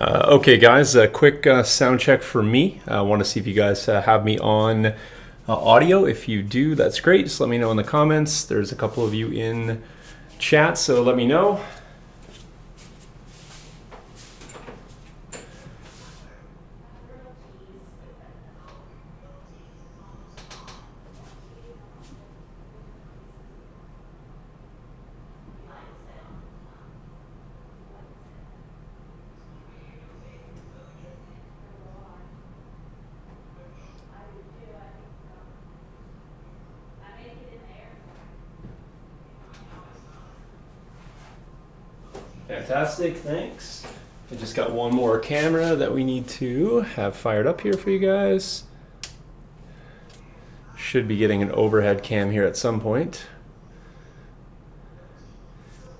Okay, guys, a quick sound check for me. I want to see if you guys have me on audio. If you do, that's great. Just let me know in the comments. There's a couple of you in chat, so let me know. Fantastic, thanks. I just got one more camera that we need to have fired up here for you guys. Should be getting an overhead cam here at some point.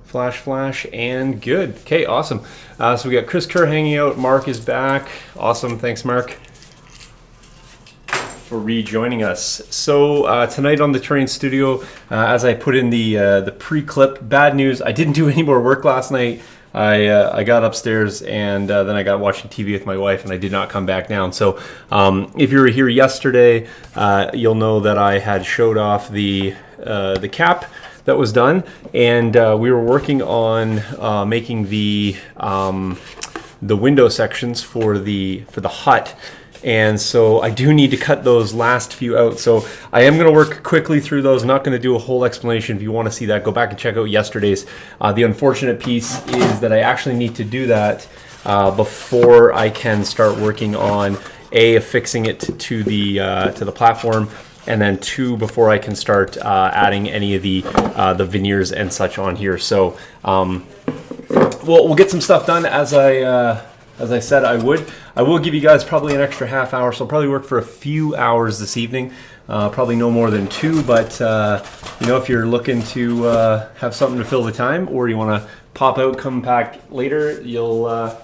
Flash, and good. Okay, awesome. So we got Chris Kerr hanging out. Mark is back. Awesome, thanks Mark for rejoining us. So tonight on the Terrain Studio, as I put in the pre-clip, bad news, I didn't do any more work last night. I got upstairs and then I got watching TV with my wife and I did not come back down. So if you were here yesterday, you'll know that I had showed off the cap that was done, and we were working on making the window sections for the hut. And so I do need to cut those last few out. So I am going to work quickly through those. I'm not going to do a whole explanation. If you want to see that, go back and check out yesterday's. The unfortunate piece is that I actually need to do that before I can start working on affixing it to the platform, and then two, before I can start adding any of the veneers and such on here. So we'll get some stuff done as I said I would. I will give you guys probably an extra half hour, so I'll probably work for a few hours this evening. Probably no more than 2, but if you're looking to have something to fill the time, or you want to pop out, come back later, you'll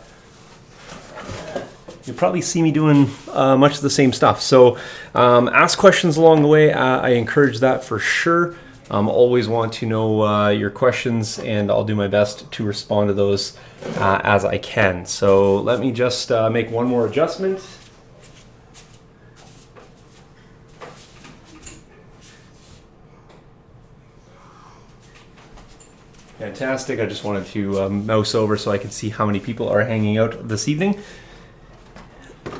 probably see me doing much of the same stuff. So ask questions along the way. I encourage that for sure. Always want to know your questions, and I'll do my best to respond to those as I can. So let me just make one more adjustment. Fantastic. I just wanted to mouse over so I can see how many people are hanging out this evening.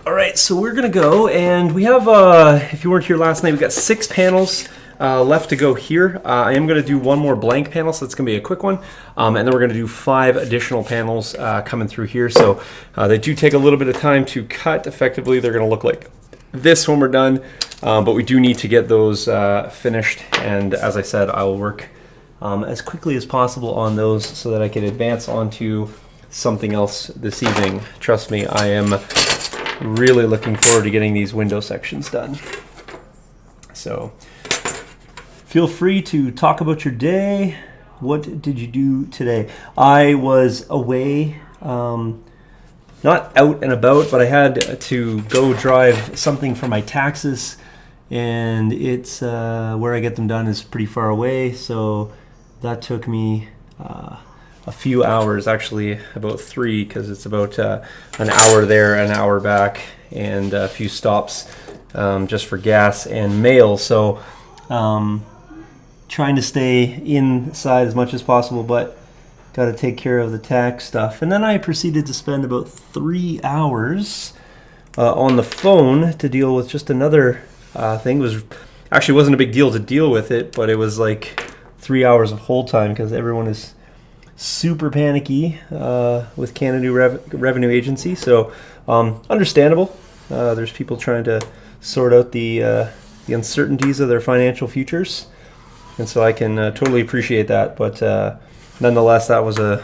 All right, so we're gonna go, and we have, if you weren't here last night, we got 6 panels left to go here. I am going to do one more blank panel, so it's going to be a quick one. And then we're going to do 5 additional panels coming through here. So they do take a little bit of time to cut. Effectively, they're going to look like this when we're done. But we do need to get those finished. And as I said, I will work as quickly as possible on those so that I can advance onto something else this evening. Trust me, I am really looking forward to getting these window sections done. So feel free to talk about your day. What did you do today? I was away, not out and about, but I had to go drive something for my taxes, and it's where I get them done is pretty far away, so that took me a few hours, actually about 3, because it's about an hour there, an hour back, and a few stops just for gas and mail. So trying to stay inside as much as possible, but got to take care of the tax stuff. And then I proceeded to spend about 3 hours on the phone to deal with just another thing. Actually wasn't a big deal to deal with it, but it was like 3 hours of hold time because everyone is super panicky with Canada Revenue Agency. So understandable. There's people trying to sort out the uncertainties of their financial futures. And so I can totally appreciate that, but nonetheless, that was a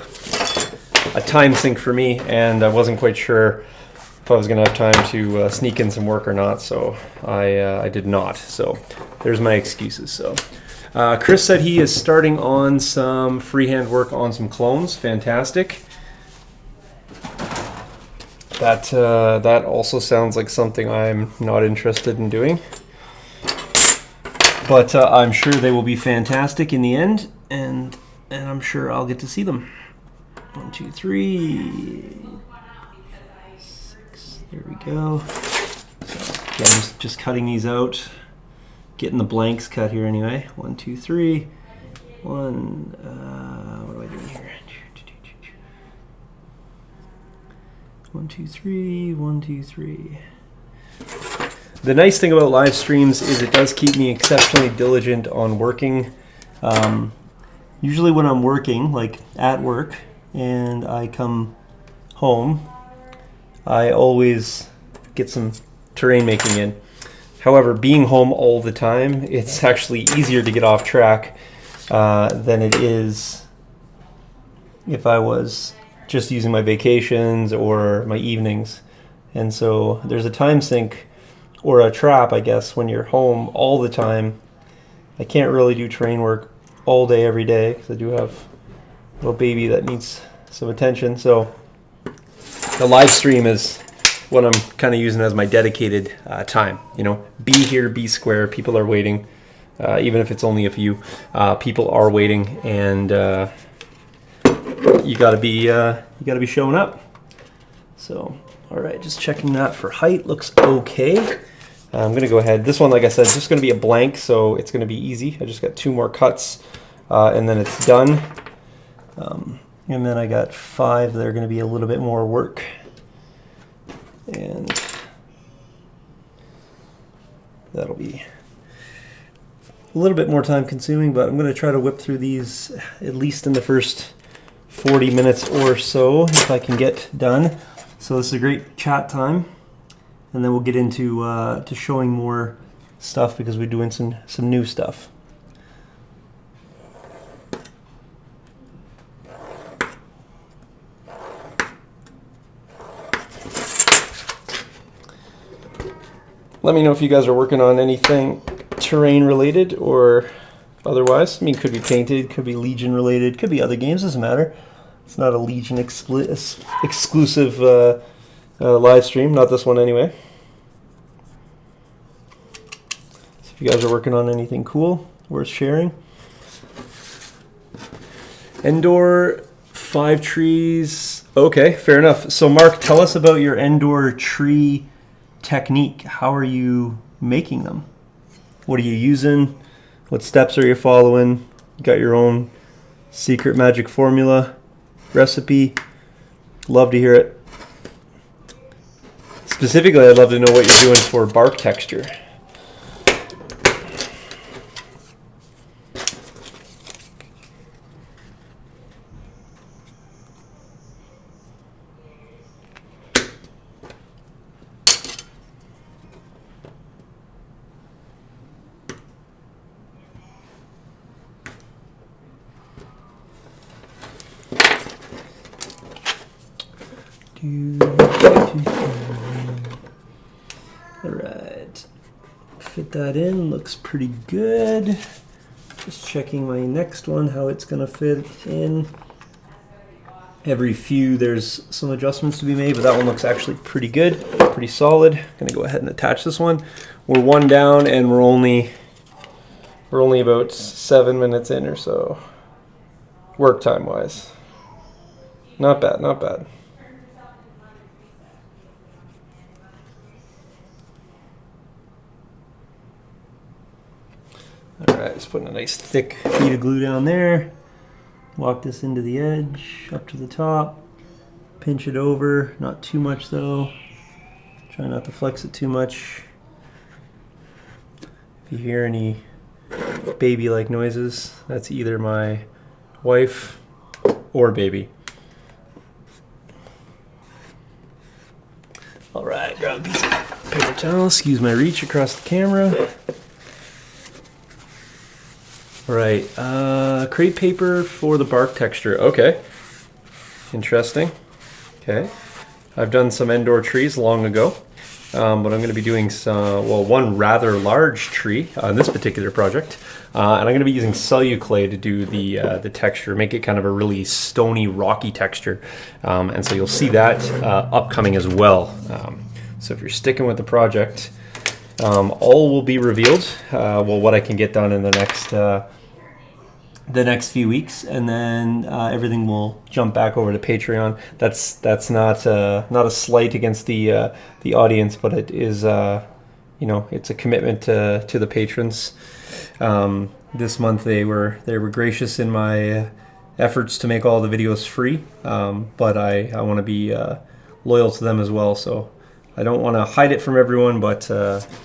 time sink for me, and I wasn't quite sure if I was going to have time to sneak in some work or not, so I did not. So there's my excuses. So Chris said he is starting on some freehand work on some clones. Fantastic. That also sounds like something I'm not interested in doing. But I'm sure they will be fantastic in the end, and I'm sure I'll get to see them. 1, 2, 3. we go. So again, just cutting these out, getting the blanks cut here anyway. 1, 2, 3. What am I doing here? 1, 2, 3. 1, 2, 3. The nice thing about live streams is it does keep me exceptionally diligent on working. Usually when I'm working, like at work, and I come home, I always get some terrain making in. However, being home all the time, it's actually easier to get off track than it is if I was just using my vacations or my evenings. And so there's a time sink or a trap, I guess, when you're home all the time. I can't really do terrain work all day, every day, because I do have a little baby that needs some attention. So the live stream is what I'm kind of using as my dedicated time. You know, be here, be square. People are waiting, even if it's only a few. People are waiting, and you gotta be showing up. So, all right, just checking that for height. Looks okay. I'm going to go ahead. This one, like I said, is just going to be a blank, so it's going to be easy. I just got 2 more cuts, and then it's done. And then I got 5 that are going to be a little bit more work. And that'll be a little bit more time consuming, but I'm going to try to whip through these at least in the first 40 minutes or so, if I can get done. So this is a great chat time. And then we'll get into to showing more stuff because we're doing some new stuff. Let me know if you guys are working on anything terrain related or otherwise. I mean, could be Painted, could be Legion related, could be other games, doesn't matter. It's not a Legion exclusive live stream, not this one anyway. So if you guys are working on anything cool, worth sharing. Endor 5 trees. Okay, fair enough. So Mark, tell us about your Endor tree technique. How are you making them? What are you using? What steps are you following? You got your own secret magic formula, recipe? Love to hear it. Specifically, I'd love to know what you're doing for bark texture. Alright, fit that in, looks pretty good. Just checking my next one, how it's gonna fit in. Every few there's some adjustments to be made, but that one looks actually pretty good, pretty solid. Gonna go ahead and attach this one. We're 1 down and we're only about 7 minutes in or so, work time wise. Not bad, not bad. Alright, just putting a nice thick sheet of glue down there. Walk this into the edge, up to the top. Pinch it over, not too much though. Try not to flex it too much. If you hear any baby-like noises, that's either my wife or baby. Alright, grab a piece of paper towel, excuse my reach across the camera. Alright, crepe paper for the bark texture. Okay, interesting. Okay, I've done some Endor trees long ago, but I'm going to be doing some, well, one rather large tree on this particular project, and I'm going to be using Celluclay to do the texture, make it kind of a really stony, rocky texture, and so you'll see that upcoming as well. So if you're sticking with the project, all will be revealed. Well, what I can get done in the the next few weeks, and then everything will jump back over to Patreon. That's not not a slight against the audience, but it is it's a commitment to the patrons. This month they were gracious in my efforts to make all the videos free, but I want to be loyal to them as well. So I don't want to hide it from everyone, but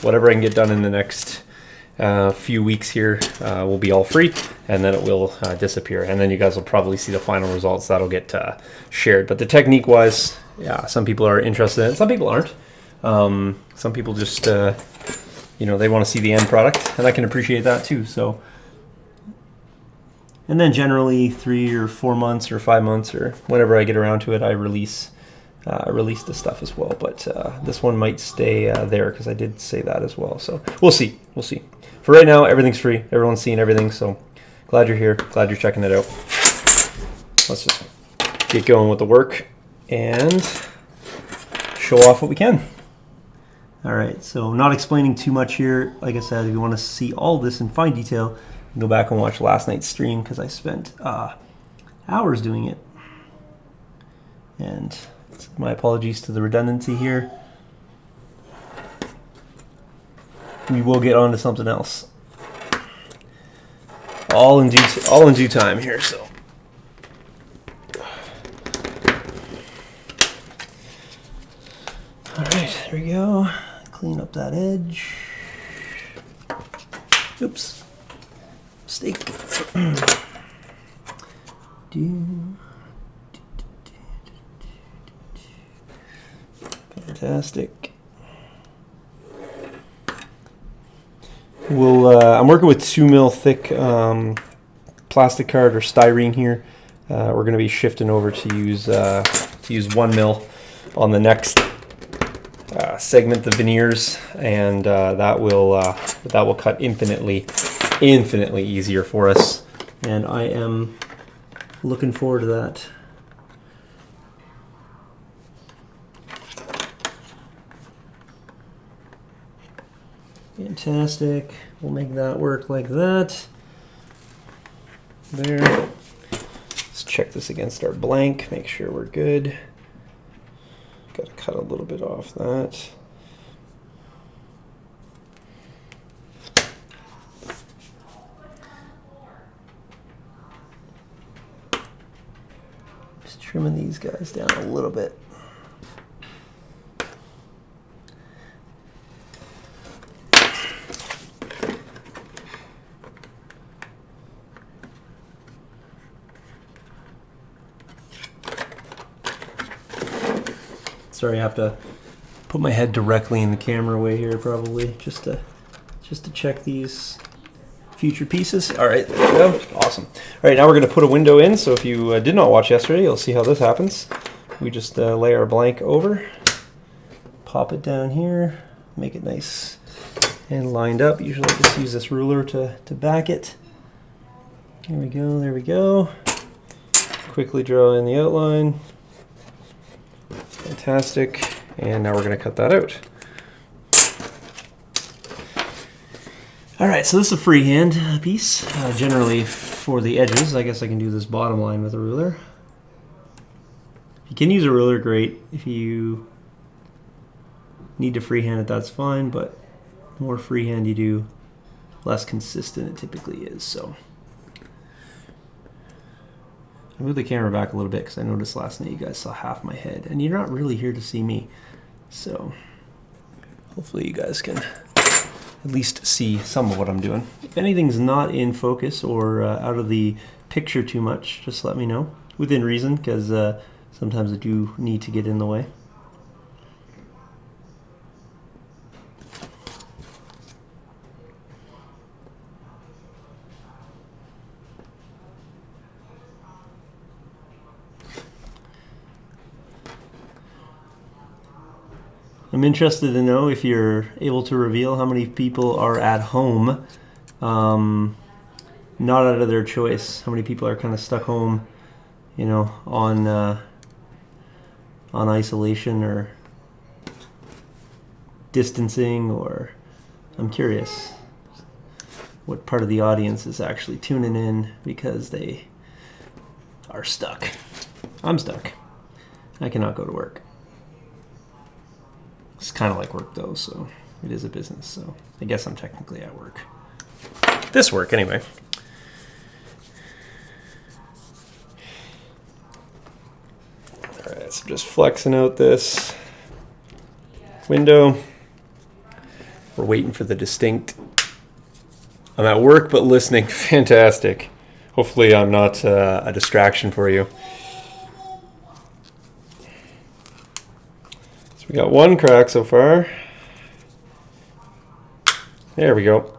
whatever I can get done in the next few weeks here will be all free, and then it will disappear, and then you guys will probably see the final results. That'll get shared. But the technique wise, yeah, some people are interested in it, some people aren't. Some people just they want to see the end product, and I can appreciate that too. So, and then generally 3 or 4 months or 5 months or whenever I get around to it, I release the stuff as well. But this one might stay there because I did say that as well. So we'll see. For right now, everything's free. Everyone's seeing everything. So glad you're here. Glad you're checking it out. Let's just get going with the work and show off what we can. All right, so not explaining too much here. Like I said, if you want to see all this in fine detail, you can go back and watch last night's stream because I spent hours doing it. And my apologies to the redundancy here. We will get on to something else. All in due time here. So. All right, there we go. Clean up that edge. Oops. Mistake. Fantastic. I'm working with 2 mil thick plastic card or styrene here. We're going to be shifting over to use 1 mil on the next segment, the veneers, and that will cut infinitely easier for us, and I am looking forward to that. Fantastic. We'll make that work like that. There. Let's check this against our blank, make sure we're good. Got to cut a little bit off that. Just trimming these guys down a little bit. Sorry, I have to put my head directly in the camera way here, probably, just to check these future pieces. All right, there we go. Awesome. All right, now we're going to put a window in. So if you did not watch yesterday, you'll see how this happens. We just lay our blank over, pop it down here, make it nice and lined up. Usually I just use this ruler to back it. There we go, there we go. Quickly draw in the outline. Fantastic. And now we're going to cut that out. All right, so this is a freehand piece. Generally for the edges, I guess I can do this bottom line with a ruler. If you can use a ruler, great. If you need to freehand it, that's fine, but the more freehand you do, less consistent it typically is. So I moved the camera back a little bit because I noticed last night you guys saw half my head, and you're not really here to see me. So hopefully you guys can at least see some of what I'm doing. If anything's not in focus or out of the picture too much, just let me know, within reason, because sometimes I do need to get in the way. I'm interested to know if you're able to reveal how many people are at home, not out of their choice. How many people are kind of stuck home, you know, on isolation or distancing, or I'm curious. what part of the audience is actually tuning in because they are stuck. I'm stuck. I cannot go to work. It's kind of like work though, so it is a business, so I guess I'm technically at work. This work, anyway. All right, so just flexing out this window. We're waiting for the distinct. I'm at work, but listening. Fantastic. Hopefully I'm not a distraction for you. So we got one crack so far. There we go.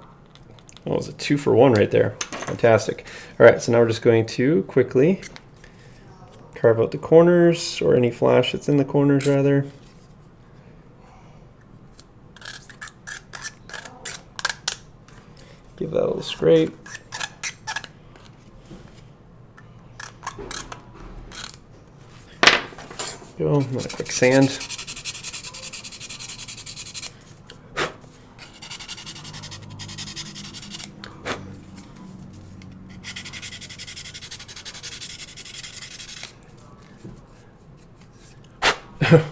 Oh, it was a 2 for 1 right there. Fantastic. All right, so now we're just going to quickly carve out the corners, or any flash that's in the corners rather. Give that a little scrape. Go, and a quick sand.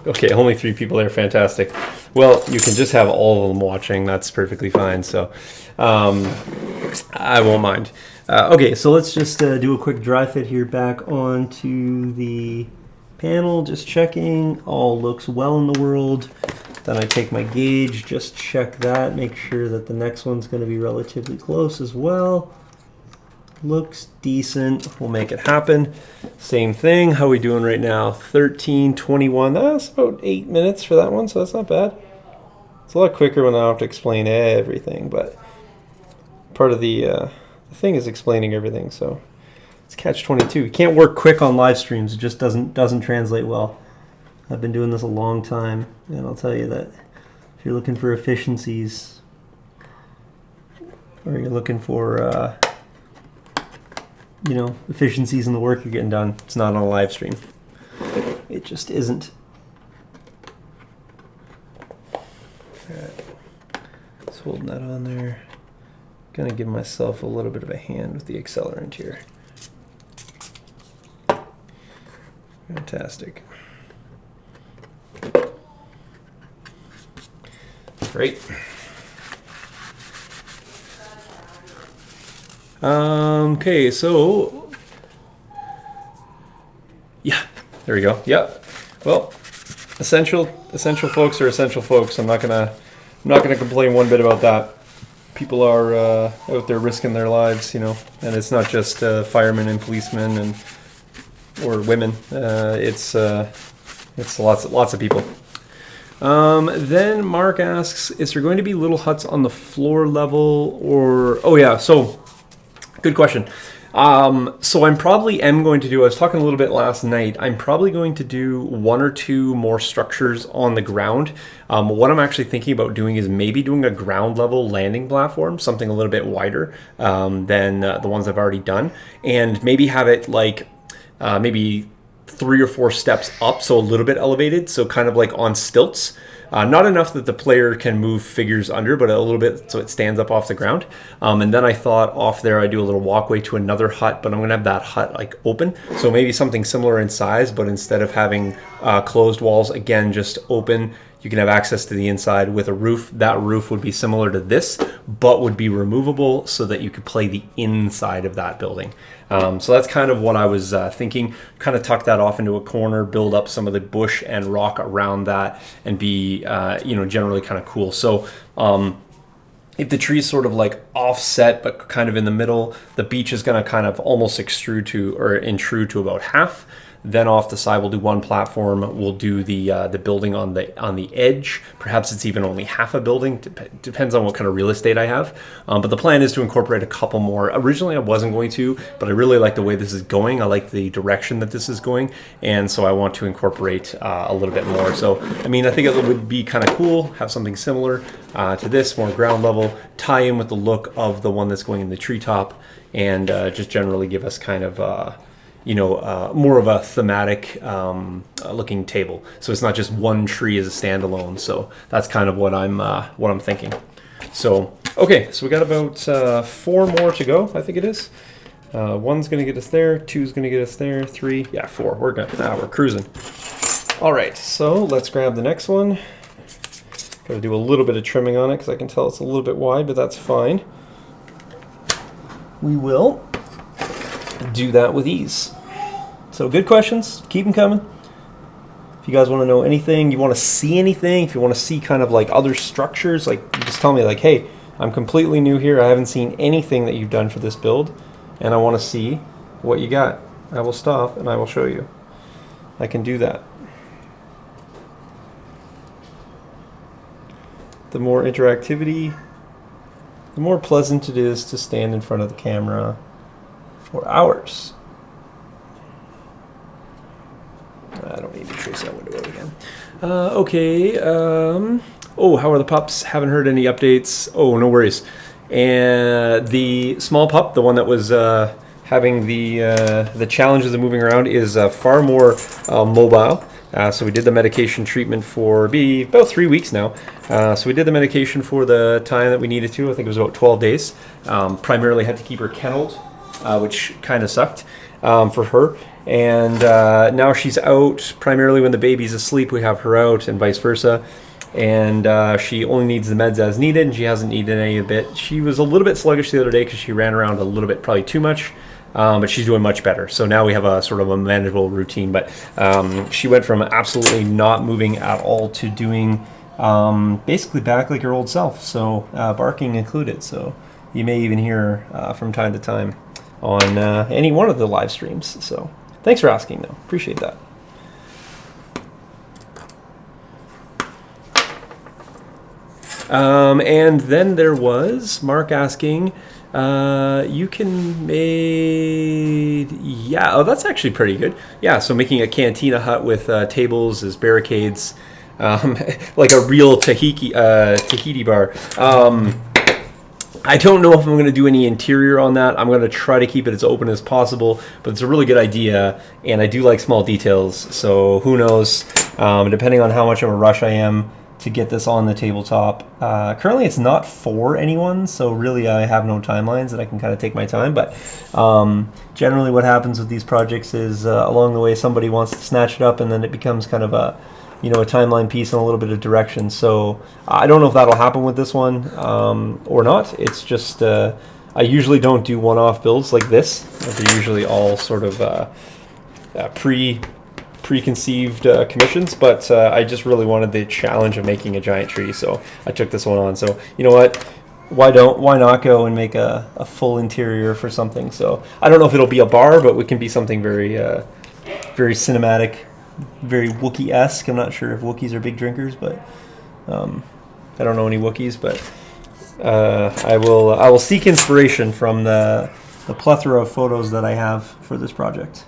Okay, only 3 people there. Fantastic. Well, you can just have all of them watching. That's perfectly fine. So I won't mind. Okay, so let's just do a quick dry fit here back onto the panel. Just checking. All looks well in the world. Then I take my gauge, just check that. Make sure that the next one's going to be relatively close as well. Looks decent. We'll make it happen. Same thing. How are we doing right now? 13:21. That's about 8 minutes for that one, so that's not bad. It's a lot quicker when I don't have to explain everything, but part of the thing is explaining everything, so it's catch-22. You can't work quick on live streams. It just doesn't translate well. I've been doing this a long time, and I'll tell you that if you're looking for efficiencies, or you're looking for efficiencies in the work you're getting done, it's not on a live stream. It just isn't. Alright, just holding that on there. Gonna give myself a little bit of a hand with the accelerant here. Fantastic. Great. Okay, so yeah, there we go. Yeah. Well, essential folks are essential folks. I'm not gonna complain one bit about that. People are out there risking their lives, and it's not just firemen and policemen or women. It's lots of people. Then Mark asks, is there going to be little huts on the floor level, or so good question. So I'm probably going to do, I was talking a little bit last night, I'm probably going to do 1 or 2 more structures on the ground. What I'm actually thinking about doing is maybe doing a ground level landing platform, something a little bit wider than the ones I've already done, and maybe have it like maybe 3 or 4 steps up, so a little bit elevated, so kind of like on stilts. Not enough that the player can move figures under, but a little bit so it stands up off the ground. And then I thought off there I do a little walkway to another hut, but I'm going to have that hut like open. So maybe something similar in size, but instead of having closed walls, again, just open. You can have access to the inside with a roof. That roof would be similar to this, but would be removable so that you could play the inside of that building. So that's kind of what I was thinking. Kind of tuck that off into a corner, build up some of the bush and rock around that, and be generally kind of cool. So if the tree is sort of like offset but kind of in the middle, the beach is going to kind of almost intrude to about half. Then off the side, we'll do 1 platform. We'll do the building on the edge. Perhaps it's even only half a building. Depends on what kind of real estate I have. But the plan is to incorporate a couple more. Originally, I wasn't going to, but I really like the way this is going. I like the direction that this is going, and so I want to incorporate a little bit more. So, I mean, I think it would be kind of cool, have something similar to this, more ground level, tie in with the look of the one that's going in the treetop, and just generally give us kind of more of a thematic looking table. So it's not just one tree as a standalone. So that's kind of what I'm thinking. So Okay, so we got about 4 more to go, I think it is. 1's going to get us there, 2's going to get us there, 3, yeah, 4. We're good. We're cruising. All right, so let's grab the next one. Got to do a little bit of trimming on it because I can tell it's a little bit wide, but that's fine. We will do that with ease. So good questions. Keep them coming. If you guys want to know anything, you want to see anything, if you want to see kind of like other structures, like just tell me like, hey, I'm completely new here. I haven't seen anything that you've done for this build, and I want to see what you got. I will stop and I will show you. I can do that. The more interactivity, the more pleasant it is to stand in front of the camera for hours. I don't need to trace that window out again. Okay. Oh, how are the pups? Haven't heard any updates. Oh, no worries. And the small pup, the one that was having the challenges of moving around, is far more mobile. So we did the medication treatment for about 3 weeks now. So we did the medication for the time that we needed to. I think it was about 12 days. Primarily had to keep her kenneled, which kind of sucked for her. And now she's out primarily when the baby's asleep. We have her out and vice versa. And she only needs the meds as needed, and she hasn't needed any a bit. She was a little bit sluggish the other day because she ran around a little bit, probably too much. But she's doing much better. So now we have a sort of a manageable routine. But she went from absolutely not moving at all to doing basically back like her old self. So barking included. So you may even hear her from time to time on any one of the live streams. So thanks for asking, though. Appreciate that. And then there was Mark asking, you can make, yeah, oh, that's actually pretty good. Yeah, so making a cantina hut with tables as barricades, like a real Tahiti bar. I don't know if I'm going to do any interior on that. I'm going to try to keep it as open as possible, but it's a really good idea, and I do like small details, so who knows, depending on how much of a rush I am to get this on the tabletop. Currently it's not for anyone, so really I have no timelines and I can kind of take my time, but generally what happens with these projects is along the way somebody wants to snatch it up and then it becomes kind of a, you know, a timeline piece and a little bit of direction. So I don't know if that'll happen with this one or not. It's just I usually don't do one-off builds like this. They're usually all sort of preconceived commissions, but I just really wanted the challenge of making a giant tree, so I took this one on. So you know what, why not go and make a full interior for something? So I don't know if it'll be a bar, but it can be something very very cinematic, very Wookiee-esque. I'm not sure if Wookiees are big drinkers, but I don't know any Wookiees, but I will seek inspiration from the plethora of photos that I have for this project.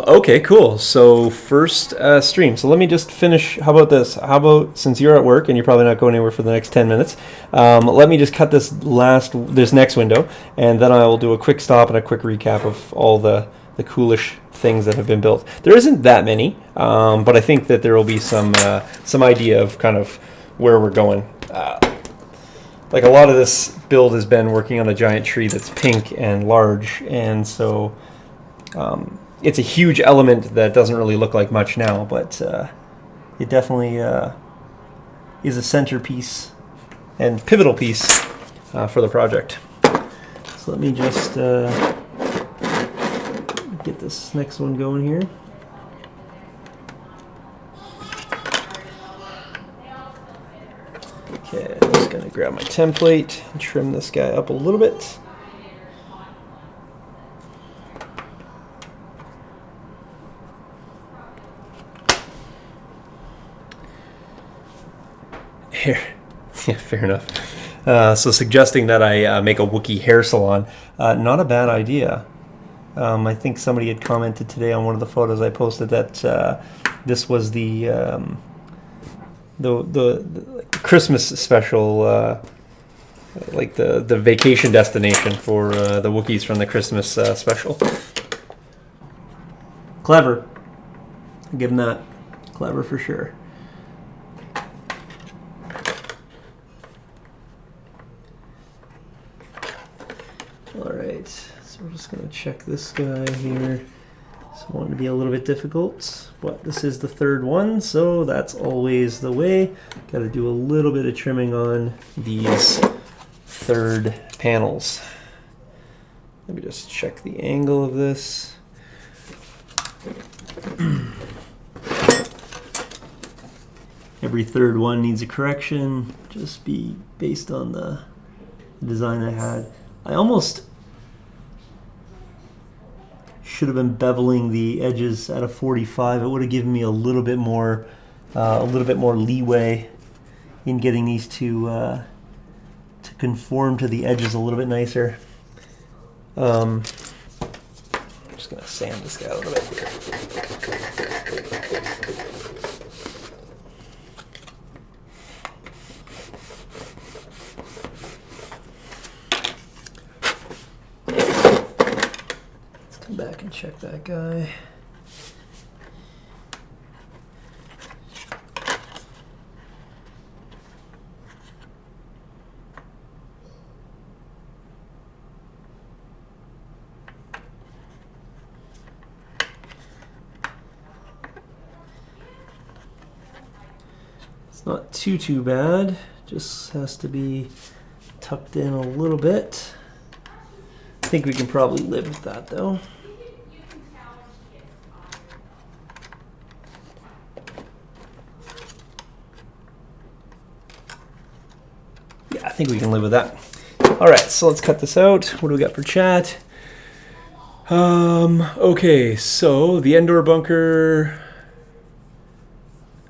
Okay, cool. So first stream. So let me just finish. How about this? How about, since you're at work and you're probably not going anywhere for the next 10 minutes, let me just cut this next window, and then I will do a quick stop and a quick recap of all the coolish things that have been built. There isn't that many, but I think that there will be some idea of kind of where we're going. Like a lot of this build has been working on a giant tree that's pink and large, and so it's a huge element that doesn't really look like much now, but it definitely is a centerpiece and pivotal piece for the project. So let me just get this next one going here. Okay, I'm just going to grab my template and trim this guy up a little bit. Hair. Yeah, fair enough. So suggesting that I make a Wookiee hair salon, not a bad idea. I think somebody had commented today on one of the photos I posted that this was the Christmas special, like the vacation destination for the Wookiees from the Christmas special. Clever. Give him that. Clever for sure. All right, so we're just gonna check this guy here. So I want it to be a little bit difficult, but this is the third one, so that's always the way. Got to do a little bit of trimming on these third panels. Let me just check the angle of this. Every third one needs a correction, just be based on the design I had. I almost should have been beveling the edges at a 45. It would have given me a little bit more leeway in getting these to conform to the edges a little bit nicer. I'm just gonna sand this guy a little bit here. Back and check that guy. It's not too bad, just has to be tucked in a little bit. I think we can probably live with that though. I think we can live with that. All right, so let's cut this out. What do we got for chat? Okay, so the Endor bunker.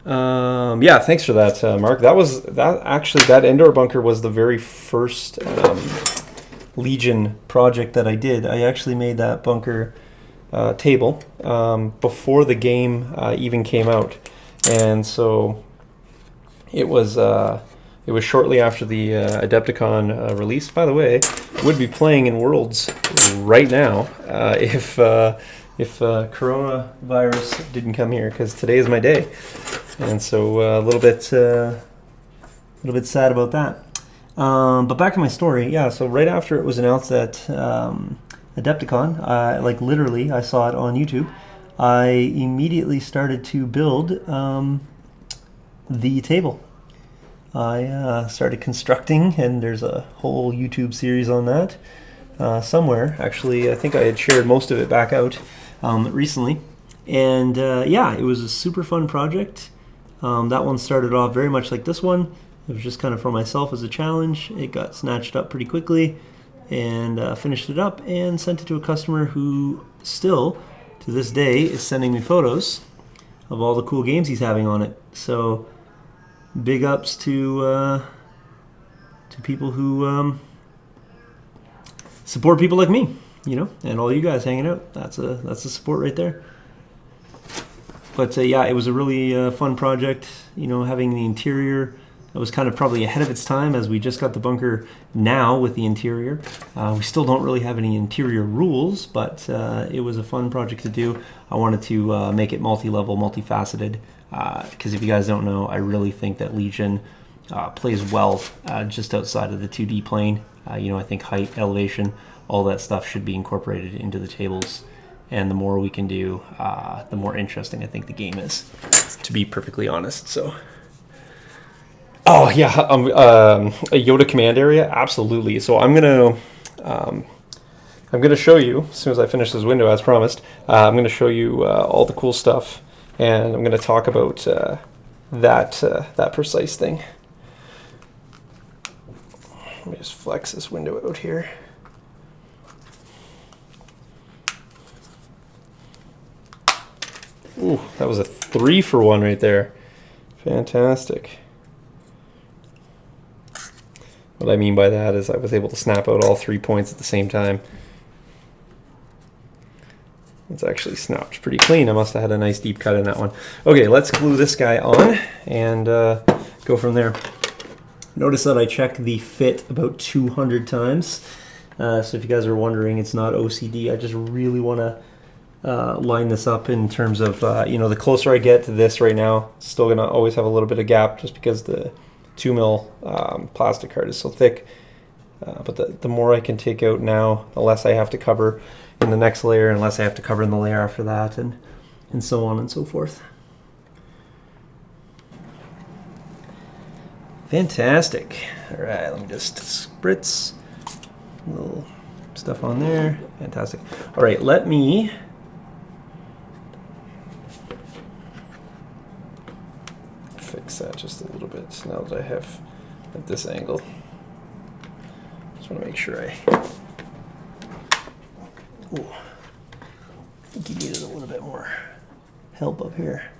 Yeah, thanks for that, Mark. That Endor bunker was the very first Legion project that I did. I actually made that bunker table before the game even came out, and so it was shortly after the Adepticon release. By the way, would be playing in Worlds right now if coronavirus didn't come here, because today is my day, and so a little bit sad about that. But back to my story. Yeah, so right after it was announced at Adepticon, like literally, I saw it on YouTube. I immediately started to build the table. I started constructing, and there's a whole YouTube series on that somewhere. Actually, I think I had shared most of it back out recently. And yeah, it was a super fun project. That one started off very much like this one. It was just kind of for myself as a challenge. It got snatched up pretty quickly, and finished it up and sent it to a customer who still, to this day, is sending me photos of all the cool games he's having on it. So big ups to people who support people like me, you know, and all you guys hanging out. That's a support right there. But yeah, it was a really fun project. You know, having the interior that was kind of probably ahead of its time, as we just got the bunker now with the interior. We still don't really have any interior rules, but it was a fun project to do. I wanted to make it multi-level, multifaceted, because if you guys don't know, I really think that Legion plays well just outside of the 2D plane. You know, I think height, elevation, all that stuff should be incorporated into the tables. And the more we can do, the more interesting I think the game is, to be perfectly honest. So, oh yeah, a Yoda command area, absolutely. So I'm gonna show you as soon as I finish this window, as promised. I'm gonna show you all the cool stuff, and I'm gonna talk about that precise thing. Let me just flex this window out here. Ooh, that was a 3-for-1 right there. Fantastic. What I mean by that is I was able to snap out all 3 points at the same time. It's actually snapped pretty clean. I must have had a nice deep cut in that one. Okay, let's glue this guy on and go from there. Notice that I check the fit about 200 times. So if you guys are wondering, it's not OCD. I just really want to line this up in terms of, the closer I get to this right now, it's still going to always have a little bit of gap just because the 2 mil plastic card is so thick. But the more I can take out now, the less I have to cover in the next layer, and less I have to cover in the layer after that, and so on and so forth. Fantastic. All right, let me just spritz a little stuff on there. Fantastic. All right, let me fix that just a little bit. So now that I have at this angle, just want to make sure Ooh, I think you needed a little bit more help up here.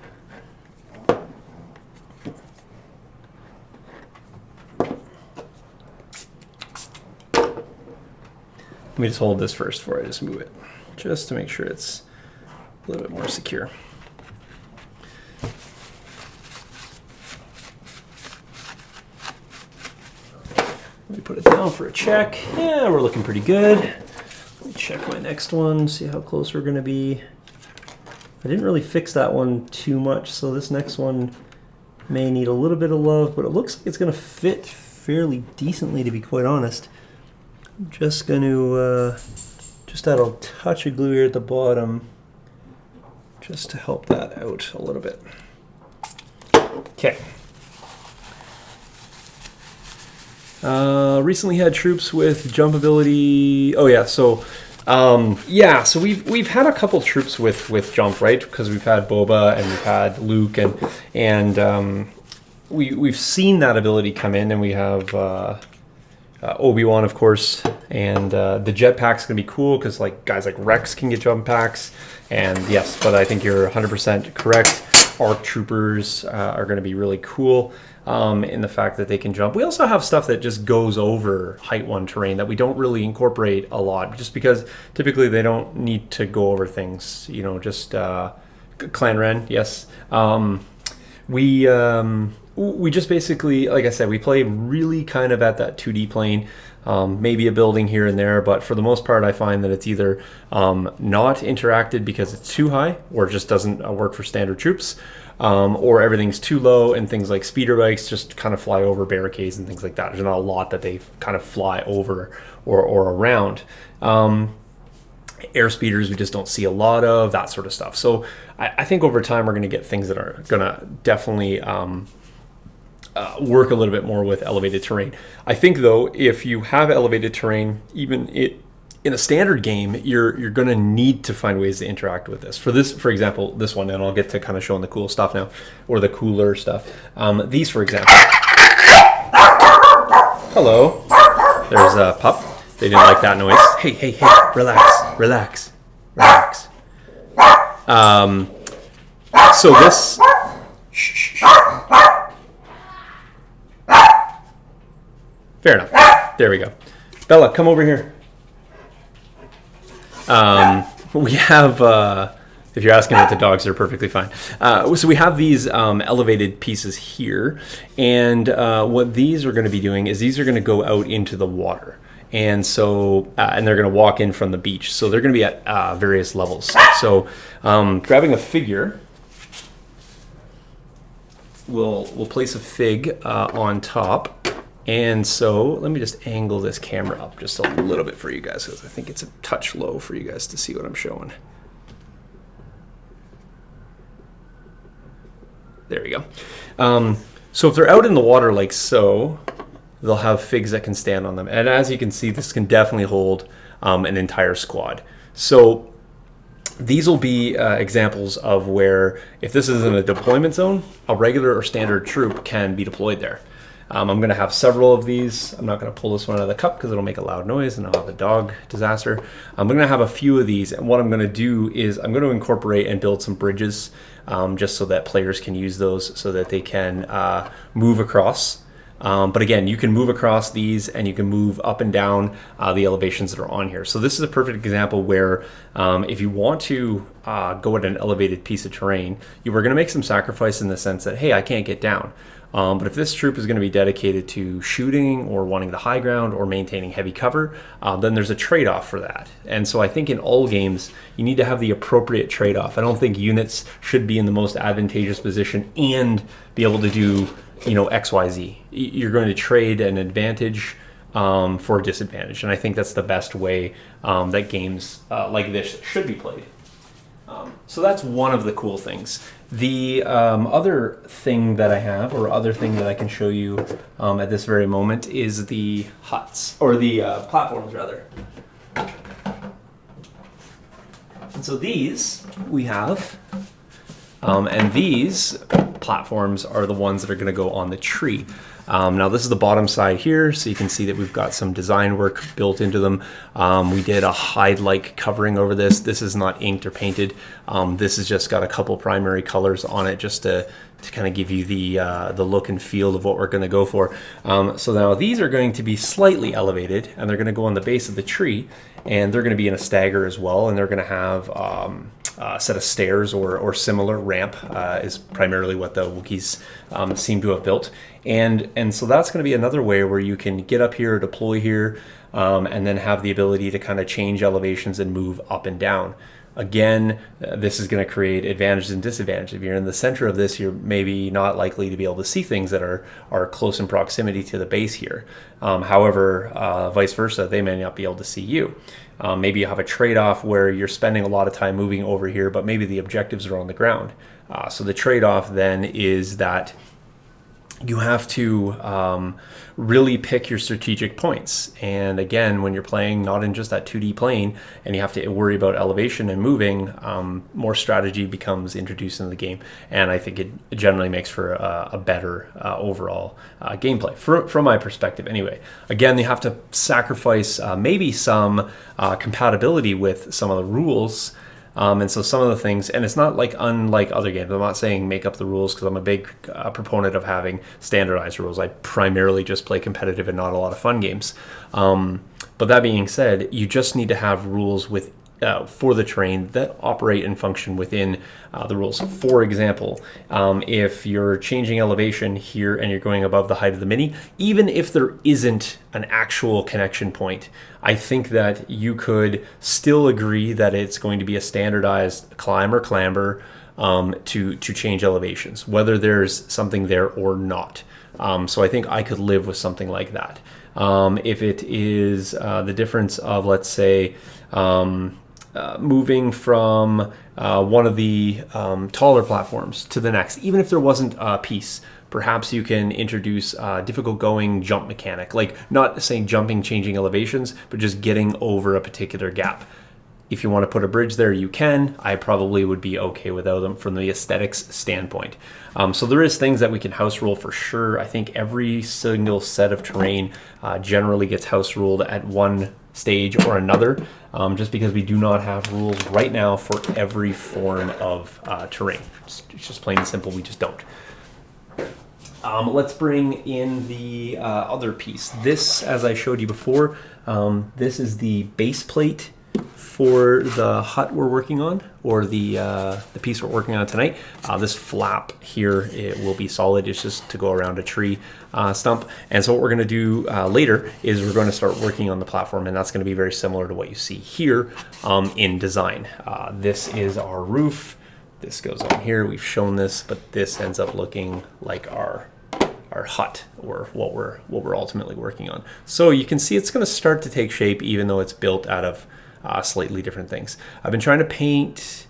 Let me just hold this first before I just move it, just to make sure it's a little bit more secure. Let me put it down for a check. Yeah, we're looking pretty good. Let me check my next one, see how close we're gonna be. I didn't really fix that one too much, so this next one may need a little bit of love, but it looks like it's gonna fit fairly decently, to be quite honest. I'm just going to just add a touch of glue here at the bottom just to help that out a little bit. Okay. Recently had troops with jump ability. Oh yeah, so so we've had a couple troops with jump, right? Because we've had Boba and we've had Luke and we've seen that ability come in, and we have Obi-Wan, of course, and the jetpack's gonna be cool because guys like Rex can get jump packs, and yes, but I think you're 100% correct. ARC troopers are gonna be really cool in the fact that they can jump. We also have stuff that just goes over height 1 terrain that we don't really incorporate a lot, just because typically they don't need to go over things. Just Clan Ren, yes. We just basically, like I said, we play really kind of at that 2D plane, maybe a building here and there, but for the most part I find that it's either not interacted because it's too high, or it just doesn't work for standard troops, or everything's too low and things like speeder bikes just kind of fly over barricades and things like that. There's not a lot that they kind of fly over or around. Air speeders we just don't see a lot of, that sort of stuff. So I think over time we're going to get things that are going to definitely work a little bit more with elevated terrain. I think though, if you have elevated terrain, even in a standard game, you're going to need to find ways to interact with this. For example, this one, and I'll get to kind of showing the cool stuff now, or the cooler stuff. These, for example. Hello. There's a pup. They didn't like that noise. Hey, relax. So this. Shh. Fair enough. There we go. Bella, come over here. We have, if you're asking about the dogs, they're perfectly fine. So we have these elevated pieces here, and what these are going to be doing is these are going to go out into the water. And so, and they're going to walk in from the beach. So they're going to be at various levels. So grabbing a figure, we'll place a fig on top. And so let me just angle this camera up just a little bit for you guys, because I think it's a touch low for you guys to see what I'm showing. There we go. So if they're out in the water like so, they'll have figs that can stand on them. And as you can see, this can definitely hold an entire squad. So these will be examples of where, if this is in a deployment zone, a regular or standard troop can be deployed there. I'm going to have several of these. I'm not going to pull this one out of the cup because it'll make a loud noise and I'll have a dog disaster. I'm going to have a few of these, and what I'm going to do is I'm going to incorporate and build some bridges just so that players can use those so that they can move across. But again, you can move across these and you can move up and down the elevations that are on here. So this is a perfect example where if you want to go at an elevated piece of terrain, you are going to make some sacrifice in the sense that, hey, I can't get down. But if this troop is going to be dedicated to shooting or wanting the high ground or maintaining heavy cover, then there's a trade-off for that. And so I think in all games, you need to have the appropriate trade-off. I don't think units should be in the most advantageous position and be able to do, X, Y, Z. You're going to trade an advantage for a disadvantage. And I think that's the best way that games like this should be played. So that's one of the cool things. The other thing that I have, or other thing that I can show you at this very moment, is the huts, or the platforms rather. And so these we have, and these platforms are the ones that are going to go on the tree. Now this is the bottom side here, so you can see that we've got some design work built into them. We did a hide-like covering over this. This is not inked or painted. This has just got a couple primary colors on it just to kind of give you the look and feel of what we're going to go for. So now these are going to be slightly elevated, and they're going to go on the base of the tree, and they're going to be in a stagger as well, and they're going to have a set of stairs or similar ramp is primarily what the Wookiees seem to have built. And so that's going to be another way where you can get up here, deploy here, and then have the ability to kind of change elevations and move up and down. Again, this is going to create advantages and disadvantages. If you're in the center of this, you're maybe not likely to be able to see things that are close in proximity to the base here. However, vice versa, they may not be able to see you. Maybe you have a trade-off where you're spending a lot of time moving over here, but maybe the objectives are on the ground. So the trade-off then is that you have to really pick your strategic points. And again, when you're playing not in just that 2D plane and you have to worry about elevation and moving, more strategy becomes introduced in the game. And I think it generally makes for a better overall gameplay, from my perspective anyway. Again, you have to sacrifice maybe some compatibility with some of the rules. And so some of the things, and it's not like unlike other games. I'm not saying make up the rules, because I'm a big proponent of having standardized rules. I primarily just play competitive and not a lot of fun games. But that being said, you just need to have rules with for the terrain that operate and function within the rules. For example, if you're changing elevation here and you're going above the height of the mini, even if there isn't an actual connection point, I think that you could still agree that it's going to be a standardized climb or clamber to change elevations, whether there's something there or not. So I think I could live with something like that. If it is the difference of, let's say, moving from one of the taller platforms to the next, even if there wasn't a piece, perhaps you can introduce a difficult going jump mechanic, like not saying jumping, changing elevations, but just getting over a particular gap. If you want to put a bridge there, you can. I probably would be okay without them from the aesthetics standpoint. So there is things that we can house rule for sure. I think every single set of terrain generally gets house ruled at one stage or another, just because we do not have rules right now for every form of terrain. It's just plain and simple, we just don't. Let's bring in the other piece. This, as I showed you before, this is the base plate for the hut we're working on, or the piece we're working on tonight. This flap here, it will be solid. It's just to go around a tree stump. And so what we're going to do later is we're going to start working on the platform, and that's going to be very similar to what you see here in design. This is our roof. This goes on here. We've shown this, but this ends up looking like our hut, or what we're ultimately working on. So you can see it's going to start to take shape, even though it's built out of slightly different things. I've been trying to paint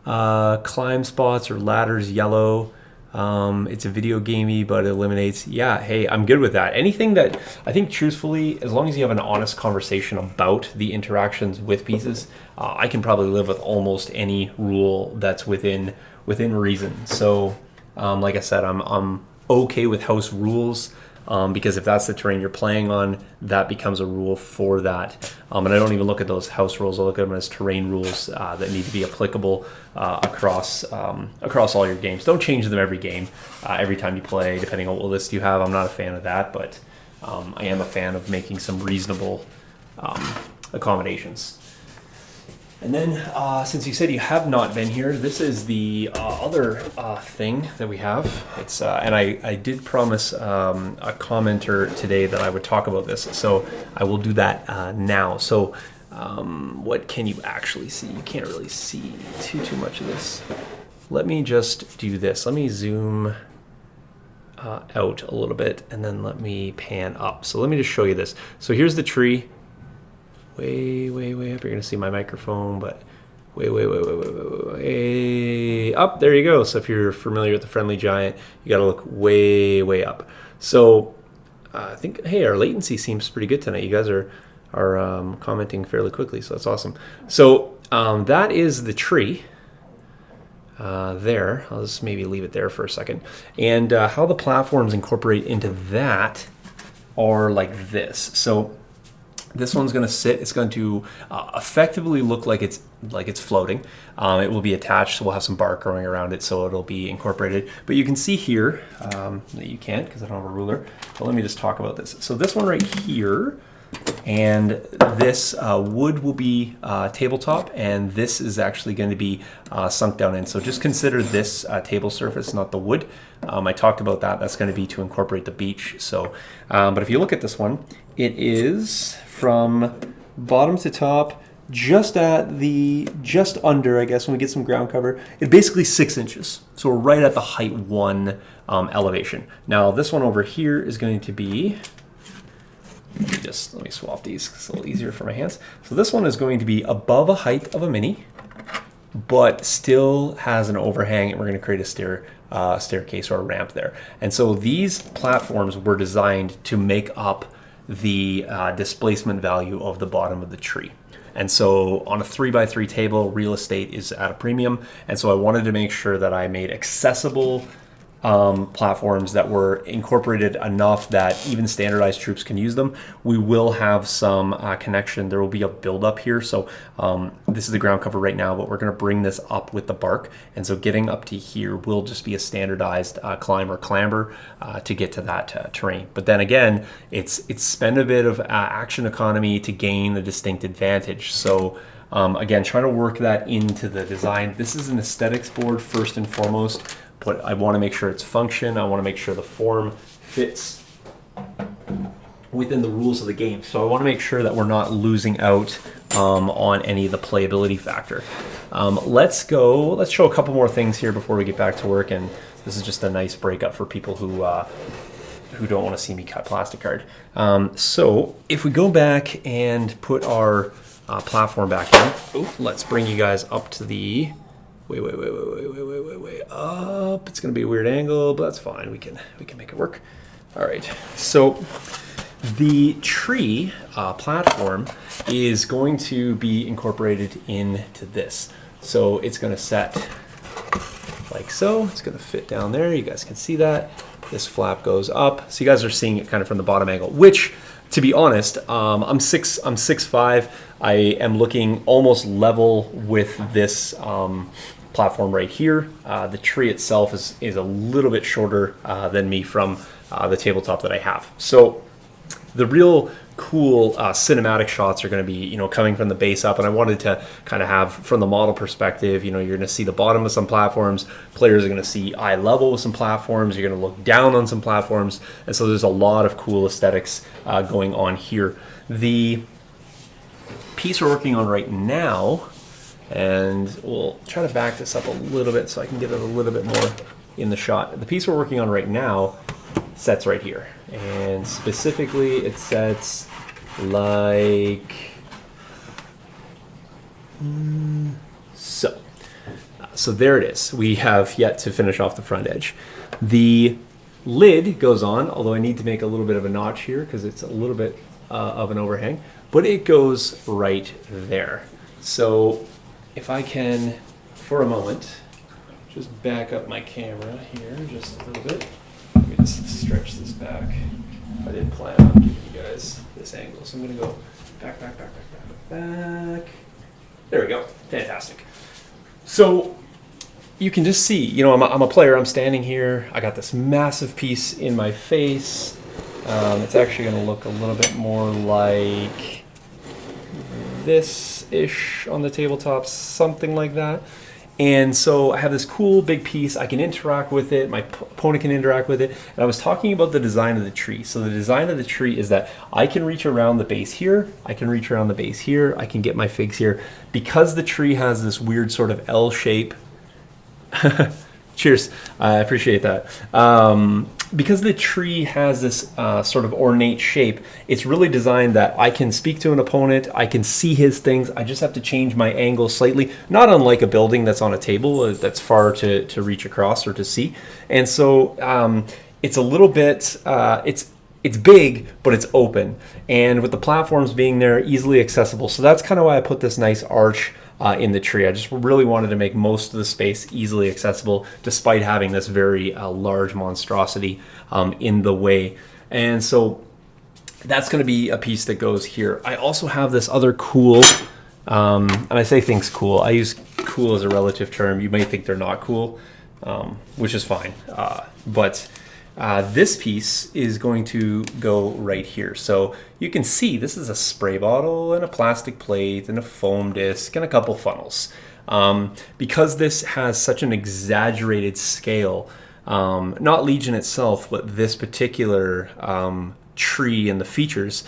climb spots or ladders yellow. It's a video gamey, but it eliminates. Yeah, hey, I'm good with that. Anything that, I think truthfully, as long as you have an honest conversation about the interactions with pieces, I can probably live with almost any rule that's within reason. So like I said, I'm okay with house rules. Because if that's the terrain you're playing on, that becomes a rule for that. And I don't even look at those house rules. I look at them as terrain rules that need to be applicable across all your games. Don't change them every game, every time you play, depending on what list you have. I'm not a fan of that, but I am a fan of making some reasonable accommodations. And then, since you said you have not been here, this is the other thing that we have. It's and I did promise a commenter today that I would talk about this, so I will do that now. So, what can you actually see? You can't really see too much of this. Let me just do this. Let me zoom out a little bit, and then let me pan up. So let me just show you this. So here's the tree. Way up. You're gonna see my microphone, but way up. There you go. So if you're familiar with the Friendly Giant, you got to look way up. So I think, hey, our latency seems pretty good tonight. You guys are commenting fairly quickly, so that's awesome. So that is the tree. There, I'll just maybe leave it there for a second. And how the platforms incorporate into that are like this. So this one's going to sit. It's going to effectively look like it's floating. It will be attached, so we'll have some bark growing around it, so it'll be incorporated. But you can see here that you can't because I don't have a ruler. But let me just talk about this. So this one right here, and this wood will be tabletop, and this is actually going to be sunk down in. So just consider this table surface, not the wood. I talked about that. That's going to be to incorporate the beach. So, but if you look at this one, it is from bottom to top, just under, I guess, when we get some ground cover, it's basically 6 inches. So we're right at the height 1 elevation. Now this one over here is going to be, let me swap these, it's a little easier for my hands. So this one is going to be above a height of a Mini, but still has an overhang, and we're going to create a staircase or a ramp there. And so these platforms were designed to make up the displacement value of the bottom of the tree. And so on a 3x3 table, real estate is at a premium. And so I wanted to make sure that I made accessible platforms that were incorporated enough that even standardized troops can use them. We will have some connection. There will be a build-up here. So this is the ground cover right now, but we're going to bring this up with the bark. And so getting up to here will just be a standardized climb or clamber to get to that terrain. But then again, it's spend a bit of action economy to gain a distinct advantage. So again, trying to work that into the design. This is an aesthetics board first and foremost, but I want to make sure it's function. I want to make sure the form fits within the rules of the game. So I want to make sure that we're not losing out on any of the playability factor. Let's show a couple more things here before we get back to work. And this is just a nice breakup for people who don't want to see me cut plastic card. So if we go back and put our platform back in, let's bring you guys up to the way up. It's gonna be a weird angle, but that's fine. We can make it work. All right. So the tree platform is going to be incorporated into this. So it's gonna set like so. It's gonna fit down there. You guys can see that. This flap goes up. So you guys are seeing it kind of from the bottom angle, which, to be honest, I'm 6'5". I am looking almost level with this platform right here. The tree itself is a little bit shorter than me from the tabletop that I have. So the real cool cinematic shots are going to be, coming from the base up. And I wanted to kind of have, from the model perspective, you're going to see the bottom of some platforms. Players are going to see eye level with some platforms. You're going to look down on some platforms. And so there's a lot of cool aesthetics going on here. The piece we're working on right now, and we'll try to back this up a little bit so I can get it a little bit more in the shot. The piece we're working on right now sets right here. And specifically, it sets like so. So there it is. We have yet to finish off the front edge. The lid goes on, although I need to make a little bit of a notch here because it's a little bit of an overhang, but it goes right there. So if I can, for a moment, just back up my camera here just a little bit. Let me just stretch this back. I didn't plan on giving you guys this angle, so I'm going to go back. There we go. Fantastic. So you can just see, I'm a player. I'm standing here. I got this massive piece in my face. It's actually going to look a little bit more like this-ish on the tabletop, something like that. And so I have this cool big piece. I can interact with it. My opponent can interact with it. And I was talking about the design of the tree. So the design of the tree is that I can reach around the base here. I can reach around the base here. I can get my figs here. Because the tree has this weird sort of L shape. Cheers. I appreciate that. Because the tree has this sort of ornate shape, it's really designed that I can speak to an opponent, I can see his things, I just have to change my angle slightly, not unlike a building that's on a table that's far to reach across or to see. And so it's a little bit, it's big, but it's open. And with the platforms being there, easily accessible. So that's kind of why I put this nice arch in the tree. I just really wanted to make most of the space easily accessible, despite having this very large monstrosity in the way. And so that's going to be a piece that goes here. I also have this other cool, and I say things cool. I use cool as a relative term. You may think they're not cool, which is fine. But this piece is going to go right here. So you can see this is a spray bottle and a plastic plate and a foam disc and a couple funnels. Because this has such an exaggerated scale, not Legion itself, but this particular tree and the features,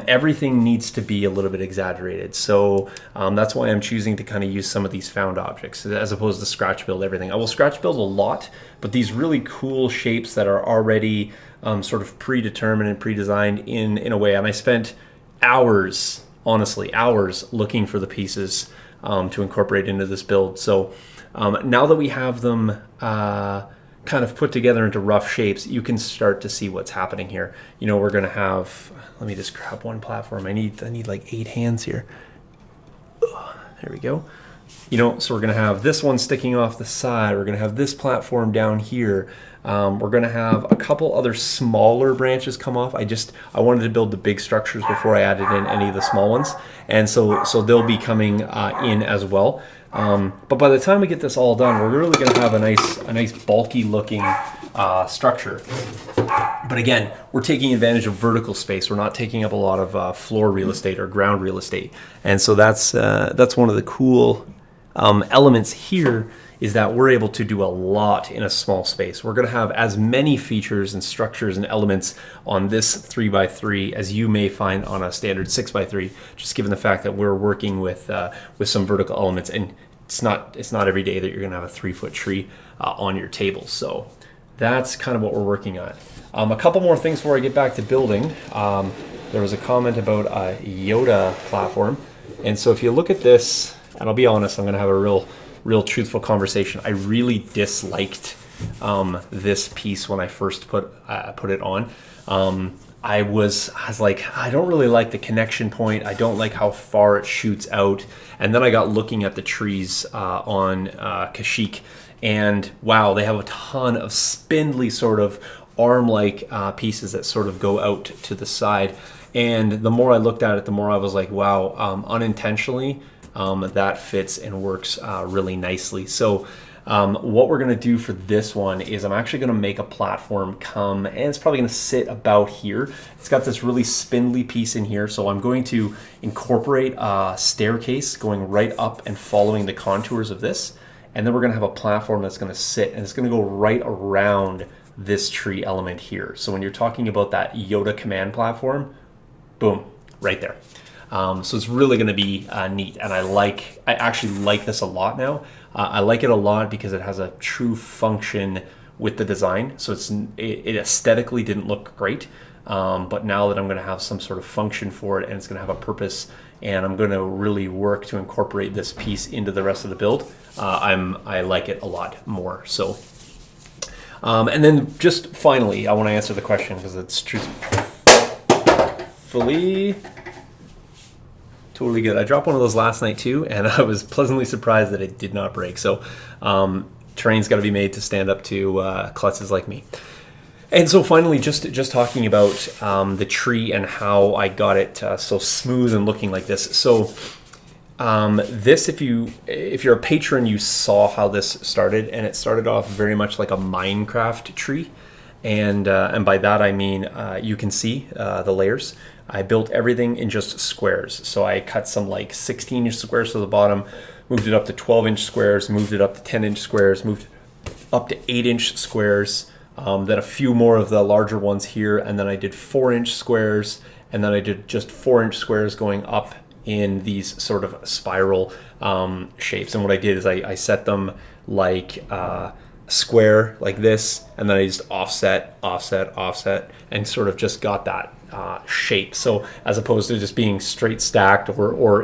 everything needs to be a little bit exaggerated. So that's why I'm choosing to kind of use some of these found objects as opposed to scratch build everything. I will scratch build a lot, but these really cool shapes that are already sort of predetermined and pre-designed in a way. And I spent hours, honestly, hours looking for the pieces to incorporate into this build. So now that we have them kind of put together into rough shapes, you can start to see what's happening here. You know, we're going to have, let me just grab one platform. I need like 8 hands here. There we go. You know, so we're going to have this one sticking off the side. We're going to have this platform down here. We're going to have a couple other smaller branches come off. I wanted to build the big structures before I added in any of the small ones. And so they'll be coming in as well. But by the time we get this all done, we're really going to have a nice bulky looking structure. But again, we're taking advantage of vertical space. We're not taking up a lot of floor real estate or ground real estate. And so that's one of the cool elements here, is that we're able to do a lot in a small space. We're going to have as many features and structures and elements on this 3x3 as you may find on a standard 6x3, just given the fact that we're working with some vertical elements. And it's not every day that you're going to have a 3-foot tree on your table. So that's kind of what we're working on. A couple more things before I get back to building. There was a comment about a Yoda platform. And so if you look at this, and I'll be honest, I'm going to have a real truthful conversation. I really disliked this piece when I first put it on. I was like, I don't really like the connection point. I don't like how far it shoots out. And then I got looking at the trees on Kashyyyk, and wow, they have a ton of spindly sort of arm-like pieces that sort of go out to the side. And the more I looked at it, the more I was like, wow, unintentionally, that fits and works really nicely. So what we're going to do for this one is I'm actually going to make a platform come, and it's probably going to sit about here. It's got this really spindly piece in here, so I'm going to incorporate a staircase going right up and following the contours of this, and then we're going to have a platform that's going to sit, and it's going to go right around this tree element here. So when you're talking about that Yoda command platform, boom, right there. So it's really going to be neat, and I actually like this a lot now. I like it a lot because it has a true function with the design. So it aesthetically didn't look great, but now that I'm going to have some sort of function for it, and it's going to have a purpose, and I'm going to really work to incorporate this piece into the rest of the build, I like it a lot more. So, and then just finally, I want to answer the question because it's truthfully totally good. I dropped one of those last night too, and I was pleasantly surprised that it did not break. So terrain's got to be made to stand up to klutzes like me. And so finally, just talking about the tree and how I got it so smooth and looking like this. So this, if you're a patron, you saw how this started, and it started off very much like a Minecraft tree. And by that I mean you can see the layers. I built everything in just squares. So I cut some like 16-inch squares to the bottom, moved it up to 12-inch squares, moved it up to 10-inch squares, moved up to 8-inch squares, then a few more of the larger ones here, and then I did 4-inch squares, and then I did just 4-inch squares going up in these sort of spiral shapes. And what I did is I set them like square like this, and then I just offset, and sort of just got that shape. So as opposed to just being straight stacked or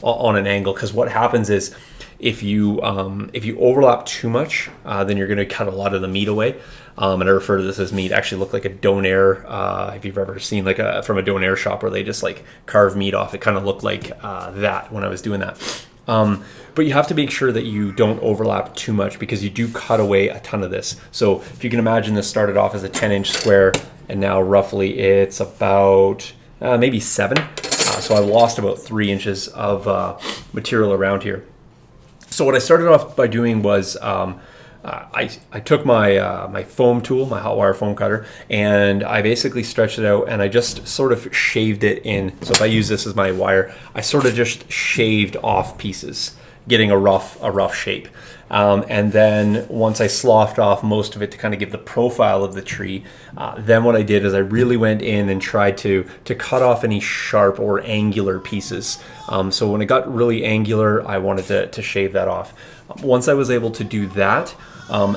on an angle, because what happens is if you overlap too much, then you're going to cut a lot of the meat away. And I refer to this as meat. Actually look like a donair. If you've ever seen like from a donair shop where they just like carve meat off, it kind of looked like that when I was doing that. But you have to make sure that you don't overlap too much, because you do cut away a ton of this. So if you can imagine, this started off as a 10-inch square, and now roughly it's about maybe 7. So I lost about 3 inches of material around here. So what I started off by doing was I took my foam tool, my hot wire foam cutter, and I basically stretched it out, and I just sort of shaved it in. So if I use this as my wire, I sort of just shaved off pieces, getting a rough shape. And then once I sloughed off most of it to kind of give the profile of the tree, then what I did is I really went in and tried to cut off any sharp or angular pieces. So when it got really angular, I wanted to shave that off. Once I was able to do that,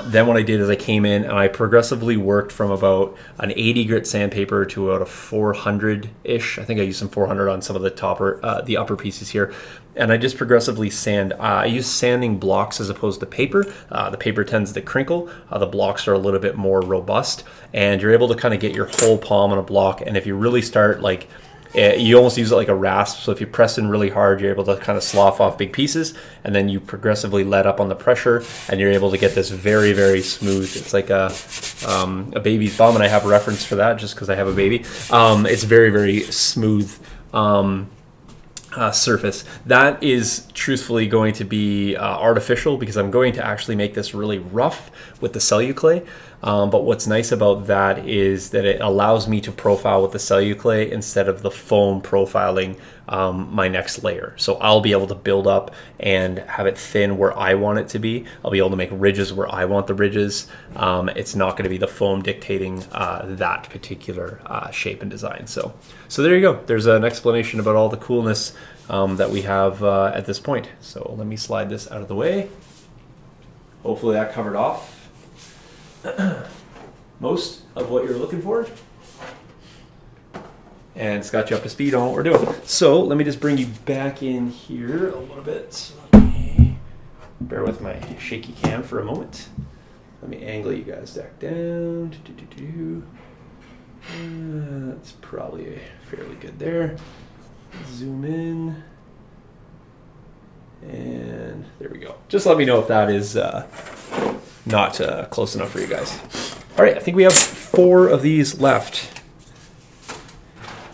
then what I did is I came in and I progressively worked from about an 80 grit sandpaper to about a 400-ish. I think I used some 400 on some of the upper pieces here. And I just progressively sand. I use sanding blocks as opposed to paper. The paper tends to crinkle. The blocks are a little bit more robust. And you're able to kind of get your whole palm on a block. And if you really start like, you almost use it like a rasp. So if you press in really hard, you're able to kind of slough off big pieces, and then you progressively let up on the pressure, and you're able to get this very, very smooth. It's like a baby's bum, and I have a reference for that just because I have a baby. It's very, very smooth surface. That is truthfully going to be artificial, because I'm going to actually make this really rough with the celluclay. But what's nice about that is that it allows me to profile with the celluclay instead of the foam profiling my next layer. So I'll be able to build up and have it thin where I want it to be. I'll be able to make ridges where I want the ridges. It's not going to be the foam dictating that particular shape and design. So there you go. There's an explanation about all the coolness that we have at this point. So let me slide this out of the way. Hopefully that covered off most of what you're looking for, and it's got you up to speed on what we're doing. So let me just bring you back in here a little bit. Let me bear with my shaky cam for a moment. Let me angle you guys back down. That's probably fairly good there. Zoom in, and there we go. Just let me know if that is not close enough for you guys. All right, I think we have 4 of these left,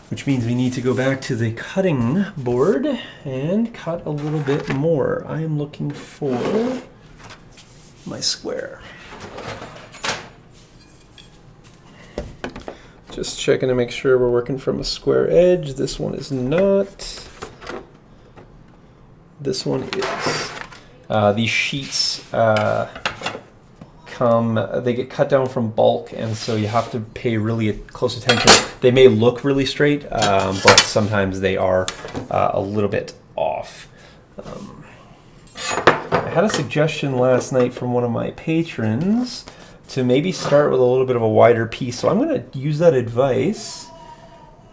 which means we need to go back to the cutting board and cut a little bit more. I am looking for my square. Just checking to make sure we're working from a square edge. This one is not. This one is. These sheets they get cut down from bulk, and so you have to pay really close attention. They may look really straight, but sometimes they are a little bit off. I had a suggestion last night from one of my patrons to maybe start with a little bit of a wider piece, so I'm going to use that advice.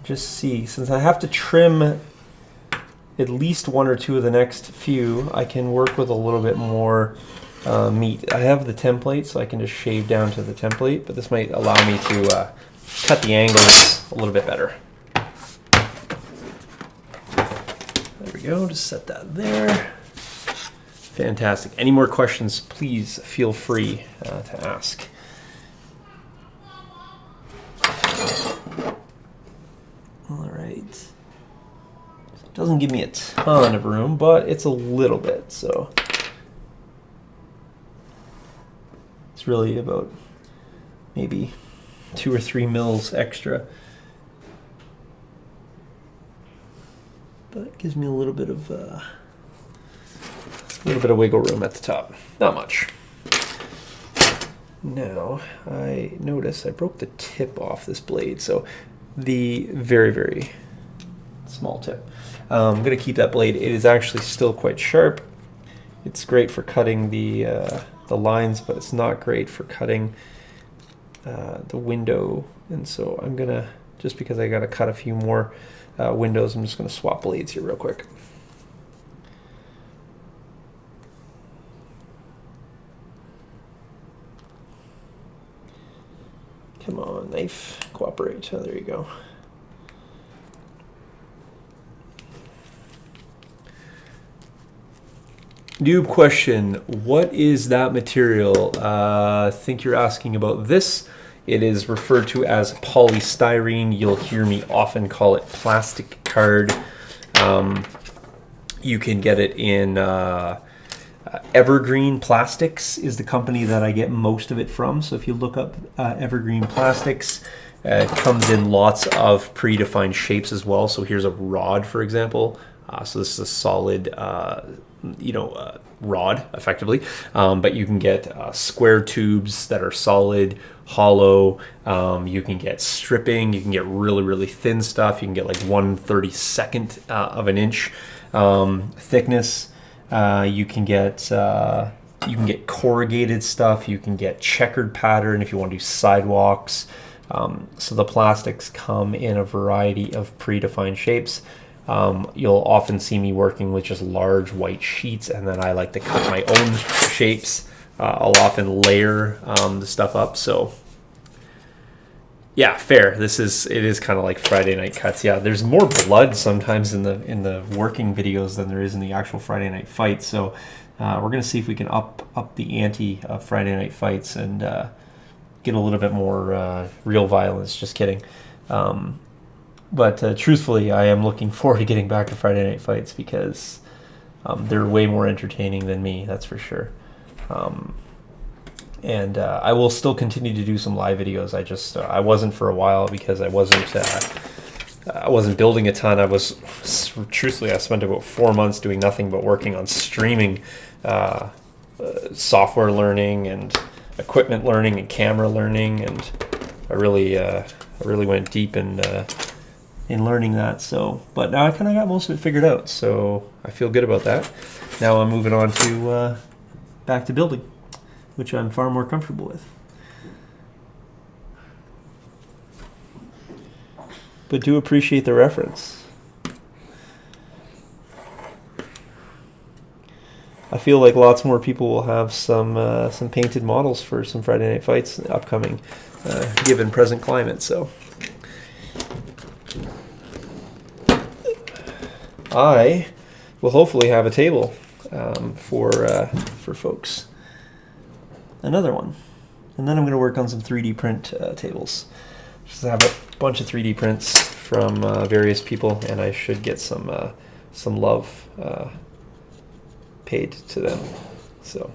Just see, since I have to trim at least 1 or 2 of the next few, I can work with a little bit more meat. I have the template, so I can just shave down to the template, but this might allow me to cut the angles a little bit better. There we go, just set that there. Fantastic. Any more questions, please feel free to ask. All right. Doesn't give me a ton of room, but it's a little bit, so it's really about maybe 2 or 3 mils extra. but gives me a little bit of wiggle room at the top. Not much. Now, I notice I broke the tip off this blade, so the very, very small tip. I'm going to keep that blade. It is actually still quite sharp. It's great for cutting the lines, but it's not great for cutting the window. And so I'm going to, just because I got to cut a few more windows, I'm just going to swap blades here real quick. Come on, knife, cooperate. Oh, there you go. Noob question, what is that material? I think you're asking about this. It is referred to as polystyrene. You'll hear me often call it plastic card. You can get it in Evergreen Plastics is the company that I get most of it from. So if you look up Evergreen Plastics, it comes in lots of predefined shapes as well. So here's a rod, for example. So this is a solid, rod, effectively. But you can get square tubes that are solid, hollow. You can get stripping. You can get really, really thin stuff. You can get like 1/32 of an inch thickness. You can get corrugated stuff. You can get checkered pattern if you want to do sidewalks. So the plastics come in a variety of predefined shapes. You'll often see me working with just large white sheets, and then I like to cut my own shapes. I'll often layer the stuff up. So yeah, fair. It is kind of like Friday Night Cuts. Yeah, there's more blood sometimes in the working videos than there is in the actual Friday Night Fights. So we're gonna see if we can up the ante of Friday Night Fights and get a little bit more real violence. Just kidding. But truthfully, I am looking forward to getting back to Friday Night Fights because they're way more entertaining than me. That's for sure. And I will still continue to do some live videos. I wasn't for a while because I wasn't building a ton. Truthfully, I spent about 4 months doing nothing but working on streaming, software learning and equipment learning and camera learning, and I really went deep in learning that. So, but now I kind of got most of it figured out, so I feel good about that. Now I'm moving on to back to building, which I'm far more comfortable with. But do appreciate the reference. I feel like lots more people will have some painted models for some Friday Night Fights upcoming, given present climate. So I will hopefully have a table for folks. Another one, and then I'm going to work on some 3D print tables. Just have a bunch of 3D prints from various people, and I should get some love paid to them. So,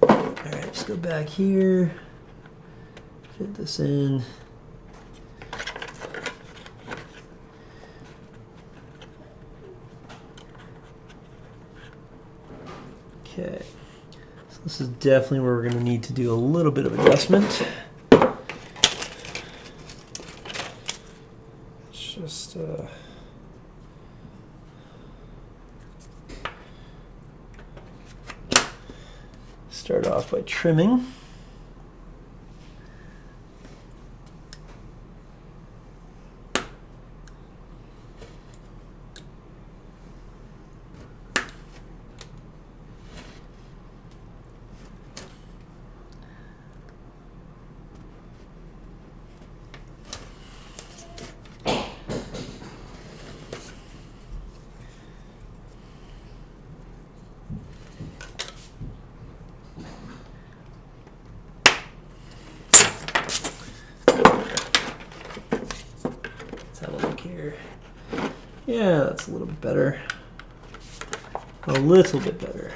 all right, let's go back here. Fit this in. Okay, so this is definitely where we're going to need to do a little bit of adjustment. It's just start off by trimming. Yeah, that's a little bit better. A little bit better.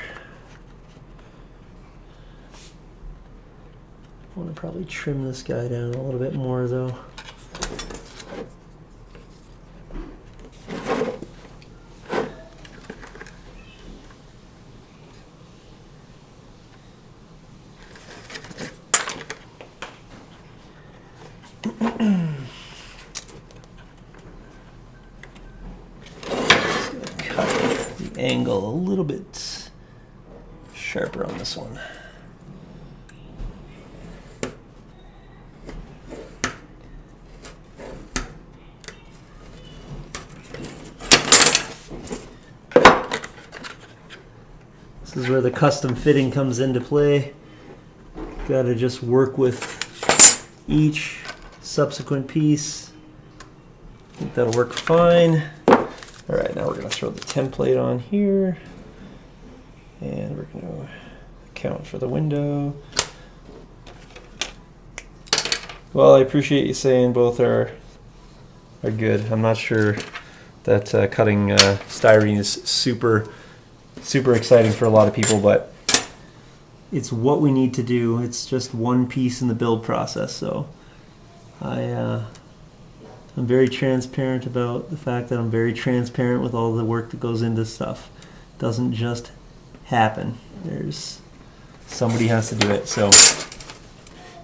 I want to probably trim this guy down a little bit more though. angle a little bit sharper on this one. This is where the custom fitting comes into play. Got to just work with each subsequent piece. I think that'll work fine. All right, now we're going to throw the template on here, and we're going to account for the window. Well, I appreciate you saying both are good. I'm not sure that cutting styrene is super exciting for a lot of people, but it's what we need to do. It's just one piece in the build process. So I'm very transparent about the fact that I'm very transparent with all the work that goes into stuff. It doesn't just happen. Somebody has to do it. So,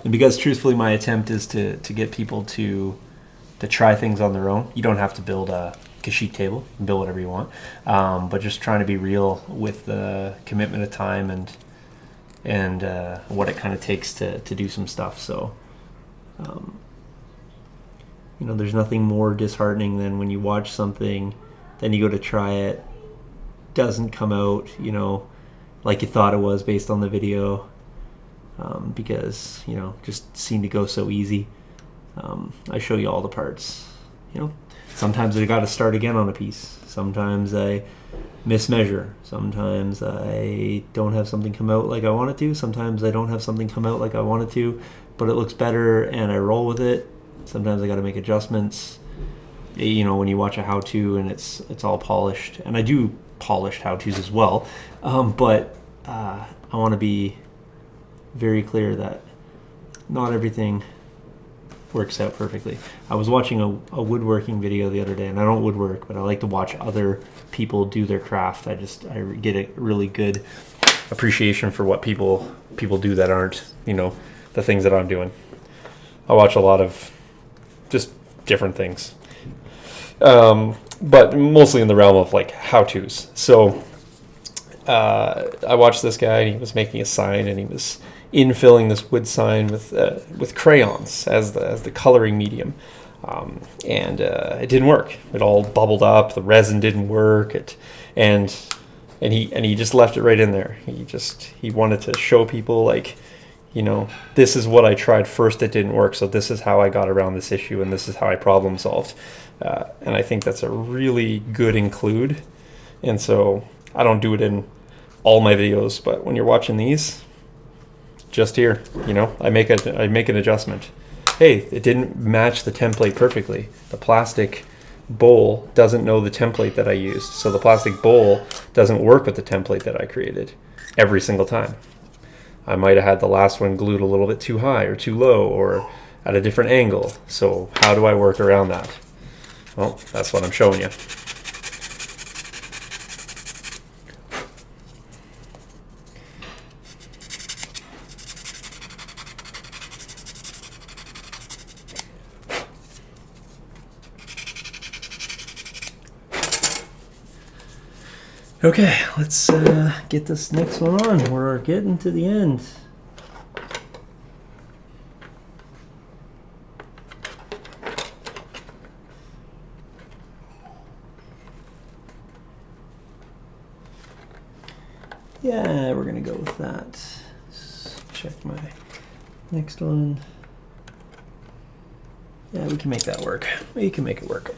and because truthfully my attempt is to get people to try things on their own. You don't have to build a Kashyyyk table. You can build whatever you want. But just trying to be real with the commitment of time and what it kind of takes to do some stuff. So, there's nothing more disheartening than when you watch something, then you go to try it, doesn't come out, like you thought it was based on the video, because, just seemed to go so easy. I show you all the parts, Sometimes I got to start again on a piece. Sometimes I mismeasure. Sometimes I don't have something come out like I want it to. Sometimes I don't have something come out like I want it to, but it looks better and I roll with it. Sometimes I got to make adjustments. When you watch a how-to and it's all polished, and I do polished how-tos as well, but I want to be very clear that not everything works out perfectly. I was watching a woodworking video the other day, and I don't woodwork, but I like to watch other people do their craft. I get a really good appreciation for what people do that aren't, the things that I'm doing. I watch a lot of just different things, but mostly in the realm of like how-tos. So I watched this guy, and he was making a sign, and he was infilling this wood sign with crayons as the coloring medium, and it didn't work. It all bubbled up. The resin didn't work. And he just left it right in there. He wanted to show people, like, this is what I tried first. It didn't work, so this is how I got around this issue, and this is how I problem solved. And I think that's a really good include. And so I don't do it in all my videos, but when you're watching these, just here, I make an adjustment. Hey, it didn't match the template perfectly. The plastic bowl doesn't know the template that I used, so the plastic bowl doesn't work with the template that I created every single time. I might have had the last one glued a little bit too high or too low or at a different angle. So how do I work around that? Well, that's what I'm showing you. Okay, let's get this next one on. We're getting to the end. Yeah, we're gonna go with that. Let's check my next one. Yeah, we can make that work. We can make it work.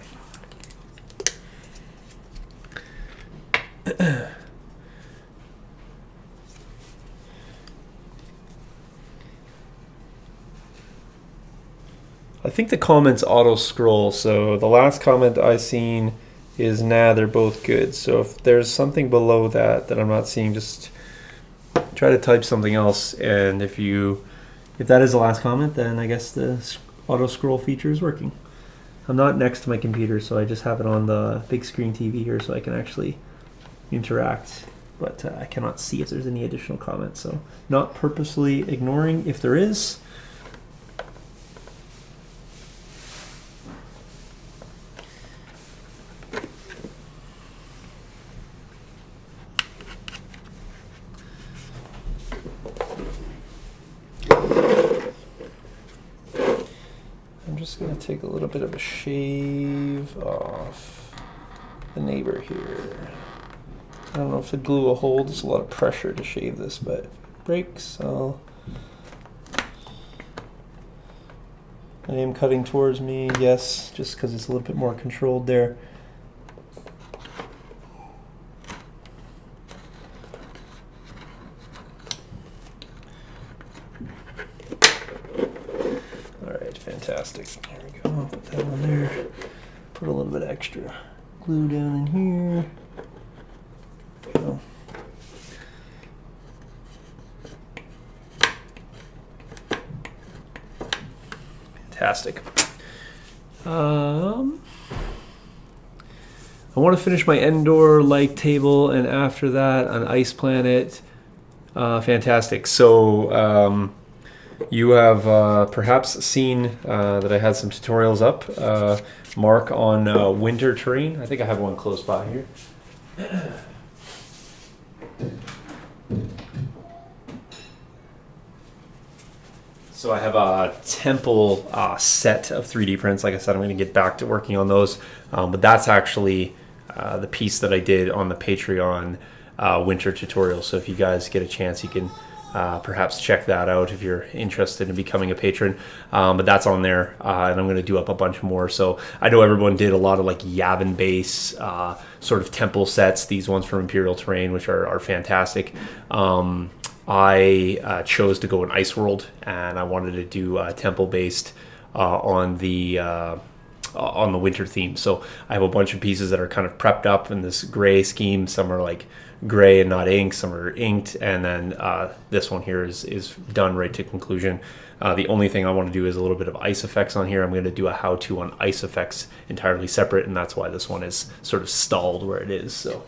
I think the comments auto scroll, so the last comment I seen is nah, they're both good. So if there's something below that I'm not seeing, just try to type something else, and if that is the last comment, then I guess the auto scroll feature is working. I'm not next to my computer, so I just have it on the big screen TV here so I can actually interact, but I cannot see if there's any additional comments, so not purposely ignoring if there is. just going to take a little bit of a shave off the neighbor here. I don't know if the glue will hold. There's a lot of pressure to shave this, but if it breaks, I am cutting towards me, yes, just because it's a little bit more controlled there. Fantastic. There we go. Put that on there. Put a little bit extra glue down in here. There we go. Fantastic. I want to finish my Endor like table, and after that, an Ice Planet. Fantastic. So. You have perhaps seen that I had some tutorials up. Mark on winter terrain. I think I have one close by here. So I have a temple set of 3D prints. Like I said, I'm going to get back to working on those. But that's actually the piece that I did on the Patreon winter tutorial. So if you guys get a chance, you can perhaps check that out if you're interested in becoming a patron. But that's on there, and I'm going to do up a bunch more. So I know everyone did a lot of like Yavin base sort of temple sets, these ones from Imperial Terrain, which are fantastic. I chose to go in Ice World, and I wanted to do temple based on the winter theme. So I have a bunch of pieces that are kind of prepped up in this gray scheme. Some are like gray and not ink, some are inked, and then this one here is done right to conclusion. The only thing I want to do is a little bit of ice effects on here. I'm going to do a how-to on ice effects entirely separate, and that's why this one is sort of stalled where it is. So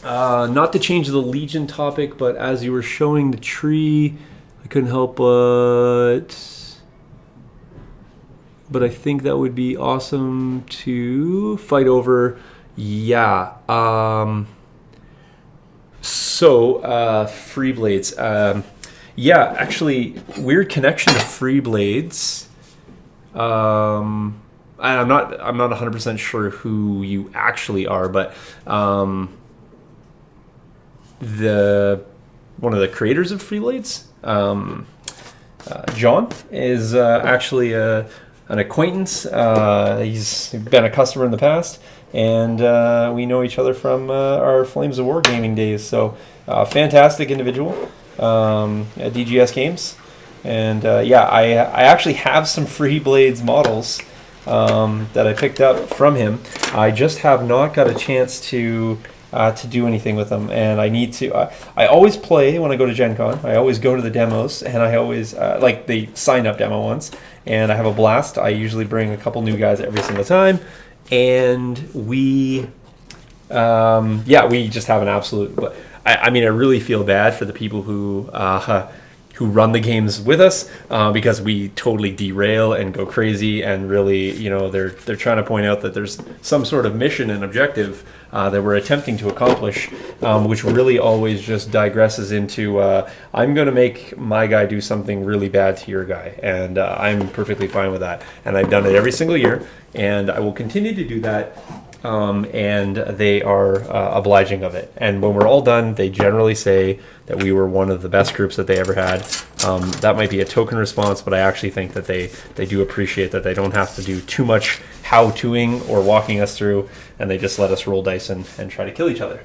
not to change the Legion topic, but as you were showing the tree, I couldn't help but I think that would be awesome to fight over. Yeah. Free Blades. Yeah, actually, weird connection to Free Blades. I'm not 100% sure who you actually are, but one of the creators of Free Blades, John, is actually an acquaintance. He's been a customer in the past, and we know each other from our Flames of War gaming days. So fantastic individual at DGS Games. And I actually have some Free Blades models that I picked up from him. I just have not got a chance to do anything with them, and I need to. I always play when I go to Gen Con. I always go to the demos, and I always like the sign-up demo ones, and I have a blast. I usually bring a couple new guys every single time, and we just have an absolute. I mean, I really feel bad for the people who run the games with us because we totally derail and go crazy, and really, they're trying to point out that there's some sort of mission and objective that we're attempting to accomplish, which really always just digresses into I'm going to make my guy do something really bad to your guy, and I'm perfectly fine with that, and I've done it every single year, and I will continue to do that. And they are obliging of it. And when we're all done, they generally say that we were one of the best groups that they ever had. That might be a token response, but I actually think that they do appreciate that they don't have to do too much how-toing or walking us through, and they just let us roll dice and try to kill each other,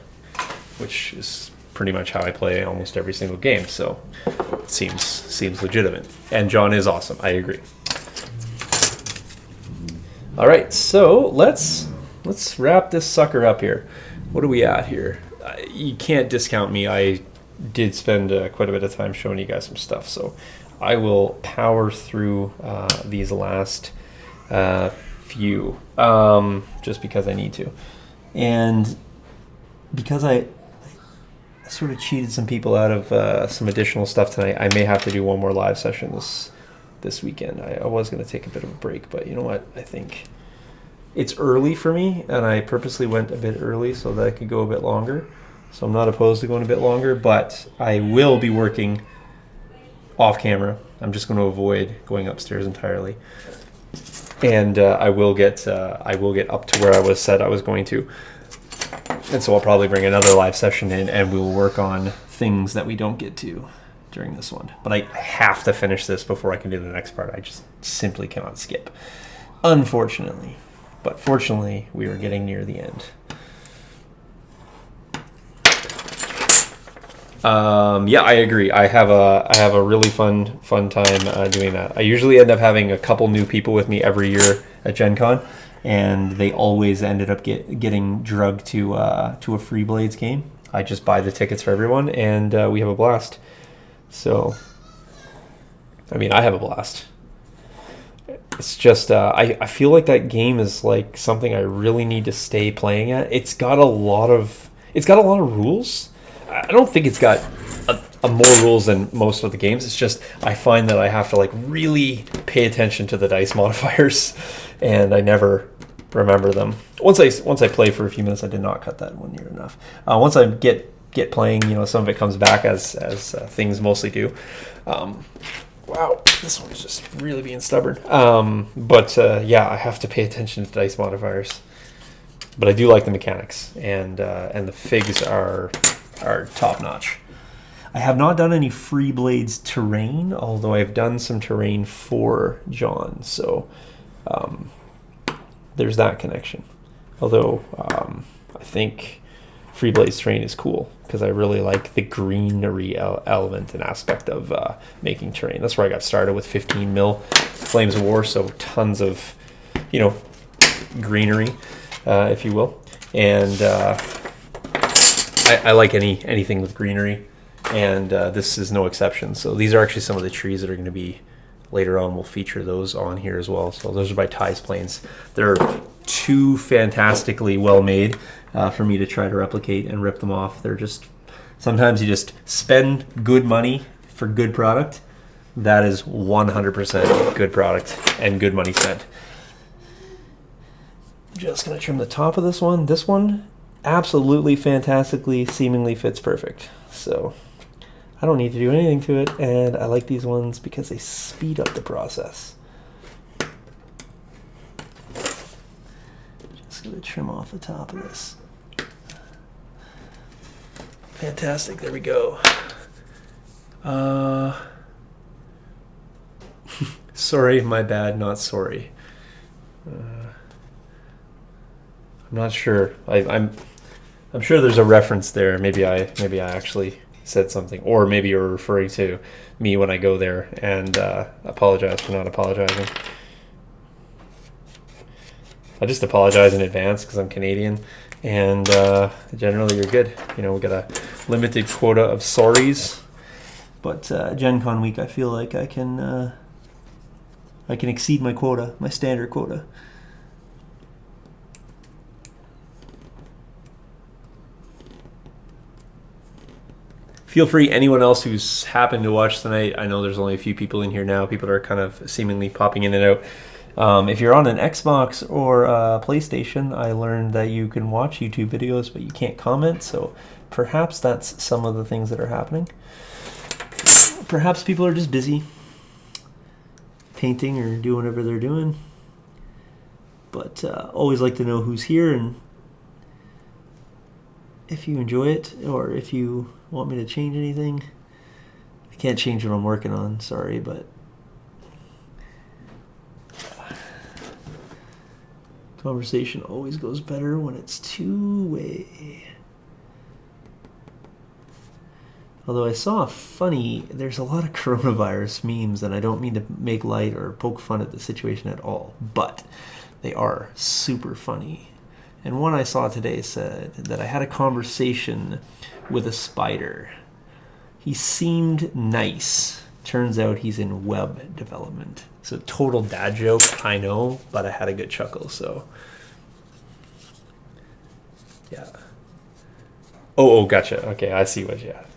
which is pretty much how I play almost every single game. So it seems legitimate. And John is awesome. I agree. All right, so let's wrap this sucker up here. What are we at here? You can't discount me. I did spend quite a bit of time showing you guys some stuff, so I will power through these last few just because I need to. And because I sort of cheated some people out of some additional stuff tonight, I may have to do one more live session this weekend. I was going to take a bit of a break, but you know what? I think it's early for me, and I purposely went a bit early so that I could go a bit longer. So I'm not opposed to going a bit longer, but I will be working off camera. I'm just going to avoid going upstairs entirely, and I will get up to where I was said I was going to, and so I'll probably bring another live session in, and we will work on things that we don't get to during this one. But I have to finish this before I can do the next part. I just simply cannot skip, unfortunately. But fortunately, we are getting near the end. Yeah, I agree. I have a really fun time doing that. I usually end up having a couple new people with me every year at Gen Con, and they always ended up getting drugged to a Free Blades game. I just buy the tickets for everyone, and we have a blast. So, I mean, I have a blast. It's just I feel like that game is like something I really need to stay playing at. It's got a lot of rules. I don't think it's got a more rules than most of the games. It's just I find that I have to like really pay attention to the dice modifiers, and I never remember them. Once I play for a few minutes, I did not cut that one near enough. Once I get playing, some of it comes back as things mostly do. Wow, this one's just really being stubborn. But I have to pay attention to dice modifiers. But I do like the mechanics, and the figs are top notch. I have not done any Free Blades terrain, although I've done some terrain for John. So there's that connection. Although I think Free Blades terrain is cool because I really like the greenery element and aspect of making terrain. That's where I got started with 15 mil Flames of War, so tons of greenery, if you will. And I like anything with greenery, and this is no exception. So these are actually some of the trees that are going to be later on. We'll feature those on here as well. So those are by Ty's Plains. They're too fantastically well made for me to try to replicate and rip them off. They're just, sometimes you just spend good money for good product. That is 100% good product and good money spent. Just gonna trim the top of this one. This one absolutely fantastically seemingly fits perfect. So I don't need to do anything to it, and I like these ones because they speed up the process. Just gonna trim off the top of this. Fantastic, there we go. Sorry, my bad, not sorry. I'm not sure. I'm sure there's a reference there. Maybe I actually said something, or maybe you're referring to me when I go there, and apologize for not apologizing. I just apologize in advance because I'm Canadian, and generally you're good. We got a limited quota of sorries, but Gen Con week I feel like I can exceed my quota, my standard quota. Feel free, anyone else who's happened to watch tonight. I know there's only a few people in here now. People are kind of seemingly popping in and out. If you're on an Xbox or a PlayStation, I learned that you can watch YouTube videos, but you can't comment. So perhaps that's some of the things that are happening. Perhaps people are just busy painting or doing whatever they're doing. But always like to know who's here, and if you enjoy it, or if you want me to change anything. I can't change what I'm working on, sorry, but conversation always goes better when it's two-way. Although I saw there's a lot of coronavirus memes, and I don't mean to make light or poke fun at the situation at all, but they are super funny. And one I saw today said that I had a conversation with a spider. He seemed nice. Turns out he's in web development. So total dad joke, I know, but I had a good chuckle, so. Yeah. Oh, gotcha. Okay, I see what you have.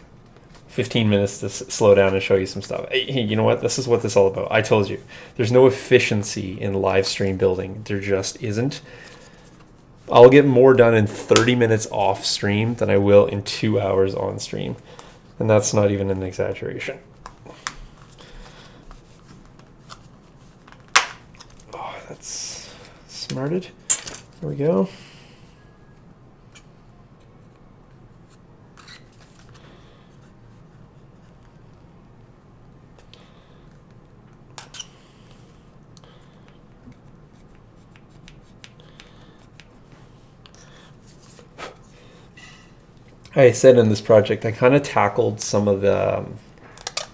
15 minutes to slow down and show you some stuff. Hey, you know what? This is what this is all about. I told you. There's no efficiency in live stream building. There just isn't. I'll get more done in 30 minutes off stream than I will in 2 hours on stream. And that's not even an exaggeration. smarted. There we go. I said in this project, I kind of tackled some of the,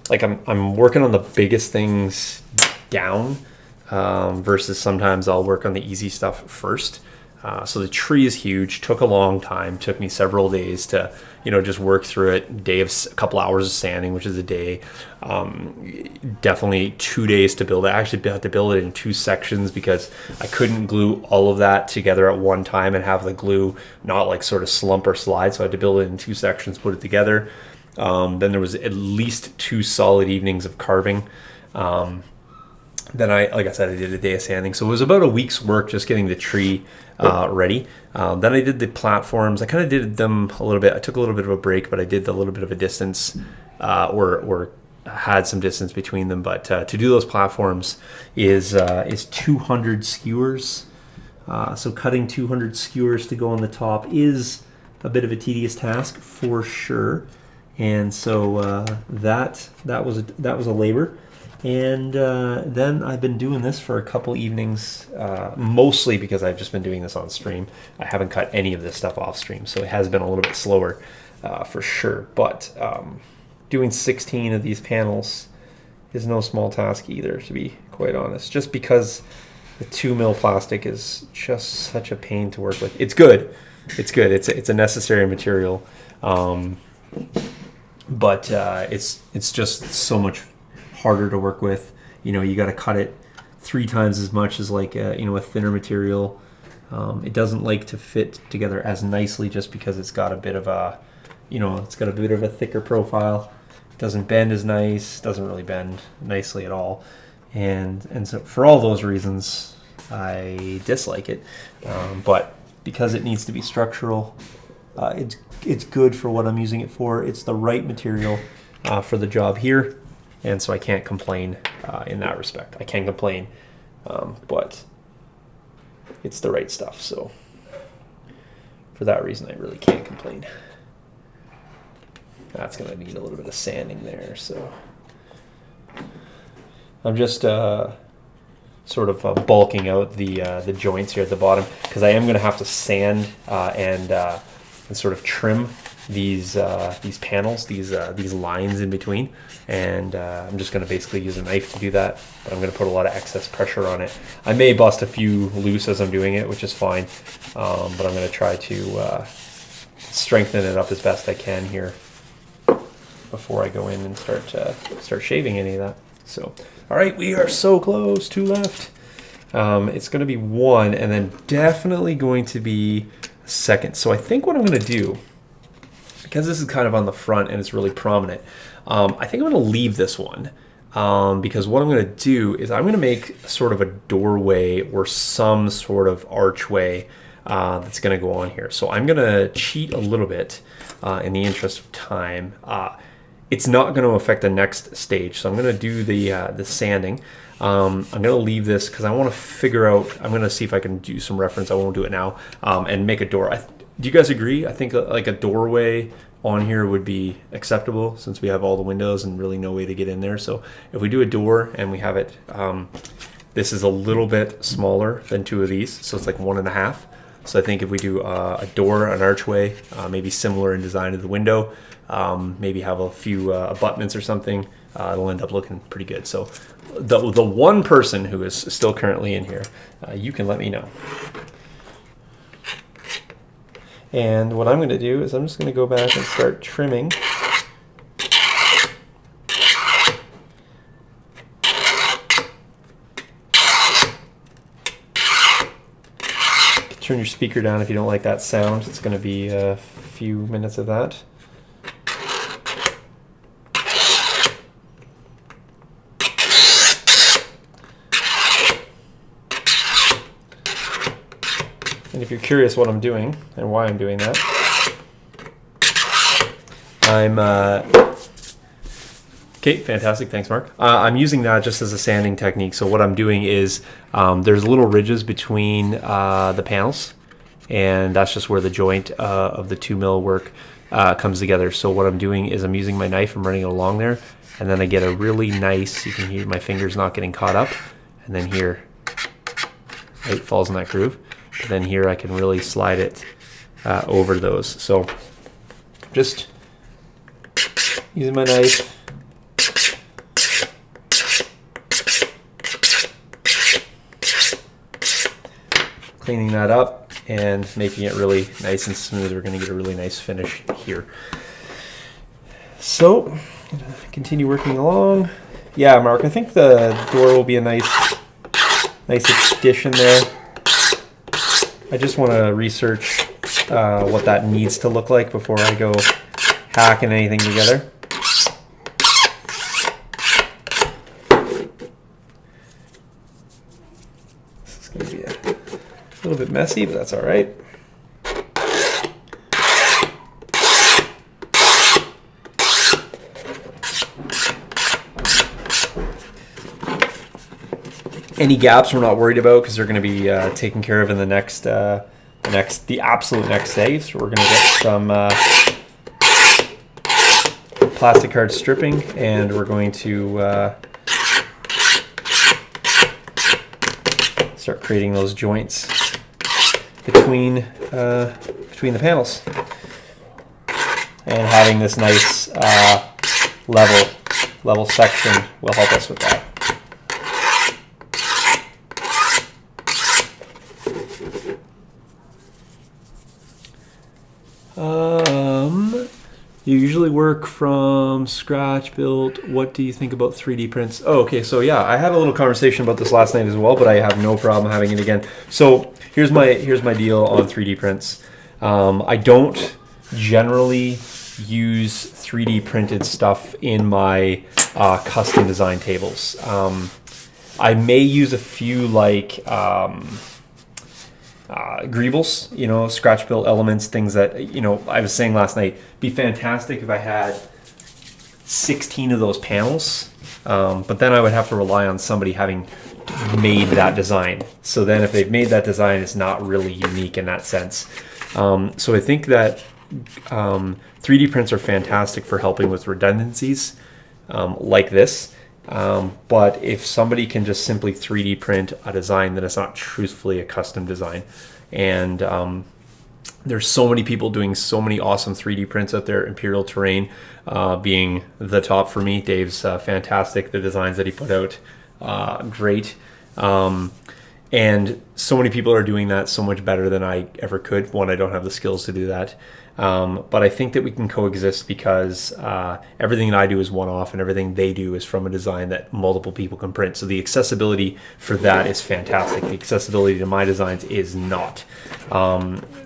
like I'm working on the biggest things down versus sometimes I'll work on the easy stuff first. So the tree is huge, took a long time, took me several days to, just work through it. A couple hours of sanding, which is a day. Definitely 2 days to build it. I actually had to build it in 2 sections because I couldn't glue all of that together at one time and have the glue not like sort of slump or slide. So I had to build it in 2 sections, put it together. Then there was at least 2 solid evenings of carving. Then like I said, I did a day of sanding. So it was about a week's work just getting the tree ready. Then I did the platforms. I kind of did them a little bit. I took a little bit of a break, but I did a little bit of a distance or had some distance between them. But to do those platforms is 200 skewers. So cutting 200 skewers to go on the top is a bit of a tedious task for sure. And so that was a labor. And then I've been doing this for a couple evenings, mostly because I've just been doing this on stream. I haven't cut any of this stuff off stream, so it has been a little bit slower for sure. But doing 16 of these panels is no small task either, to be quite honest, just because the 2 mil plastic is just such a pain to work with. It's good. It's a necessary material, but it's just so much harder to work with. You got to cut it 3 times as much as like a thinner material. It doesn't like to fit together as nicely just because it's got a bit of a thicker profile. It doesn't bend as nice, doesn't really bend nicely at all. And so for all those reasons I dislike it. But because it needs to be structural, it's good for what I'm using it for. It's the right material for the job here. And so I can't complain in that respect. I can complain, but it's the right stuff. So for that reason, I really can't complain. That's going to need a little bit of sanding there. So I'm just sort of bulking out the joints here at the bottom because I am going to have to sand and sort of trim these panels, these lines in between, and I'm just going to basically use a knife to do that, but I'm going to put a lot of excess pressure on it. I may bust a few loose as I'm doing it, which is fine, but I'm going to try to strengthen it up as best I can here before I go in and start shaving any of that. So, all right, we are so close. 2 left. It's going to be 1, and then definitely going to be a second. So I think what I'm going to do, because this is kind of on the front and it's really prominent, I think I'm going to leave this one because what I'm going to do is I'm going to make sort of a doorway or some sort of archway that's going to go on here. So I'm going to cheat a little bit in the interest of time. It's not going to affect the next stage, so I'm going to do the sanding. I'm going to leave this because I want to figure out, I'm going to see if I can do some reference. I won't do it now, and make a door. Do you guys agree? I think like a doorway on here would be acceptable since we have all the windows and really no way to get in there. So if we do a door and we have it, this is a little bit smaller than 2 of these, so it's like 1.5. So I think if we do a door, an archway, maybe similar in design to the window, maybe have a few abutments or something, it'll end up looking pretty good. So the one person who is still currently in here, you can let me know. And what I'm going to do is I'm just going to go back and start trimming. Turn your speaker down if you don't like that sound. It's going to be a few minutes of that. And if you're curious what I'm doing and why I'm doing that, I'm Okay, fantastic. Thanks, Mark. I'm using that just as a sanding technique. So what I'm doing is there's little ridges between the panels, and that's just where the joint of the 2 mil work comes together. So what I'm doing is I'm using my knife, I'm running it along there, and then I get a really nice, you can hear my fingers not getting caught up, and then here, it falls in that groove. But then here I can really slide it over those. So just using my knife. Cleaning that up and making it really nice and smooth. We're going to get a really nice finish here. So, I'm going to continue working along. Yeah, Mark, I think the door will be a nice addition there. I just want to research what that needs to look like before I go hacking anything together. This is going to be a little bit messy, but that's all right. Any gaps we're not worried about because they're going to be taken care of in the absolute next day. So we're going to get some plastic card stripping, and we're going to start creating those joints between the panels, and having this nice level section will help us with that. You usually work from scratch built. What do you think about 3D prints? Oh, okay. So yeah, I had a little conversation about this last night as well, but I have no problem having it again. So here's my deal on 3D prints. I don't generally use 3D printed stuff in my custom design tables. I may use a few like greebles, scratch built elements, things that, I was saying last night, be fantastic if I had 16 of those panels, but then I would have to rely on somebody having made that design. So then if they've made that design, it's not really unique in that sense. So I think that 3D prints are fantastic for helping with redundancies like this. But if somebody can just simply 3D print a design, then it's not truthfully a custom design. And there's so many people doing so many awesome 3D prints out there. Imperial Terrain being the top for me. Dave's fantastic. The designs that he put out, great. And so many people are doing that so much better than I ever could. One, I don't have the skills to do that. But I think that we can coexist because everything that I do is one-off and everything they do is from a design that multiple people can print. So the accessibility for that is fantastic. The accessibility to my designs is not.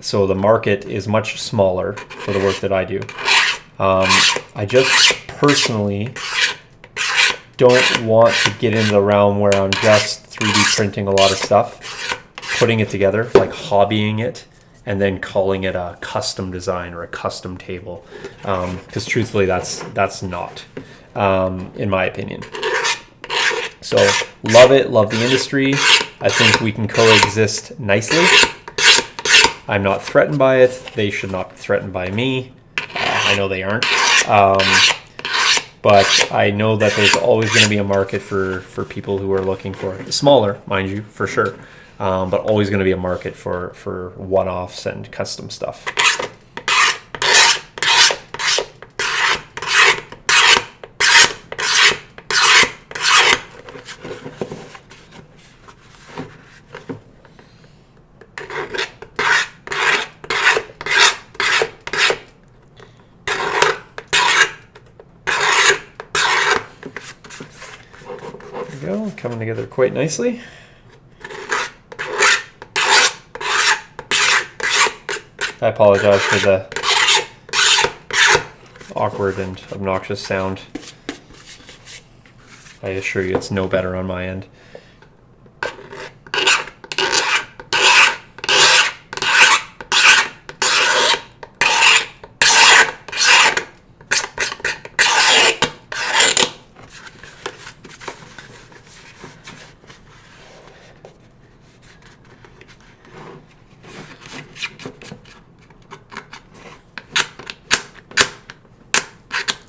So the market is much smaller for the work that I do. I just personally don't want to get into the realm where I'm just 3D printing a lot of stuff, putting it together, like hobbying it, and then calling it a custom design or a custom table. Because truthfully, that's not, in my opinion. So love it, love the industry. I think we can coexist nicely. I'm not threatened by it. They should not be threatened by me. I know they aren't. But I know that there's always going to be a market for people who are looking for it. Smaller, mind you, for sure. But always going to be a market for one-offs and custom stuff. There we go, coming together quite nicely. I apologize for the awkward and obnoxious sound. I assure you it's no better on my end.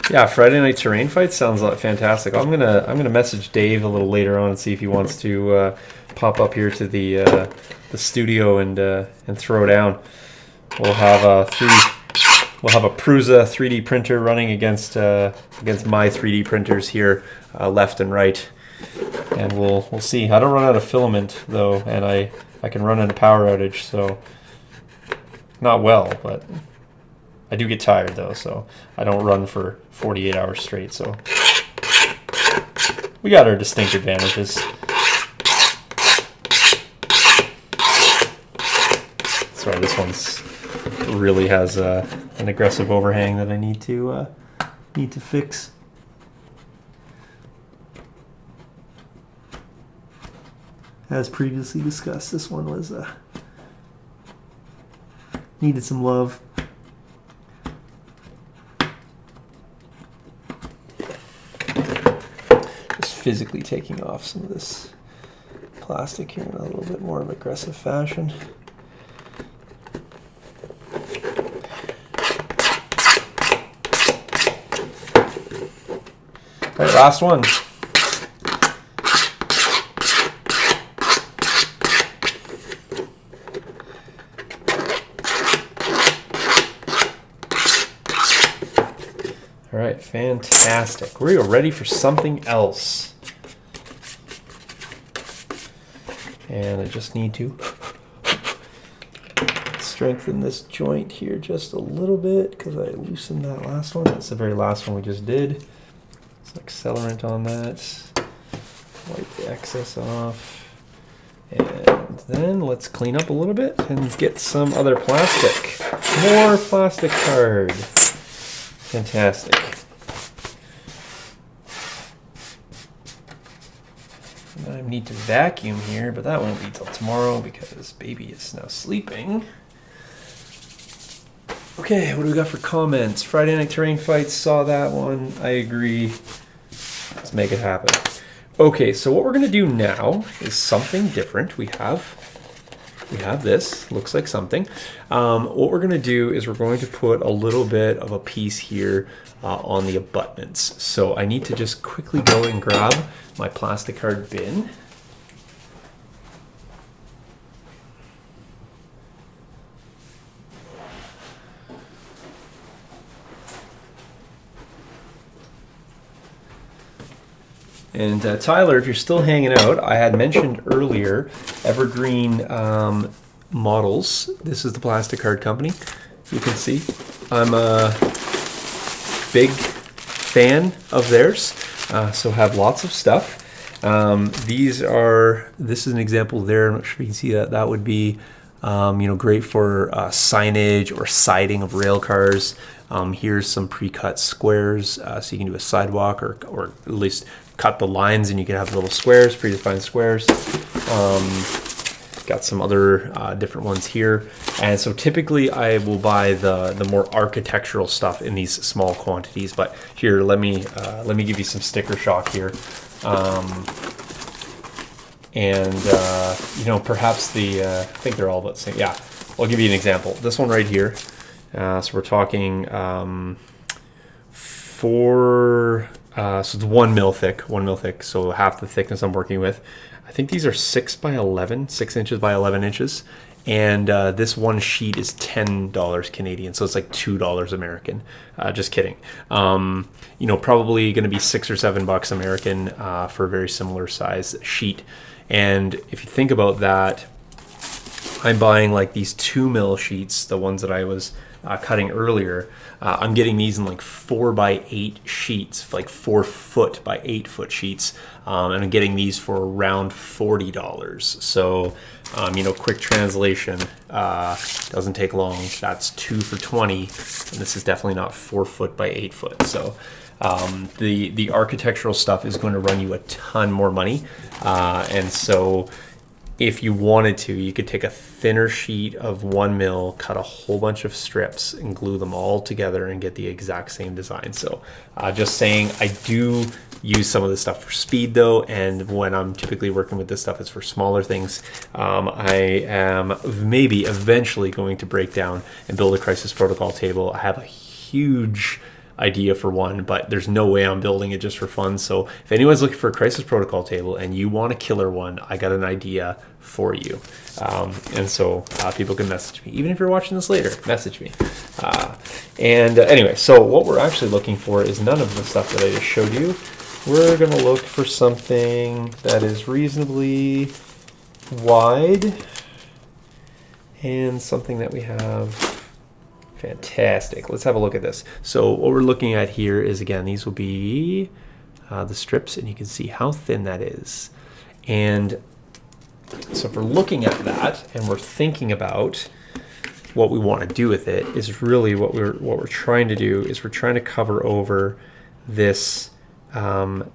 Yeah, Friday night terrain fight sounds like fantastic. I'm gonna message Dave a little later on and see if he wants to pop up here to the studio and throw down. We'll have a Prusa 3D printer running against my 3D printers here, left and right, and we'll see. I don't run out of filament though, and I can run in a power outage, so not well, but I do get tired though, so I don't run for 48 hours straight. So we got our distinct advantages. Sorry, this one's really has an aggressive overhang that I need to fix. As previously discussed, this one was needed some love. Just physically taking off some of this plastic here in a little bit more of aggressive fashion. All right, last one. All right, fantastic. We are ready for something else. And I just need to strengthen this joint here just a little bit because I loosened that last one. That's the very last one we just did. Some accelerant on that. Wipe the excess off. And then let's clean up a little bit and get some other plastic. More plastic card. Fantastic. I need to vacuum here, but that won't be till tomorrow because baby is now sleeping. Okay, what do we got for comments? Friday Night Terrain Fights, saw that one. I agree. Let's make it happen. Okay, so what we're going to do now is something different. We have this, looks like something. What we're going to do is we're going to put a little bit of a piece here on the abutments. So I need to just quickly go and grab my plastic card bin. And Tyler, if you're still hanging out, I had mentioned earlier Evergreen Models. This is the plastic card company. You can see I'm a big fan of theirs, so have lots of stuff. This is an example there. I'm not sure if you can see that. That would be great for signage or siding of rail cars. Here's some pre-cut squares, so you can do a sidewalk or at least cut the lines and you can have little squares, predefined squares. Got some other different ones here. And so typically I will buy the more architectural stuff in these small quantities, but here, let me give you some sticker shock here. Perhaps I think they're all about the same. Yeah, I'll give you an example. This one right here. So we're talking so it's 1 mil thick, so half the thickness I'm working with. I think these are 6 inches by 11 inches. And this one sheet is $10 Canadian, so it's like $2 American. Just kidding. Probably going to be $6 or $7 American for a very similar size sheet. And if you think about that, I'm buying like these 2 mil sheets, the ones that I was cutting earlier. I'm getting these in like 4x8 sheets, like 4 foot by 8 foot sheets, and I'm getting these for around $40. So, quick translation, doesn't take long. That's 2 for $20, and this is definitely not 4 foot by 8 foot. So, the architectural stuff is going to run you a ton more money, and so if you wanted to, you could take a thinner sheet of 1 mil, cut a whole bunch of strips, and glue them all together and get the exact same design. So just saying, I do use some of this stuff for speed though, and when I'm typically working with this stuff, it's for smaller things. I am maybe eventually going to break down and build a crisis protocol table. I have a huge idea for one, but there's no way I'm building it just for fun. So if anyone's looking for a Crisis Protocol table and you want a killer one, I got an idea for you. And so people can message me. Even if you're watching this later, message me. Anyway, so what we're actually looking for is none of the stuff that I just showed you. We're going to look for something that is reasonably wide and something that we have. Fantastic. Let's have a look at this. So what we're looking at here is, again, these will be the strips, and you can see how thin that is. And so if we're looking at that and we're thinking about what we want to do with it, is really what we're trying to do is we're trying to cover over this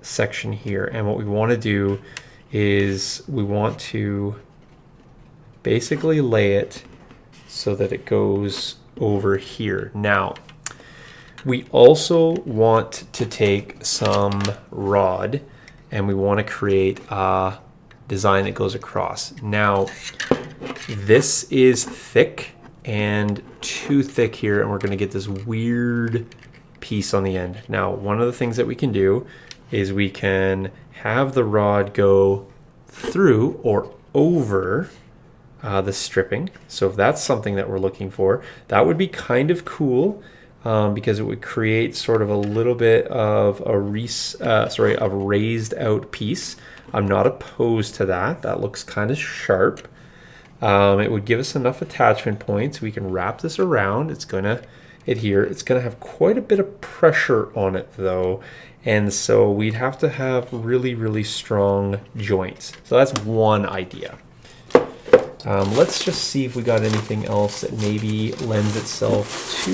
section here. And what we want to do is we want to basically lay it so that it goes over here. Now, we also want to take some rod and we want to create a design that goes across. Now, this is thick and too thick here, and we're going to get this weird piece on the end. Now, one of the things that we can do is we can have the rod go through or over the stripping. So if that's something that we're looking for, that would be kind of cool, because it would create sort of a little bit of a raised out piece. I'm not opposed to that. That looks kind of sharp. It would give us enough attachment points. We can wrap this around. It's going to adhere. It's going to have quite a bit of pressure on it though. And so we'd have to have really, really strong joints. So that's one idea. Let's just see if we got anything else that maybe lends itself to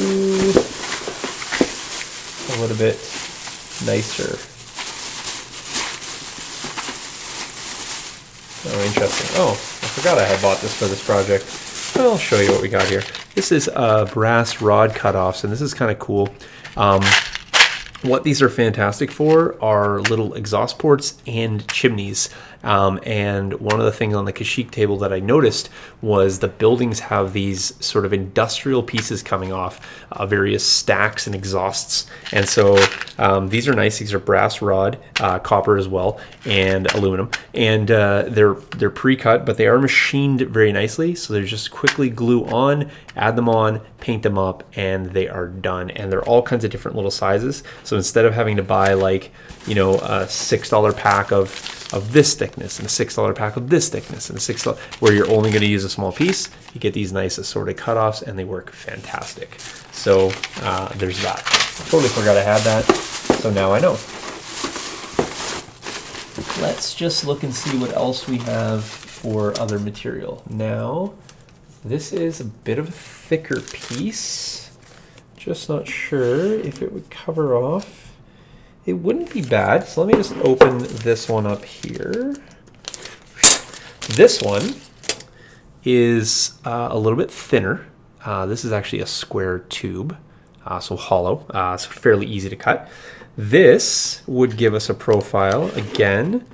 a little bit nicer. Oh, interesting. Oh, I forgot I had bought this for this project. Well, I'll show you what we got here. This is brass rod cutoffs, and this is kind of cool. What these are fantastic for are little exhaust ports and chimneys. And one of the things on the Kashyyyk table that I noticed was the buildings have these sort of industrial pieces coming off, various stacks and exhausts. And so these are nice. These are brass rod, copper as well, and aluminum. And they're pre-cut, but they are machined very nicely. So they're just quickly glue on, add them on, paint them up, and they are done. And they're all kinds of different little sizes. So instead of having to buy like, a $6 pack of this thickness and a $6 pack of this thickness and a $6 where you're only going to use a small piece, you get these nice assorted cutoffs and they work fantastic. So there's that. I totally forgot I had that, so now I know. Let's just look and see what else we have for other material. Now, this is a bit of a thicker piece. Just not sure if it would cover off. It wouldn't be bad, so let me just open this one up here. This one is a little bit thinner. This is actually a square tube, so hollow, so fairly easy to cut. This would give us a profile, again,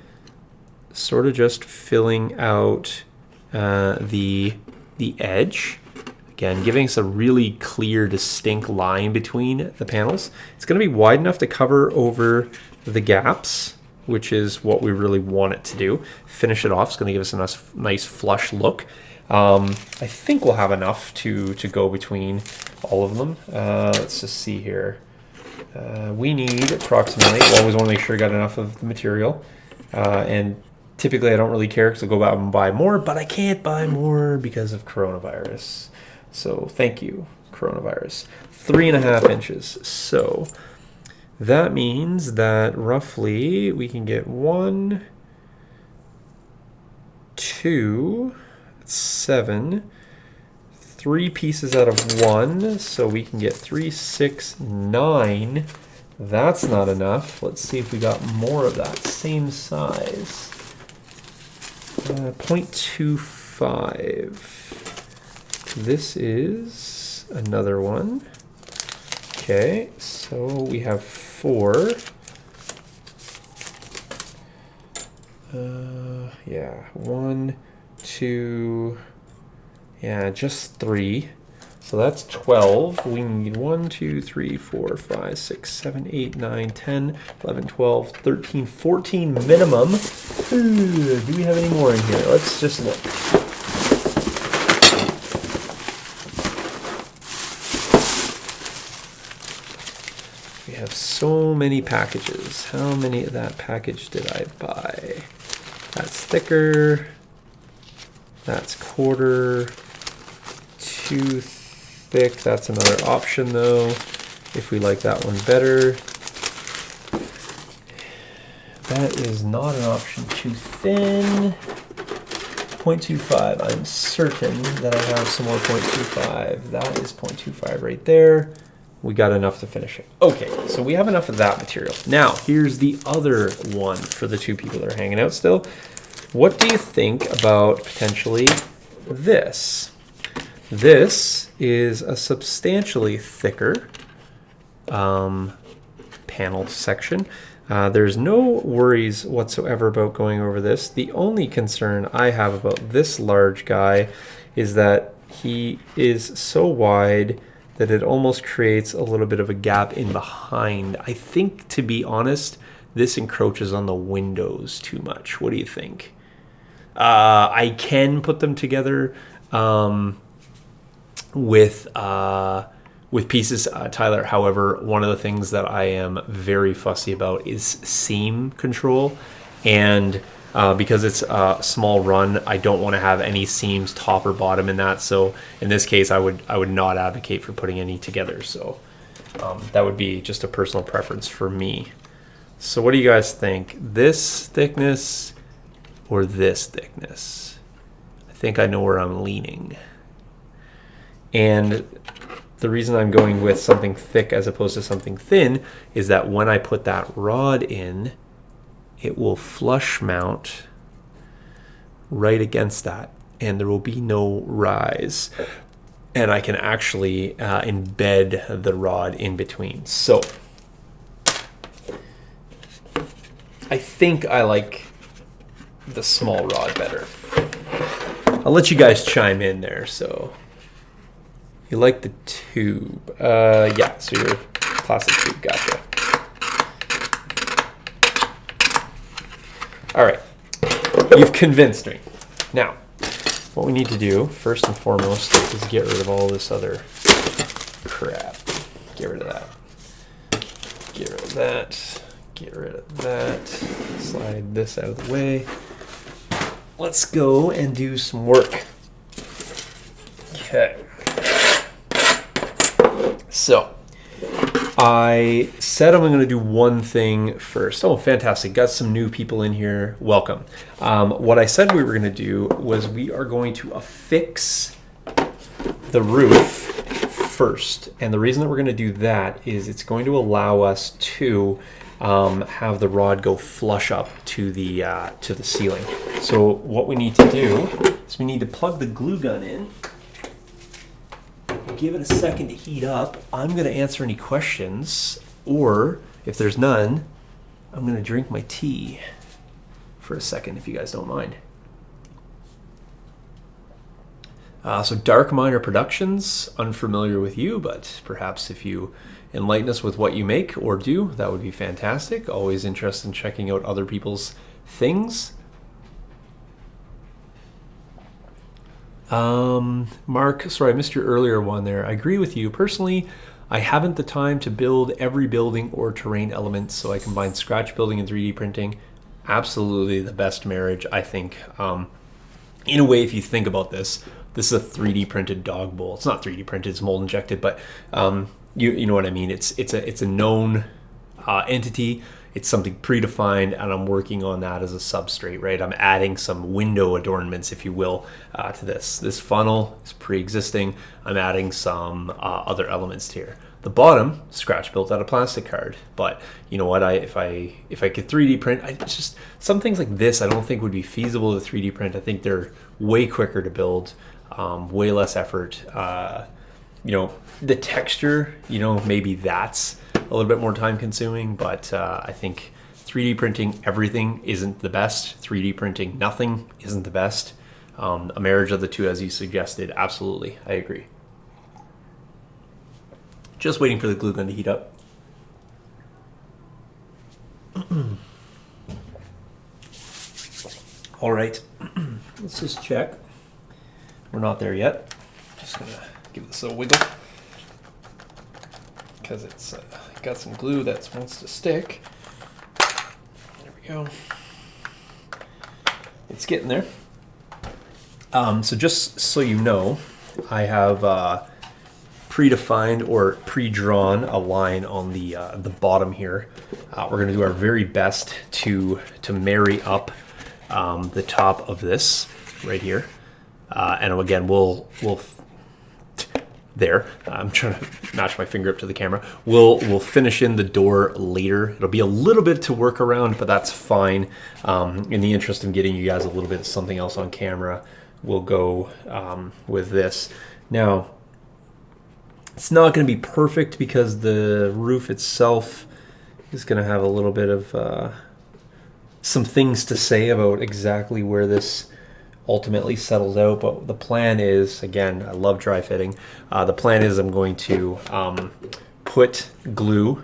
sort of just filling out the edge. Again, giving us a really clear, distinct line between the panels. It's going to be wide enough to cover over the gaps, which is what we really want it to do. Finish it off. It's going to give us a nice flush look. I think we'll have enough to go between all of them. Let's just see here. We need approximately, we always want to make sure we got enough of the material. And typically I don't really care because I'll go out and buy more, but I can't buy more because of coronavirus. So thank you, coronavirus. 3.5 inches. So that means that roughly we can get 1, 2, 7, 3 pieces out of 1. So we can get 3, 6, 9. That's not enough. Let's see if we got more of that same size. 0.25. This is another one. Okay, so we have 4. Yeah, 1, 2, yeah, just 3. So that's 12. We need 1, 2, 3, 4, 5, 6, 7, 8, 9, 10, 11, 12, 13, 14 minimum. Ooh, do we have any more in here? Let's just look. We have so many packages. How many of that package did I buy? That's thicker. That's quarter. Too thick. That's another option though, if we like that one better. That is not an option. Too thin. 0.25. I'm certain that I have some more 0.25. That is 0.25 right there. We got enough to finish it. Okay, so we have enough of that material. Now, here's the other one for the two people that are hanging out still. What do you think about potentially this? This is a substantially thicker paneled section. There's no worries whatsoever about going over this. The only concern I have about this large guy is that he is so wide that it almost creates a little bit of a gap in behind. I think, to be honest, this encroaches on the windows too much. What do you think? I can put them together with pieces, Tyler. However, one of the things that I am very fussy about is seam control, and because it's a small run, I don't want to have any seams top or bottom in that. So in this case, I would not advocate for putting any together. So that would be just a personal preference for me. So what do you guys think? This thickness or this thickness? I think I know where I'm leaning. And the reason I'm going with something thick as opposed to something thin is that when I put that rod in, it will flush mount right against that, and there will be no rise. And I can actually embed the rod in between. So I think I like the small rod better. I'll let you guys chime in there. So you like the tube. Yeah, so your plastic tube, gotcha. All right, you've convinced me. Now, what we need to do, first and foremost, is get rid of all this other crap. Get rid of that. Get rid of that. Get rid of that. Slide this out of the way. Let's go and do some work. Okay. So, I said I'm going to do one thing first. Oh, fantastic. Got some new people in here. Welcome. What I said we were going to do was we are going to affix the roof first. And the reason that we're going to do that is it's going to allow us to have the rod go flush up to the ceiling. So what we need to do is we need to plug the glue gun in. Give it a second to heat up. I'm going to answer any questions, or if there's none, I'm going to drink my tea for a second, if you guys don't mind. So Dark Miner Productions, unfamiliar with you, but perhaps if you enlighten us with what you make or do, that would be fantastic. Always interested in checking out other people's things. Mark, sorry, I missed your earlier one there. I agree with you. Personally, I haven't the time to build every building or terrain element, so I combine scratch building and 3D printing. Absolutely the best marriage, I think. In a way, if you think about this, this is a 3D printed dog bowl. It's not 3D printed, it's mold injected, but you know what I mean. It's a known entity. It's something predefined, and I'm working on that as a substrate, right? I'm adding some window adornments, if you will, to this. This funnel is pre-existing. I'm adding some other elements here. The bottom, scratch built out of plastic card. But you know what? If I could 3D print, just some things like this, I don't think would be feasible to 3D print. I think they're way quicker to build, way less effort. The texture, maybe that's a little bit more time consuming, but I think 3D printing everything isn't the best. 3D printing nothing isn't the best. A marriage of the two, as you suggested, absolutely, I agree. Just waiting for the glue gun to heat up. All right, let's just check. We're not there yet. Just gonna give this a wiggle because it's got some glue that wants to stick. There we go. It's getting there. So just so you know, I have predefined or pre-drawn a line on the bottom here. We're going to do our very best to marry up the top of this right here, and again we'll there. I'm trying to match my finger up to the camera. We'll finish in the door later. It'll be a little bit to work around, but that's fine. In the interest of getting you guys a little bit of something else on camera, we'll go with this. Now, it's not going to be perfect because the roof itself is going to have a little bit of some things to say about exactly where this ultimately settles out, but the plan is, again, I love dry fitting. The plan is I'm going to put glue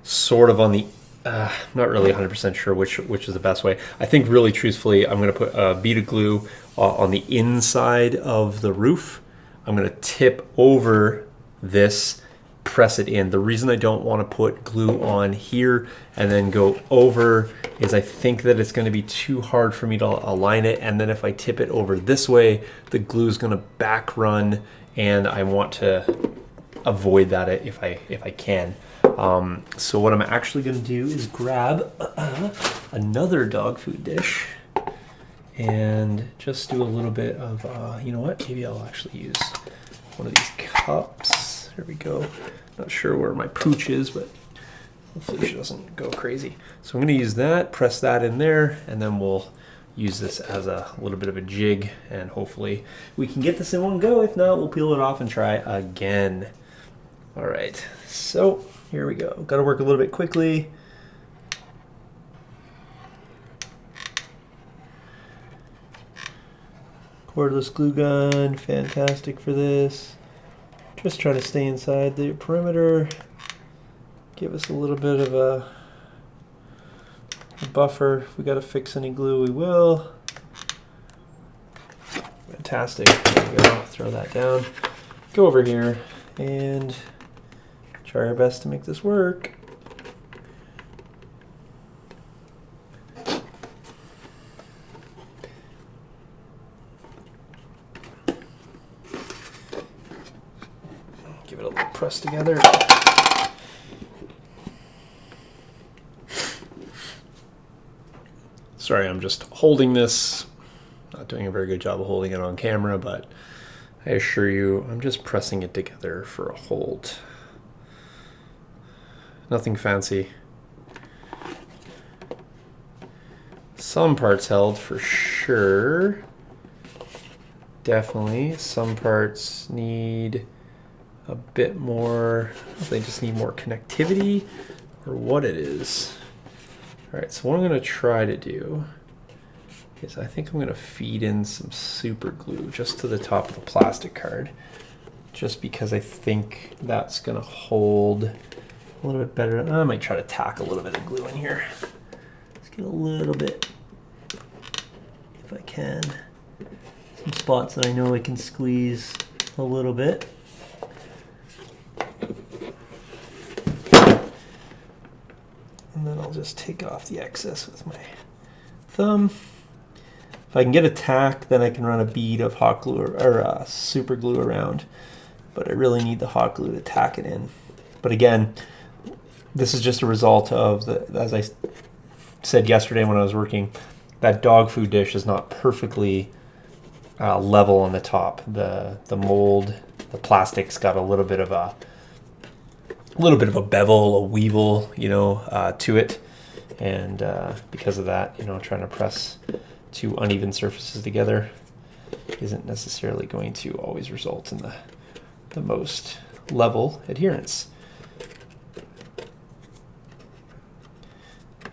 sort of on the not really 100% sure which is the best way. I think really truthfully I'm going to put a bead of glue on the inside of the roof. I'm going to tip over this, press it in. The reason I don't want to put glue on here and then go over is I think that it's going to be too hard for me to align it, and then if I tip it over this way, the glue is going to back run, and I want to avoid that if I can. So what I'm actually going to do is grab another dog food dish and just do a little bit of, you know what, maybe I'll actually use one of these cups. There we go. Not sure where my pooch is, but hopefully she doesn't go crazy. So I'm going to use that, press that in there, and then we'll use this as a little bit of a jig, and hopefully we can get this in one go. If not, we'll peel it off and try again. All right, so here we go. Got to work a little bit quickly. Cordless glue gun, fantastic for this. Just trying to stay inside the perimeter. Give us a little bit of a buffer. If we got to fix any glue, we will. Fantastic. There we go. Throw that down. Go over here and try our best to make this work. Give it a little press together. Sorry, I'm just holding this. Not doing a very good job of holding it on camera, but I assure you, I'm just pressing it together for a hold. Nothing fancy. Some parts held for sure. Definitely. Some parts need a bit more, they just need more connectivity, or what it is. All right, so what I'm going to try to do is I think I'm going to feed in some super glue just to the top of the plastic card, just because I think that's going to hold a little bit better. I might try to tack a little bit of glue in here. Let's get a little bit, if I can, some spots that I know I can squeeze a little bit. And then I'll just take off the excess with my thumb. If I can get a tack, then I can run a bead of hot glue or super glue around. But I really need the hot glue to tack it in. But again, this is just a result of, as I said yesterday when I was working, that dog food dish is not perfectly level on the top. The mold, the plastic's got a little bit of a bevel, a weevil, to it, and because of that, trying to press two uneven surfaces together isn't necessarily going to always result in the most level adherence.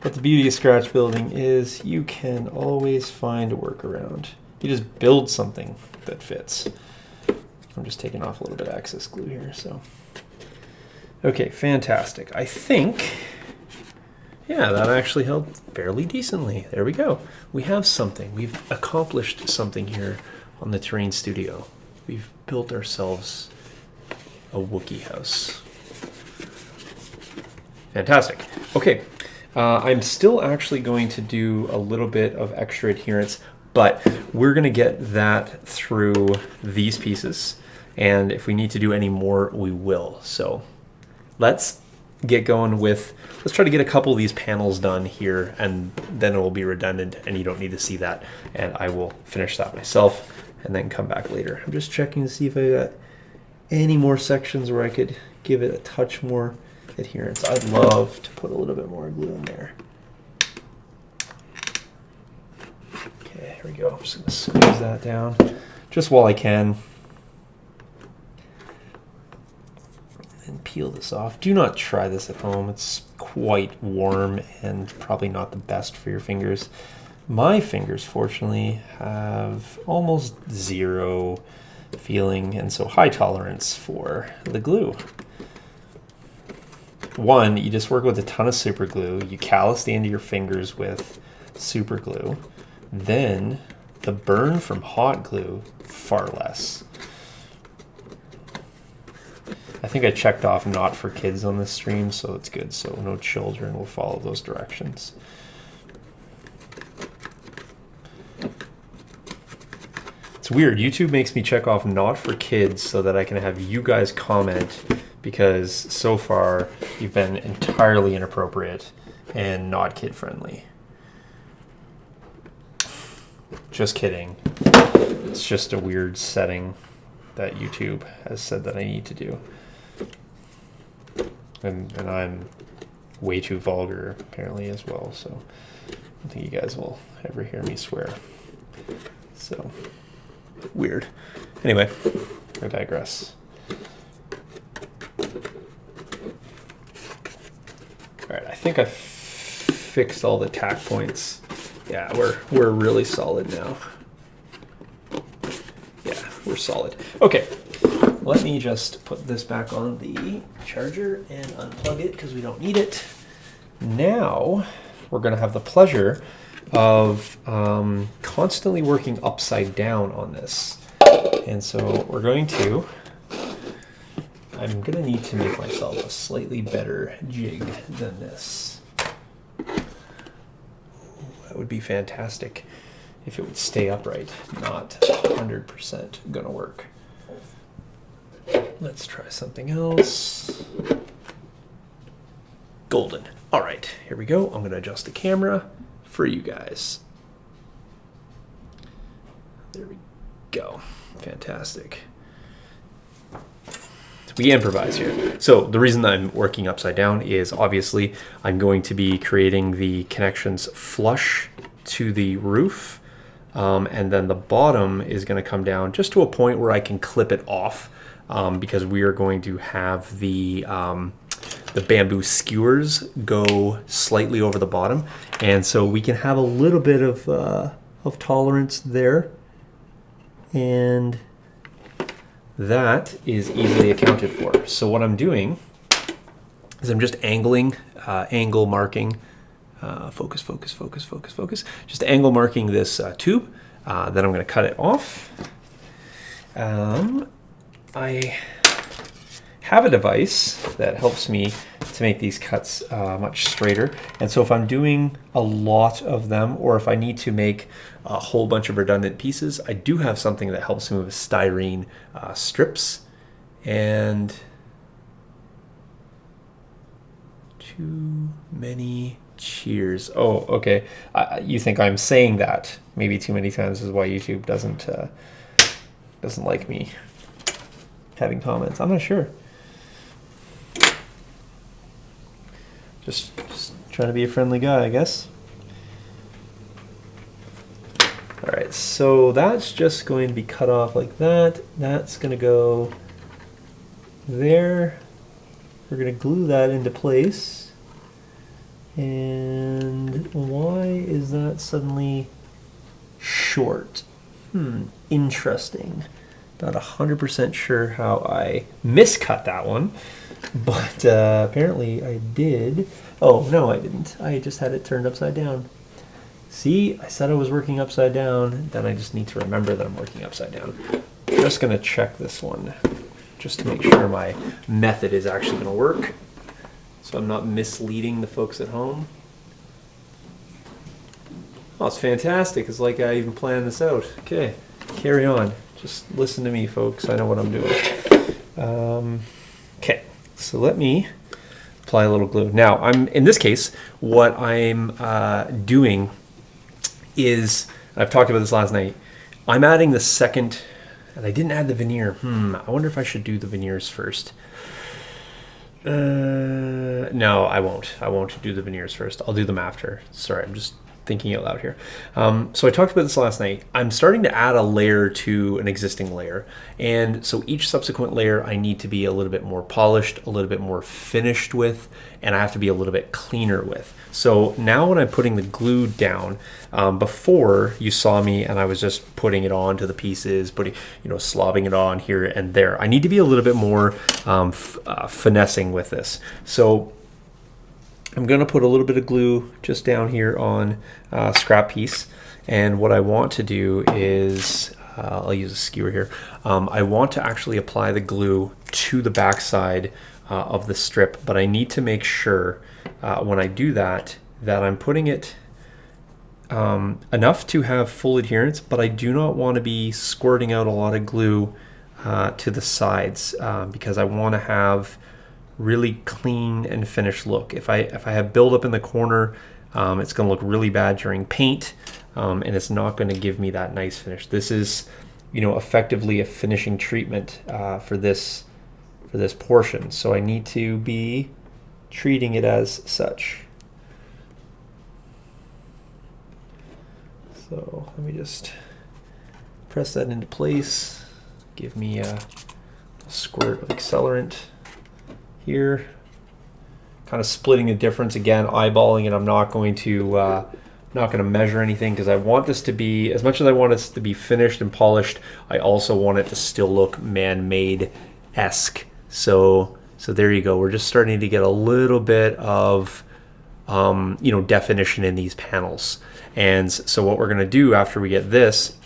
But the beauty of scratch building is you can always find a workaround. You just build something that fits. I'm just taking off a little bit of excess glue here, so. Okay, fantastic. I think, yeah, that actually held fairly decently. There we go. We have something. We've accomplished something here on the Terrain Studio. We've built ourselves a Wookiee house. Fantastic. Okay, I'm still actually going to do a little bit of extra adherence, but we're going to get that through these pieces. And if we need to do any more, we will. So let's get going with, let's try to get a couple of these panels done here, and then it will be redundant and you don't need to see that. And I will finish that myself and then come back later. I'm just checking to see if I got any more sections where I could give it a touch more adherence. I'd love to put a little bit more glue in there. Okay, here we go. I'm just gonna squeeze that down just while I can. And peel this off. Do not try this at home. It's quite warm and probably not the best for your fingers. My fingers, fortunately, have almost zero feeling and so high tolerance for the glue. One, you just work with a ton of super glue. You callus the end of your fingers with super glue. Then the burn from hot glue, far less. I think I checked off not for kids on this stream, so it's good. So no children will follow those directions. It's weird. YouTube makes me check off not for kids so that I can have you guys comment, because so far you've been entirely inappropriate and not kid friendly. Just kidding. It's just a weird setting that YouTube has said that I need to do. And I'm way too vulgar apparently as well, so I don't think you guys will ever hear me swear. So weird. Anyway, I digress. Alright, I think I fixed all the tack points. Yeah, we're really solid now. Yeah, we're solid. Okay, let me just put this back on the charger and unplug it because we don't need it. Now we're going to have the pleasure of constantly working upside down on this. And so we're going to, I'm going to need to make myself a slightly better jig than this. That would be fantastic if it would stay upright. Not 100% going to work. Let's try something else. Golden. All right, here we go. I'm going to adjust the camera for you guys. There we go. Fantastic. We improvise here. So the reason I'm working upside down is obviously I'm going to be creating the connections flush to the roof, and then the bottom is going to come down just to a point where I can clip it off, because we are going to have the bamboo skewers go slightly over the bottom, and so we can have a little bit of tolerance there, and that is easily accounted for. So what I'm doing is I'm just angling, angle marking, focus, just angle marking this tube. Then I'm going to cut it off. I have a device that helps me to make these cuts much straighter. And so if I'm doing a lot of them, or if I need to make a whole bunch of redundant pieces, I do have something that helps me with styrene strips. And too many cheers. Oh, okay. You think I'm saying that maybe too many times is why YouTube doesn't like me having comments. I'm not sure. Just trying to be a friendly guy, I guess. All right, so that's just going to be cut off like that. That's going to go there. We're going to glue that into place. And why is that suddenly short? Interesting. Not 100% sure how I miscut that one, but apparently I did. Oh, no, I didn't. I just had it turned upside down. See, I said I was working upside down, then I just need to remember that I'm working upside down. I'm just going to check this one, just to make sure my method is actually going to work, so I'm not misleading the folks at home. Oh, it's fantastic. It's like I even planned this out. Okay, carry on. Just listen to me, folks. I know what I'm doing. Okay, so let me apply a little glue. Now, in this case, what I'm doing is, I've talked about this last night, I'm adding the second, and I didn't add the veneer. I wonder if I should do the veneers first. No, I won't. I won't do the veneers first. I'll do them after. Sorry, I'm just thinking out loud here. So I talked about this last night. I'm starting to add a layer to an existing layer. And so each subsequent layer I need to be a little bit more polished, a little bit more finished with, and I have to be a little bit cleaner with. So now when I'm putting the glue down, before you saw me and I was just putting it on to the pieces, slobbing it on here and there. I need to be a little bit more finessing with this. So I'm going to put a little bit of glue just down here on a scrap piece. And what I want to do is, I'll use a skewer here. I want to actually apply the glue to the backside of the strip, but I need to make sure when I do that, that I'm putting it enough to have full adherence, but I do not want to be squirting out a lot of glue to the sides because I want to have really clean and finished look. If I have buildup in the corner, it's going to look really bad during paint, and it's not going to give me that nice finish. This is, effectively a finishing treatment for this portion, so I need to be treating it as such. So let me just press that into place. Give me a squirt of accelerant here, kind of splitting the difference again, eyeballing it. I'm not going to measure anything because I want this to be, as much as I want this to be finished and polished, I also want it to still look man-made-esque. So there you go. We're just starting to get a little bit of definition in these panels. And so what we're going to do after we get this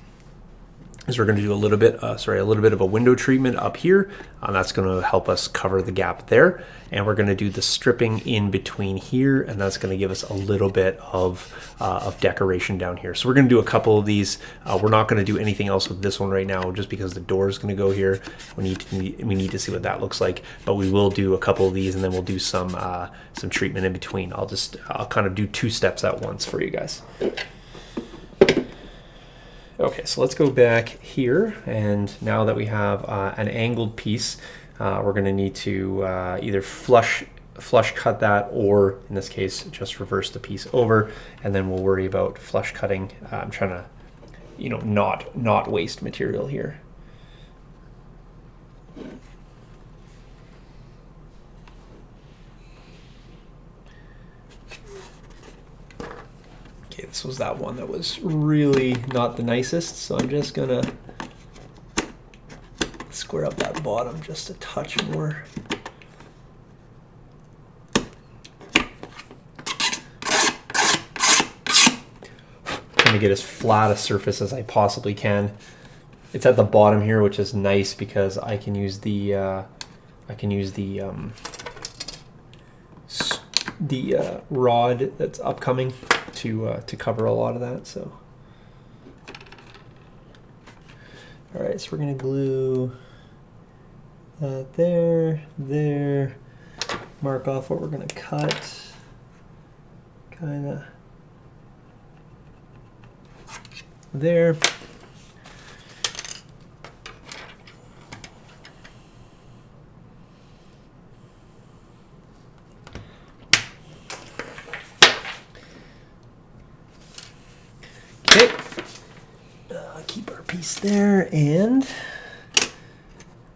is we're going to do a little bit of a window treatment up here. That's going to help us cover the gap there. And we're going to do the stripping in between here, and that's going to give us a little bit of decoration down here. So we're going to do a couple of these. We're not going to do anything else with this one right now, just because the door is going to go here. We need to see what that looks like. But we will do a couple of these, and then we'll do some treatment in between. I'll kind of do two steps at once for you guys. Okay, so let's go back here, and now that we have an angled piece, we're going to need to either flush cut that, or in this case, just reverse the piece over, and then we'll worry about flush cutting. I'm trying to, not waste material here. Okay, this was that one that was really not the nicest, so I'm just gonna square up that bottom just a touch more. Trying to get as flat a surface as I possibly can. It's at the bottom here, which is nice because I can use the rod that's upcoming to cover a lot of that. So, all right, so we're gonna glue that there, mark off what we're gonna cut, kind of there. Keep our piece there, and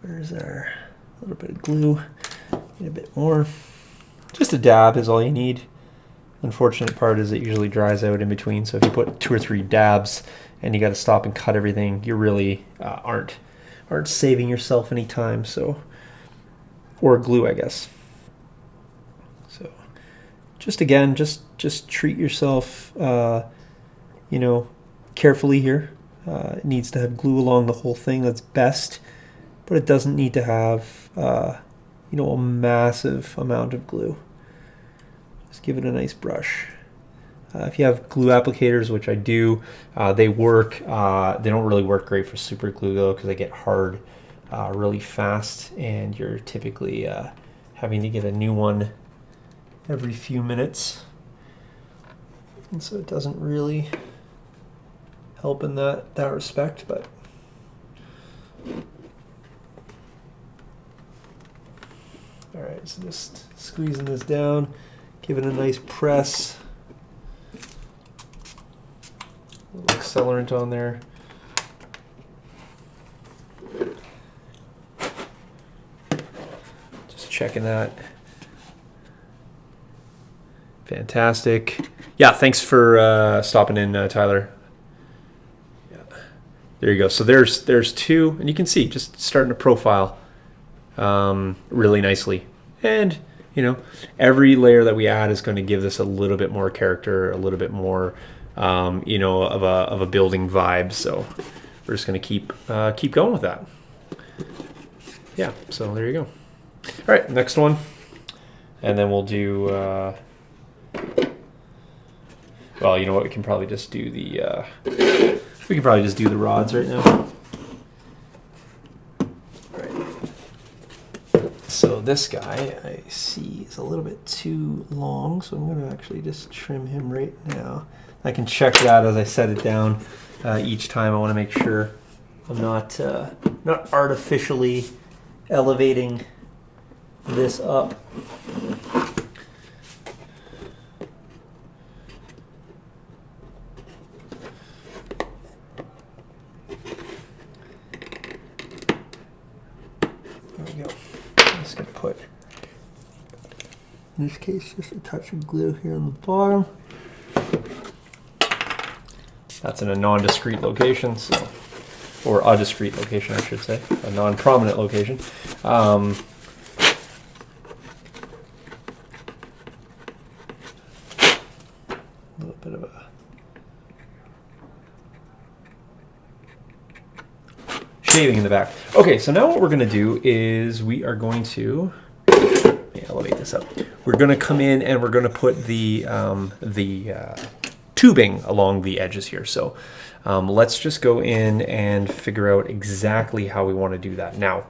where's our little bit of glue? Need a bit more. Just a dab is all you need. Unfortunate part is it usually dries out in between, so if you put 2 or 3 dabs and you got to stop and cut everything, you really aren't aren't saving yourself any time. So, or glue, I guess. So, just again, just treat yourself, carefully here. It needs to have glue along the whole thing. That's best, but it doesn't need to have, a massive amount of glue. Just give it a nice brush. If you have glue applicators, which I do, they work. They don't really work great for super glue though, because they get hard really fast, and you're typically having to get a new one every few minutes, and so it doesn't really help in that respect. But all right, so just squeezing this down, give it a nice press. A little accelerant on there. Just checking that. Fantastic. Yeah, thanks for stopping in, Tyler. Yeah. There you go. So there's two, and you can see just starting to profile really nicely. And every layer that we add is going to give this a little bit more character, a little bit more of a building vibe. So we're just going to keep going with that. Yeah, so there you go. All right, next one. And then we'll do, well, you know what, we can probably just do the rods right now. So this guy I see is a little bit too long, so I'm going to actually just trim him right now. I can check that as I set it down each time. I want to make sure I'm not artificially elevating this up. There we go. I'm just going to put, in this case, just a touch of glue here on the bottom. That's in a non-discrete location, or a discrete location, I should say, a non-prominent location. A little bit of a shaving in the back. Okay, so now what we're going to do is we are going to elevate this up. We're going to come in and we're going to put the tubing along the edges here. So let's just go in and figure out exactly how we want to do that. Now,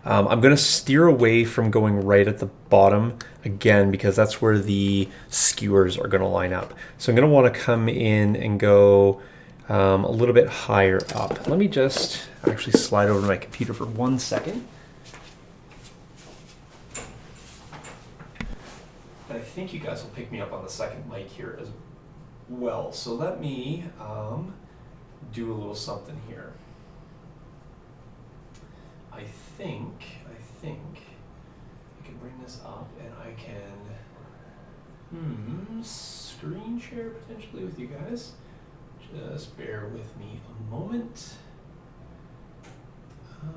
I'm going to steer away from going right at the bottom again, because that's where the skewers are going to line up. So I'm going to want to come in and go a little bit higher up. Let me just actually slide over to my computer for 1 second. And I think you guys will pick me up on the second mic here as well. So let me do a little something here. I think I can bring this up and I can screen share potentially with you guys. Just bear with me a moment. Let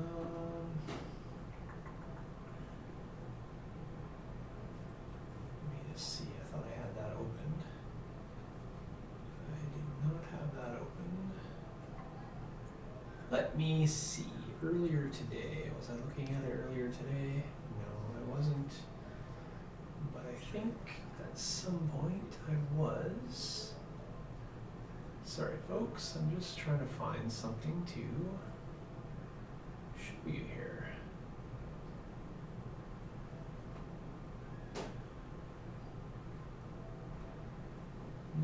me just see. I thought I had that open. I do not have that open. Let me see. Earlier today, was I looking at it earlier today? No, I wasn't. But I think at some point I was. Sorry, folks. I'm just trying to find something to show you here.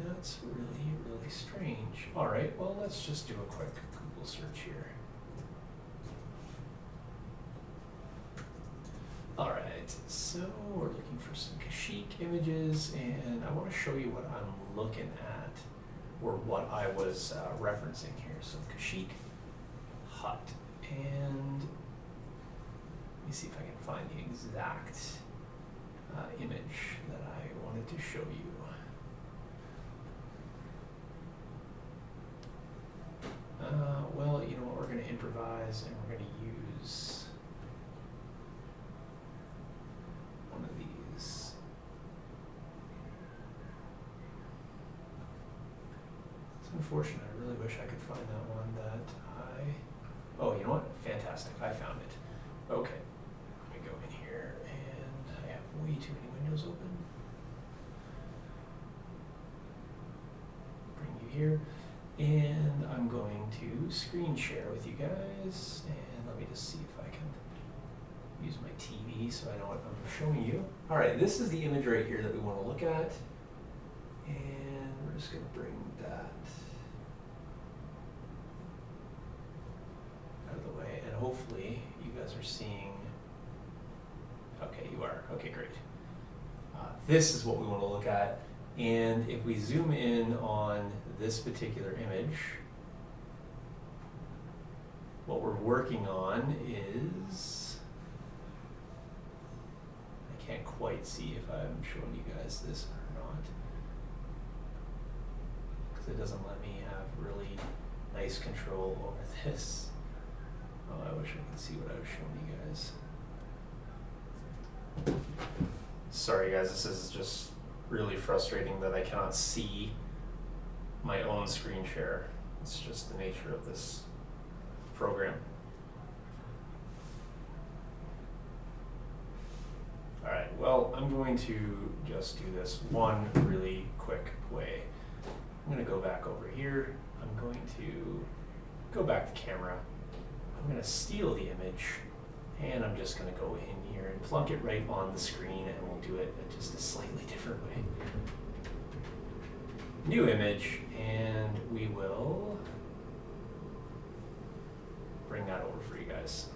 That's really, really strange. All right, well, let's just do a quick Google search here. All right, so we're looking for some Kashyyyk images, and I want to show you what I'm looking at, or what I was referencing here. So Kashyyyk hut, and let me see if I can find the exact image that I wanted to show you. Well, you know what, we're going to improvise, and we're going to use one of these. It's unfortunate. I really wish I could find that one that oh, you know what? Fantastic. I found it. Okay. Let me go in here, and I have way too many windows open. Bring you here. And I'm going to screen share with you guys, and let me just see if I can use my TV so I know what I'm showing you. All right, this is the image right here that we want to look at, and we're just going to bring that out of the way, and hopefully you guys are seeing. Okay, you are. Okay, great. This is what we want to look at. And if we zoom in on this particular image, what we're working on is, I can't quite see if I'm showing you guys this or not, because it doesn't let me have really nice control over this. Oh, I wish I could see what I was showing you guys. Sorry guys, this is just really frustrating that I cannot see my own screen share. It's just the nature of this program. All right, well, I'm going to just do this one really quick way. I'm going to go back over here. I'm going to go back to camera. I'm going to steal the image, and I'm just going to go in here and plunk it right on the screen, and we'll do it in just a slightly different way. New image, and we will bring that over for you guys.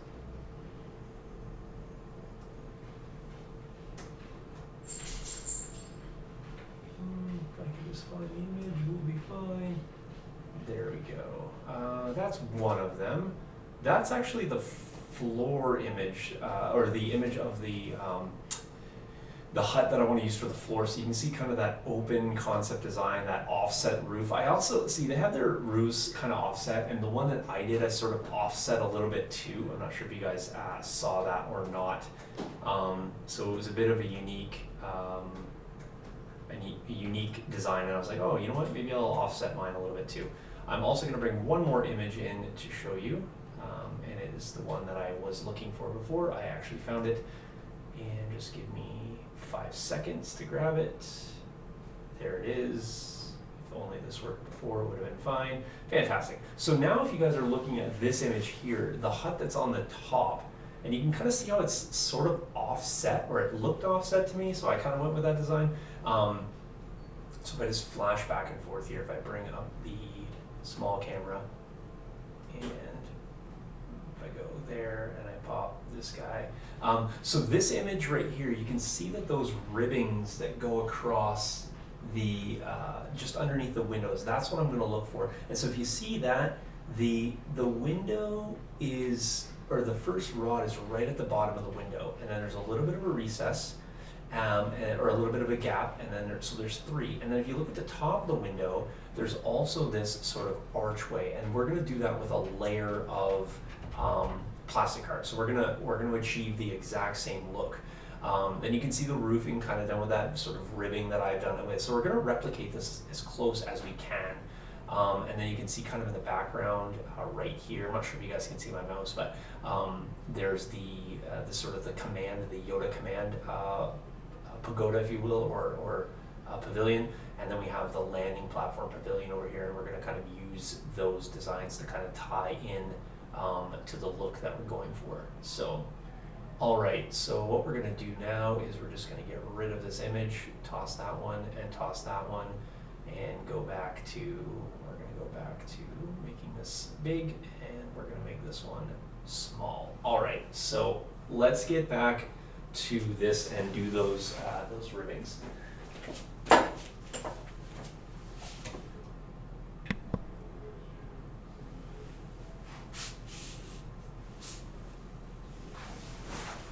If I can just find the image, we'll be fine. There we go. That's one of them. That's actually the floor image, or the image of the hut that I want to use for the floor. So you can see kind of that open concept design, that offset roof. I also see they have their roofs kind of offset, and the one that I did, I sort of offset a little bit too. I'm not sure if you guys saw that or not. So it was a bit of a unique design, and I was like, oh, you know what? Maybe I'll offset mine a little bit too. I'm also going to bring one more image in to show you, and it is the one that I was looking for before. I actually found it, and just give me 5 seconds to grab it. There it is. If only this worked before, it would have been fine. Fantastic. So now if you guys are looking at this image here, the hut that's on the top, and you can kind of see how it's sort of offset, or it looked offset to me, so I kind of went with that design. So if I just flash back and forth here, if I bring up the small camera, and if I go there and I pop this guy. So this image right here, you can see that those ribbings that go across the, just underneath the windows, that's what I'm gonna look for. And so if you see that, the window is, or the first rod is right at the bottom of the window, and then there's a little bit of a recess, or a little bit of a gap, and then so there's 3. And then if you look at the top of the window, there's also this sort of archway, and we're gonna do that with a layer of plastic card. So we're gonna achieve the exact same look. Then you can see the roofing kind of done with that sort of ribbing that I've done it with. So we're gonna replicate this as close as we can. And then you can see kind of in the background right here, I'm not sure if you guys can see my mouse, but there's the sort of the command, the Yoda command pagoda, if you will, or pavilion. And then we have the landing platform pavilion over here, and we're gonna kind of use those designs to kind of tie in to the look that we're going for. So, all right, so what we're gonna do now is we're just gonna get rid of this image, toss that one and toss that one, and go back to, we're gonna go back to making this big, and we're gonna make this one small. All right, so let's get back to this and do those ribbings.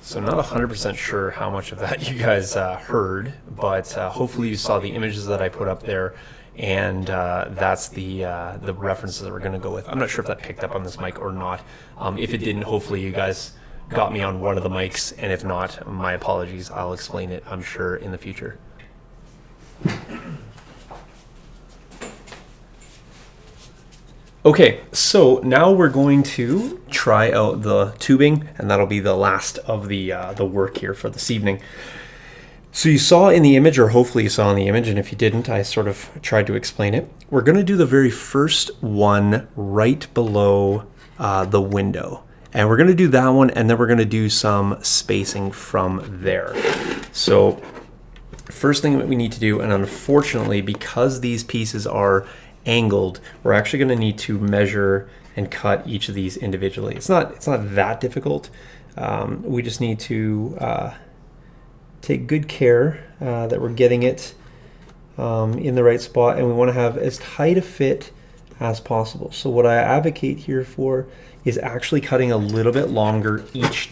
So I'm not 100% sure how much of that you guys heard, but hopefully you saw the images that I put up there. and that's the references that we're going to go with. I'm not sure if that picked up on this mic or not. If it didn't, hopefully you guys got me on one of the mics, and if not, my apologies. I'll explain it, I'm sure, in the future. Okay, so now we're going to try out the tubing, and that'll be the last of the work here for this evening. So you saw in the image, or hopefully you saw in the image, and if you didn't, I sort of tried to explain it. We're going to do the very first one right below the window. And we're going to do that one, and then we're going to do some spacing from there. So first thing that we need to do, and unfortunately, because these pieces are angled, we're actually going to need to measure and cut each of these individually. It's not that difficult. We just need to take good care that we're getting it in the right spot, and we want to have as tight a fit as possible. So what I advocate here for is actually cutting a little bit longer each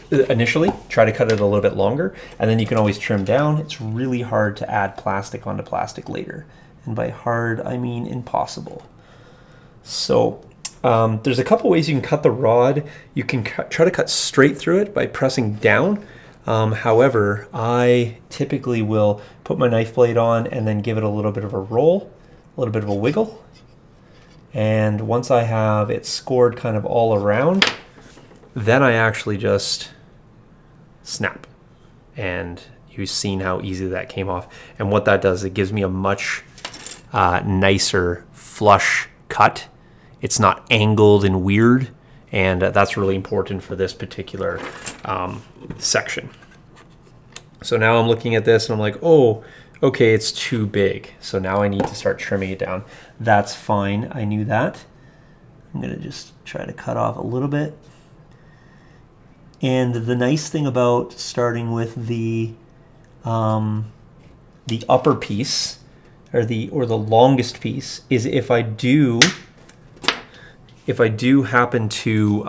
initially. Try to cut it a little bit longer, and then you can always trim down. It's really hard to add plastic onto plastic later. And by hard, I mean impossible. So there's a couple ways you can cut the rod. You can try to cut straight through it by pressing down. However, I typically will put my knife blade on and then give it a little bit of a roll, a little bit of a wiggle. And once I have it scored kind of all around, then I actually just snap. And you've seen how easy that came off. And what that does, it gives me a much nicer flush cut. It's not angled and weird, and that's really important for this particular section. So now I'm looking at this and I'm like, oh, okay, it's too big. So now I need to start trimming it down. That's fine, I knew that. I'm gonna just try to cut off a little bit. And the nice thing about starting with the upper piece, or the longest piece, is if I do happen to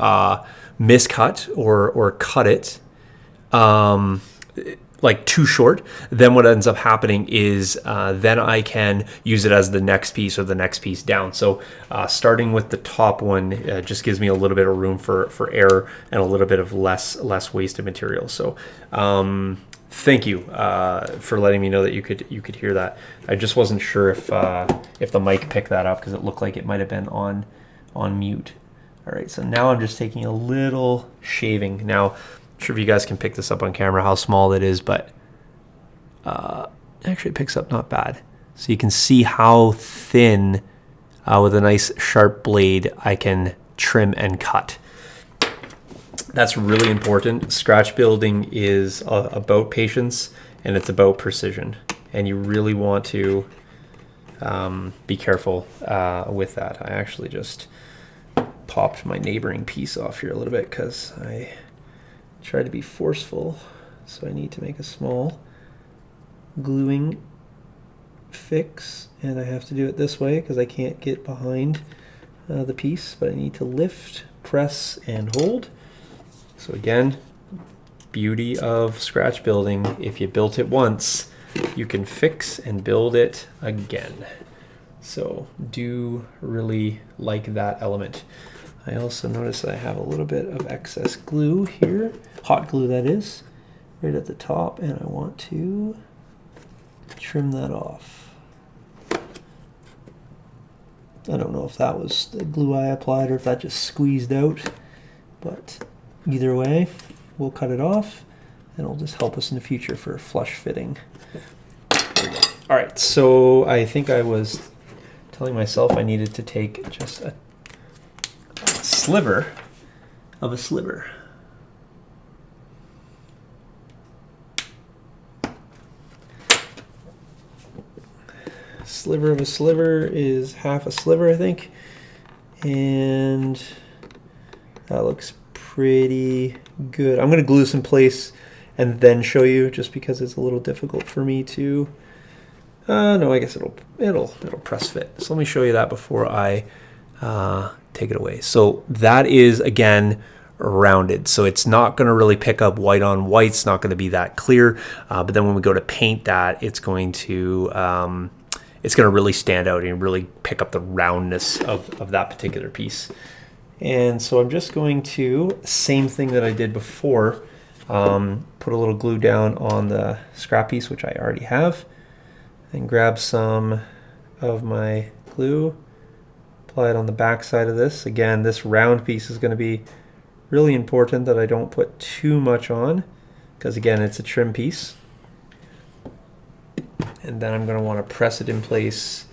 miscut or cut it like too short, then what ends up happening is then I can use it as the next piece or the next piece down. So starting with the top one just gives me a little bit of room for error and a little bit of less wasted material. So thank you for letting me know that you could hear that. I just wasn't sure if the mic picked that up because it looked like it might have been on mute. All right, so now I'm just taking a little shaving. Now, I'm sure if you guys can pick this up on camera how small it is, but actually it picks up not bad. So you can see how thin with a nice sharp blade I can trim and cut. That's really important. Scratch building is about patience, and it's about precision, and you really want to be careful with that. I actually just popped my neighboring piece off here a little bit because I tried to be forceful, so I need to make a small gluing fix, and I have to do it this way because I can't get behind the piece, but I need to lift, press, and hold. So again, beauty of scratch building, if you built it once, you can fix and build it again. So do really like that element. I also notice that I have a little bit of excess glue here, hot glue that is, right at the top, and I want to trim that off. I don't know if that was the glue I applied or if that just squeezed out, but either way, we'll cut it off, and it'll just help us in the future for flush fitting. There we go. All right, so I think I was telling myself I needed to take just a sliver of a sliver. Sliver of a sliver is half a sliver, I think, and that looks pretty good. I'm going to glue this in place and then show you, just because it's a little difficult for me to no, I guess it'll press fit. So let me show you that before I take it away. So that is, again, rounded, so it's not going to really pick up white on white. It's not going to be that clear, but then when we go to paint that, it's going to it's going to really stand out and really pick up the roundness of that particular piece. And so I'm just going to, same thing that I did before, put a little glue down on the scrap piece, which I already have, and grab some of my glue, apply it on the back side of this. Again, this round piece is going to be really important that I don't put too much on, because again, it's a trim piece. And then I'm going to want to press it in place.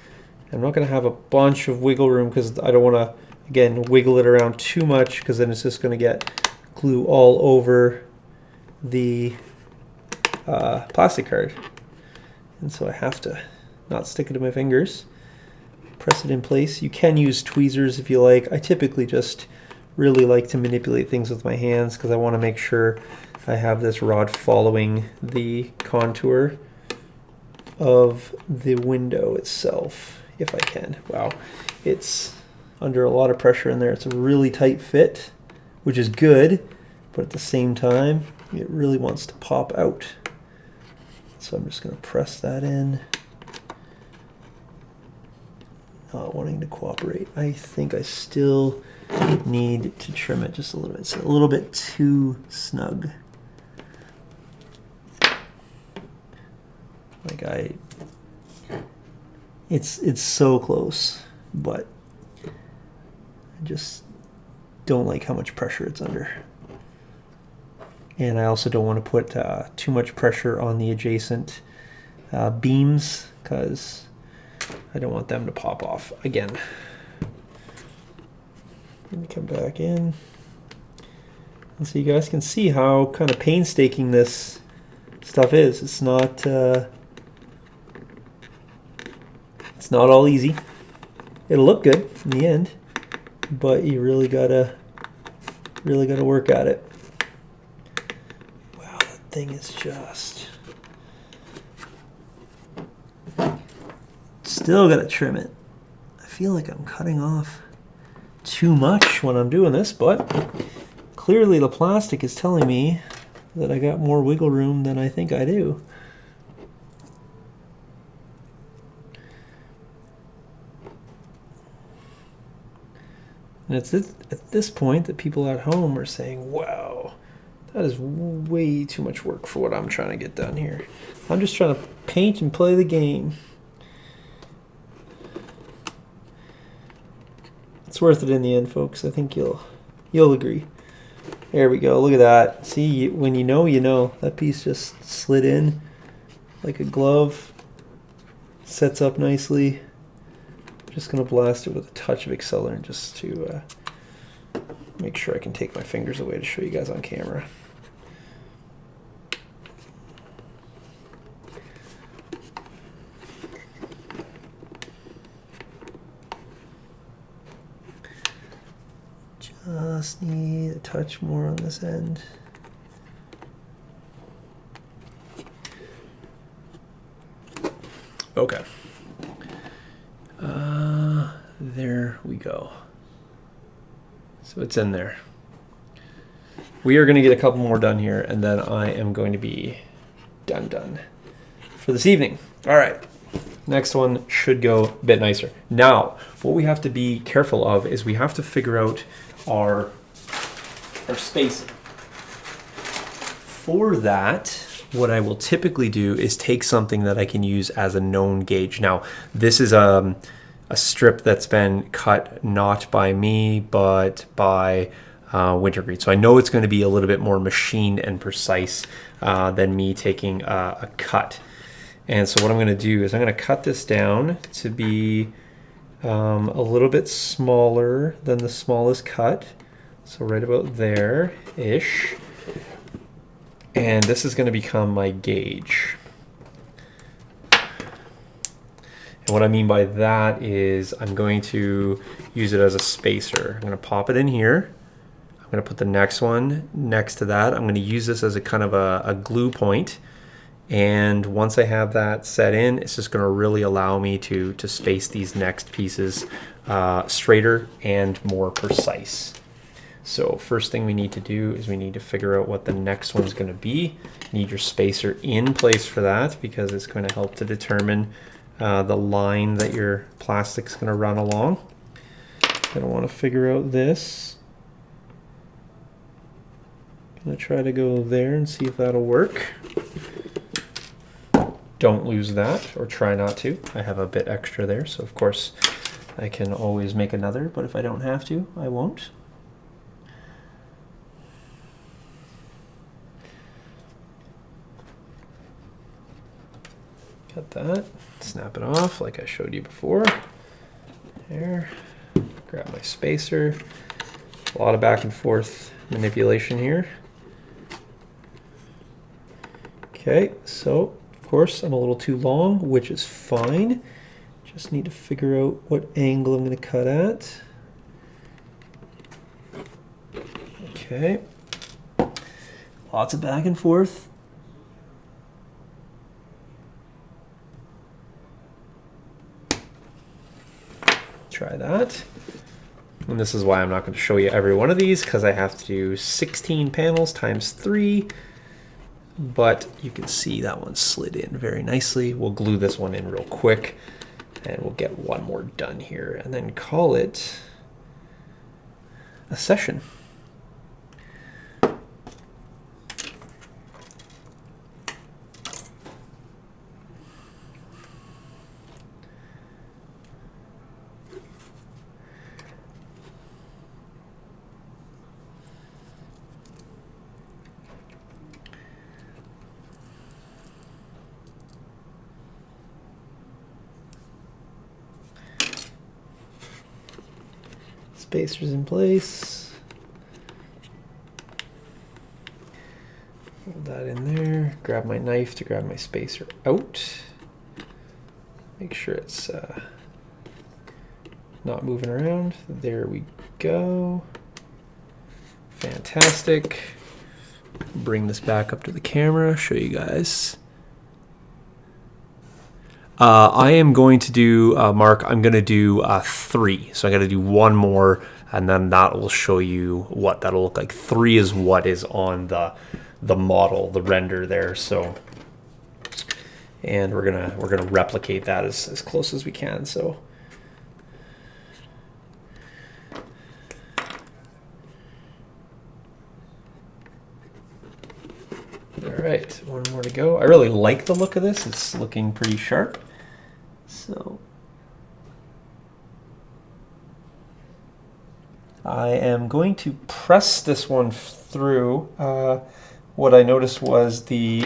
I'm not going to have a bunch of wiggle room because I don't want to, again, wiggle it around too much, because then it's just going to get glue all over the plastic card. And so I have to not stick it to my fingers. Press it in place. You can use tweezers if you like. I typically just really like to manipulate things with my hands because I want to make sure I have this rod following the contour of the window itself, if I can. Wow, it's under a lot of pressure in there. It's a really tight fit, which is good, but at the same time, it really wants to pop out. So I'm just going to press that in. Not wanting to cooperate. I think I still need to trim it just a little bit. It's a little bit too snug. Like it's so close, but I just don't like how much pressure it's under. And I also don't want to put too much pressure on the adjacent beams, because I don't want them to pop off again. Let me come back in. And so you guys can see how kind of painstaking this stuff is. It's not all easy. It'll look good in the end, but you really gotta work at it. Wow, that thing is just still gotta trim it. I feel like I'm cutting off too much when I'm doing this, but clearly the plastic is telling me that I got more wiggle room than I think I do. And it's at this point that people at home are saying, wow, that is way too much work for what I'm trying to get done here. I'm just trying to paint and play the game. It's worth it in the end, folks. I think you'll agree. There we go. Look at that. See, when you know, you know. That piece just slid in like a glove. Sets up nicely. Just going to blast it with a touch of accelerant just to make sure I can take my fingers away to show you guys on camera. Just need a touch more on this end. Okay. There we go. So it's in there. We are going to get a couple more done here, and then I am going to be done for this evening. All right. Next one should go a bit nicer. Now, what we have to be careful of is we have to figure out our spacing. For that, what I will typically do is take something that I can use as a known gauge. Now, this is a strip that's been cut not by me, but by Wintergreen. So I know it's going to be a little bit more machined and precise than me taking a cut. And so what I'm going to do is I'm going to cut this down to be a little bit smaller than the smallest cut. So right about there-ish. And this is going to become my gauge. And what I mean by that is I'm going to use it as a spacer. I'm going to pop it in here. I'm going to put the next one next to that. I'm going to use this as a kind of a glue point. And once I have that set in, it's just going to really allow me to space these next pieces straighter and more precise. So first thing we need to do is we need to figure out what the next one's going to be. You need your spacer in place for that because it's going to help to determine the line that your plastic's going to run along. Gonna want to figure out this. Gonna try to go there and see if that'll work. Don't lose that, or try not to. I have a bit extra there, so of course I can always make another, but if I don't have to, I won't. Got that. Snap it off like I showed you before. There. Grab my spacer. A lot of back and forth manipulation here. Okay, so of course I'm a little too long, which is fine. Just need to figure out what angle I'm going to cut at. Okay. Lots of back and forth. Try that. And this is why I'm not going to show you every one of these, because I have to do 16 panels times 3. But you can see that one slid in very nicely. We'll glue this one in real quick, and we'll get one more done here, and then call it a session. Spacers in place. Hold that in there. Grab my knife to grab my spacer out. Make sure it's not moving around. There we go. Fantastic. Bring this back up to the camera, show you guys. I am going to do, Mark, I'm going to do 3. So I got to do one more, and then that will show you what that'll look like. 3 is what is on the model, the render there. So, and we're gonna replicate that as close as we can. So, all right, one more to go. I really like the look of this. It's looking pretty sharp. So I am going to press this one through. What I noticed was the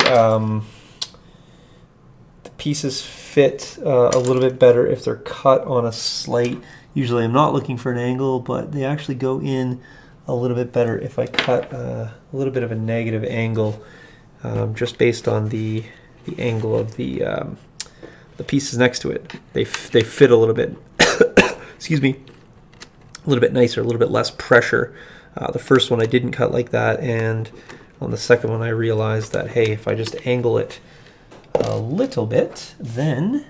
pieces fit a little bit better if they're cut on a slate. Usually I'm not looking for an angle, but they actually go in a little bit better if I cut a little bit of a negative angle, just based on the angle of the pieces next to it. They fit a little bit, excuse me, a little bit nicer, a little bit less pressure. The first one I didn't cut like that, and on the second one I realized that, hey, if I just angle it a little bit, then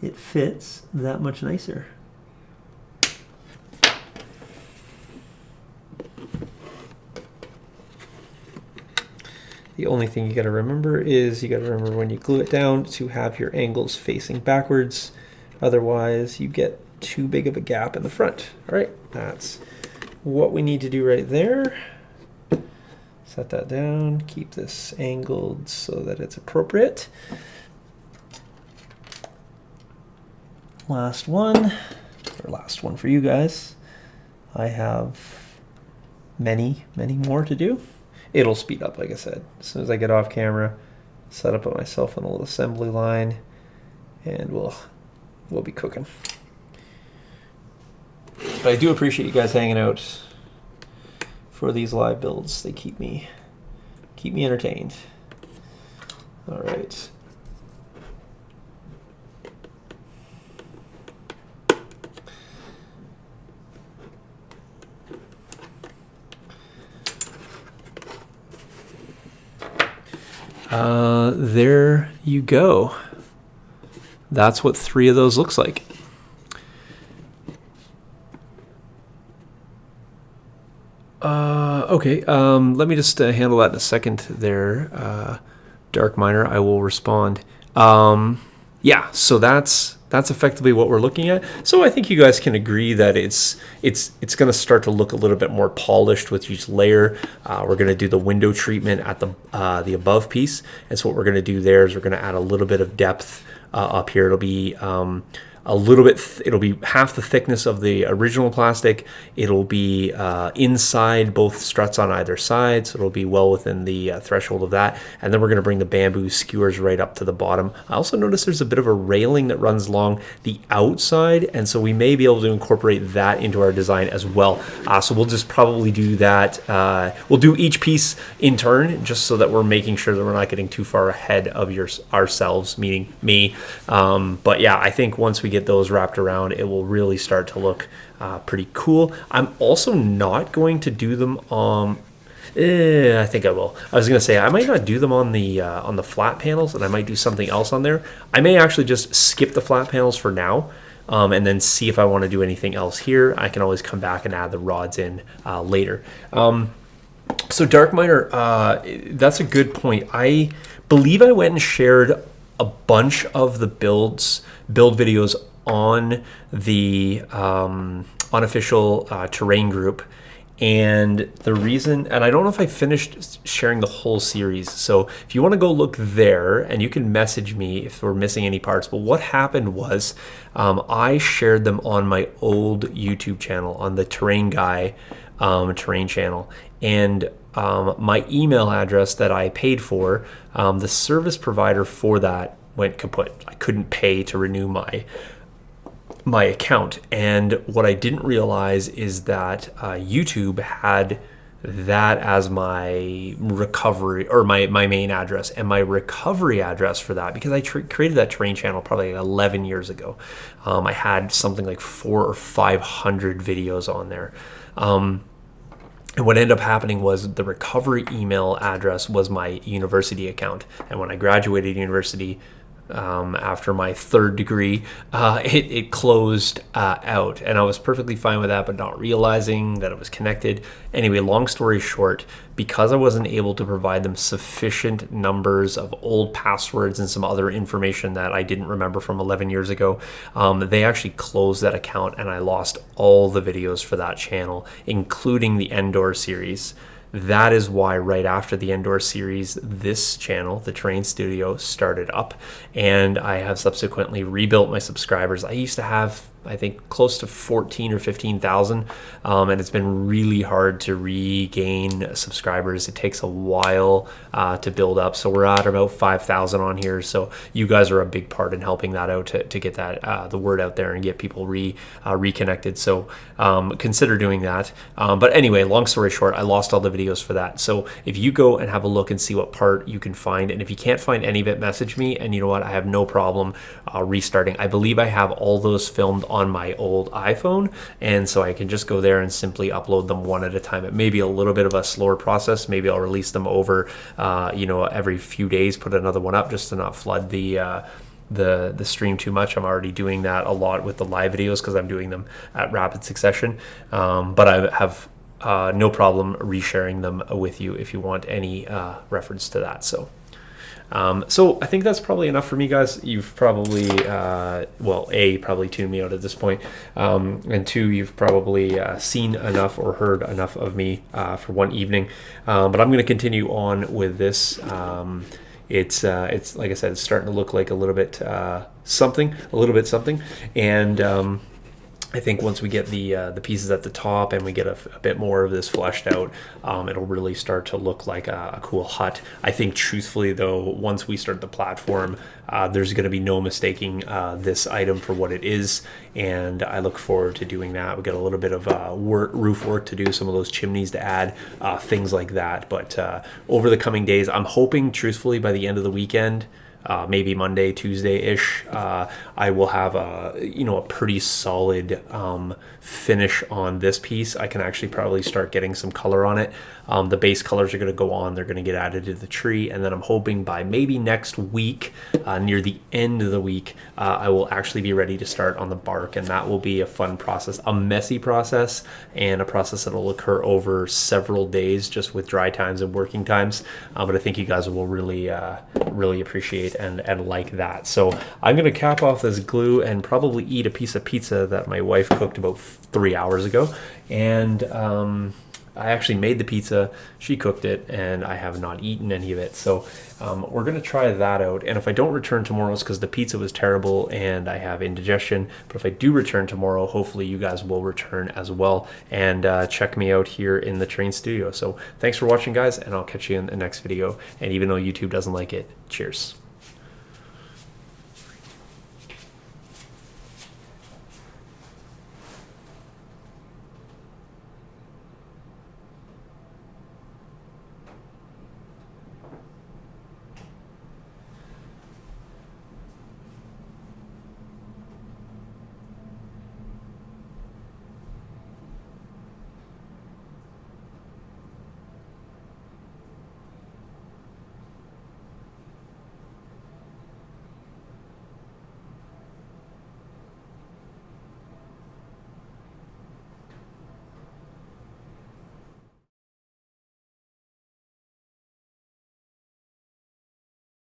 it fits that much nicer. The only thing you got to remember is you got to remember when you glue it down to have your angles facing backwards. Otherwise, you get too big of a gap in the front. All right, that's what we need to do right there. Set that down, keep this angled so that it's appropriate. Last one for you guys. I have many more to do. It'll speed up, like I said. As soon as I get off camera, set up myself on a little assembly line, and we'll be cooking. But I do appreciate you guys hanging out for these live builds. They keep me entertained. All right. There you go. That's what 3 of those looks like. Okay, let me just handle that in a second there, Dark Miner. I will respond. yeah, so that's effectively what we're looking at. So I think you guys can agree that it's going to start to look a little bit more polished with each layer. We're going to do the window treatment at the above piece, and so what we're going to do there is we're going to add a little bit of depth up here. It'll be a little bit, it'll be half the thickness of the original plastic. It'll be inside both struts on either side, so it'll be well within the threshold of that. And then we're going to bring the bamboo skewers right up to the bottom. I also noticed there's a bit of a railing that runs along the outside, and so we may be able to incorporate that into our design as well. So we'll just probably do that. We'll do each piece in turn, just so that we're making sure that we're not getting too far ahead of ourselves, meaning me. But yeah, I think once we get those wrapped around, it will really start to look pretty cool. I'm also not going to do them on I think I will. I was going to say I might not do them on the flat panels, and I might do something else on there. I may actually just skip the flat panels for now, and then see if I want to do anything else here. I can always come back and add the rods in later. So Dark Miner, that's a good point. I believe I went and shared a bunch of the build videos on the unofficial terrain group, and the reason, and I don't know if I finished sharing the whole series, so if you want to go look there, and you can message me if we're missing any parts. But what happened was I shared them on my old YouTube channel, on the Terrain Guy terrain channel, and my email address that I paid for, the service provider for that went kaput. I couldn't pay to renew my account, and what I didn't realize is that YouTube had that as my recovery, or my main address, and my recovery address for that, because I created that terrain channel probably 11 years ago. I had something like 400 or 500 videos on there. And what ended up happening was the recovery email address was my university account. And when I graduated university, after my third degree, it closed out, and I was perfectly fine with that, but not realizing that it was connected. Anyway, long story short, because I wasn't able to provide them sufficient numbers of old passwords and some other information that I didn't remember from 11 years ago, they actually closed that account, and I lost all the videos for that channel, including the Endor series. That is why right after the Endor series, this channel, the Terrain Studio, started up, and I have subsequently rebuilt my subscribers. I used to have, I think, close to 14 or 15,000, and it's been really hard to regain subscribers. It takes a while to build up, so we're at about 5,000 on here, so you guys are a big part in helping that out to get that the word out there and get people reconnected, so consider doing that. But anyway, long story short, I lost all the videos for that, so if you go and have a look and see what part you can find, and if you can't find any of it, message me, and you know what, I have no problem restarting. I believe I have all those filmed on my old iPhone, and so I can just go there and simply upload them one at a time. It may be a little bit of a slower process. Maybe I'll release them over every few days, put another one up just to not flood the stream too much. I'm already doing that a lot with the live videos because I'm doing them at rapid succession, but I have no problem resharing them with you if you want any reference to that. So I think that's probably enough for me, guys. You've probably, probably tuned me out at this point, and two, you've probably seen enough or heard enough of me for one evening. But I'm going to continue on with this. It's like I said, it's starting to look like a little bit something, and I think once we get the pieces at the top and we get a bit more of this fleshed out, it'll really start to look like a cool hut. I think truthfully though, once we start the platform, there's going to be no mistaking this item for what it is, and I look forward to doing that. We got a little bit of roof work to do, some of those chimneys to add, things like that. But over the coming days, I'm hoping truthfully by the end of the weekend, maybe Monday, Tuesday-ish, I will have a pretty solid finish on this piece. I can actually probably start getting some color on it. The base colors are going to go on. They're going to get added to the tree, and then I'm hoping by maybe next week, near the end of the week, I will actually be ready to start on the bark, and that will be a fun process, a messy process, and a process that will occur over several days just with dry times and working times. But I think you guys will really appreciate and like that. So I'm going to cap off this glue and probably eat a piece of pizza that my wife cooked about 3 hours ago. And I actually made the pizza, she cooked it, and I have not eaten any of it. So we're going to try that out. And if I don't return tomorrow, it's because the pizza was terrible and I have indigestion. But if I do return tomorrow, hopefully you guys will return as well and check me out here in the Terrain Studio. So thanks for watching, guys, and I'll catch you in the next video. And even though YouTube doesn't like it, cheers.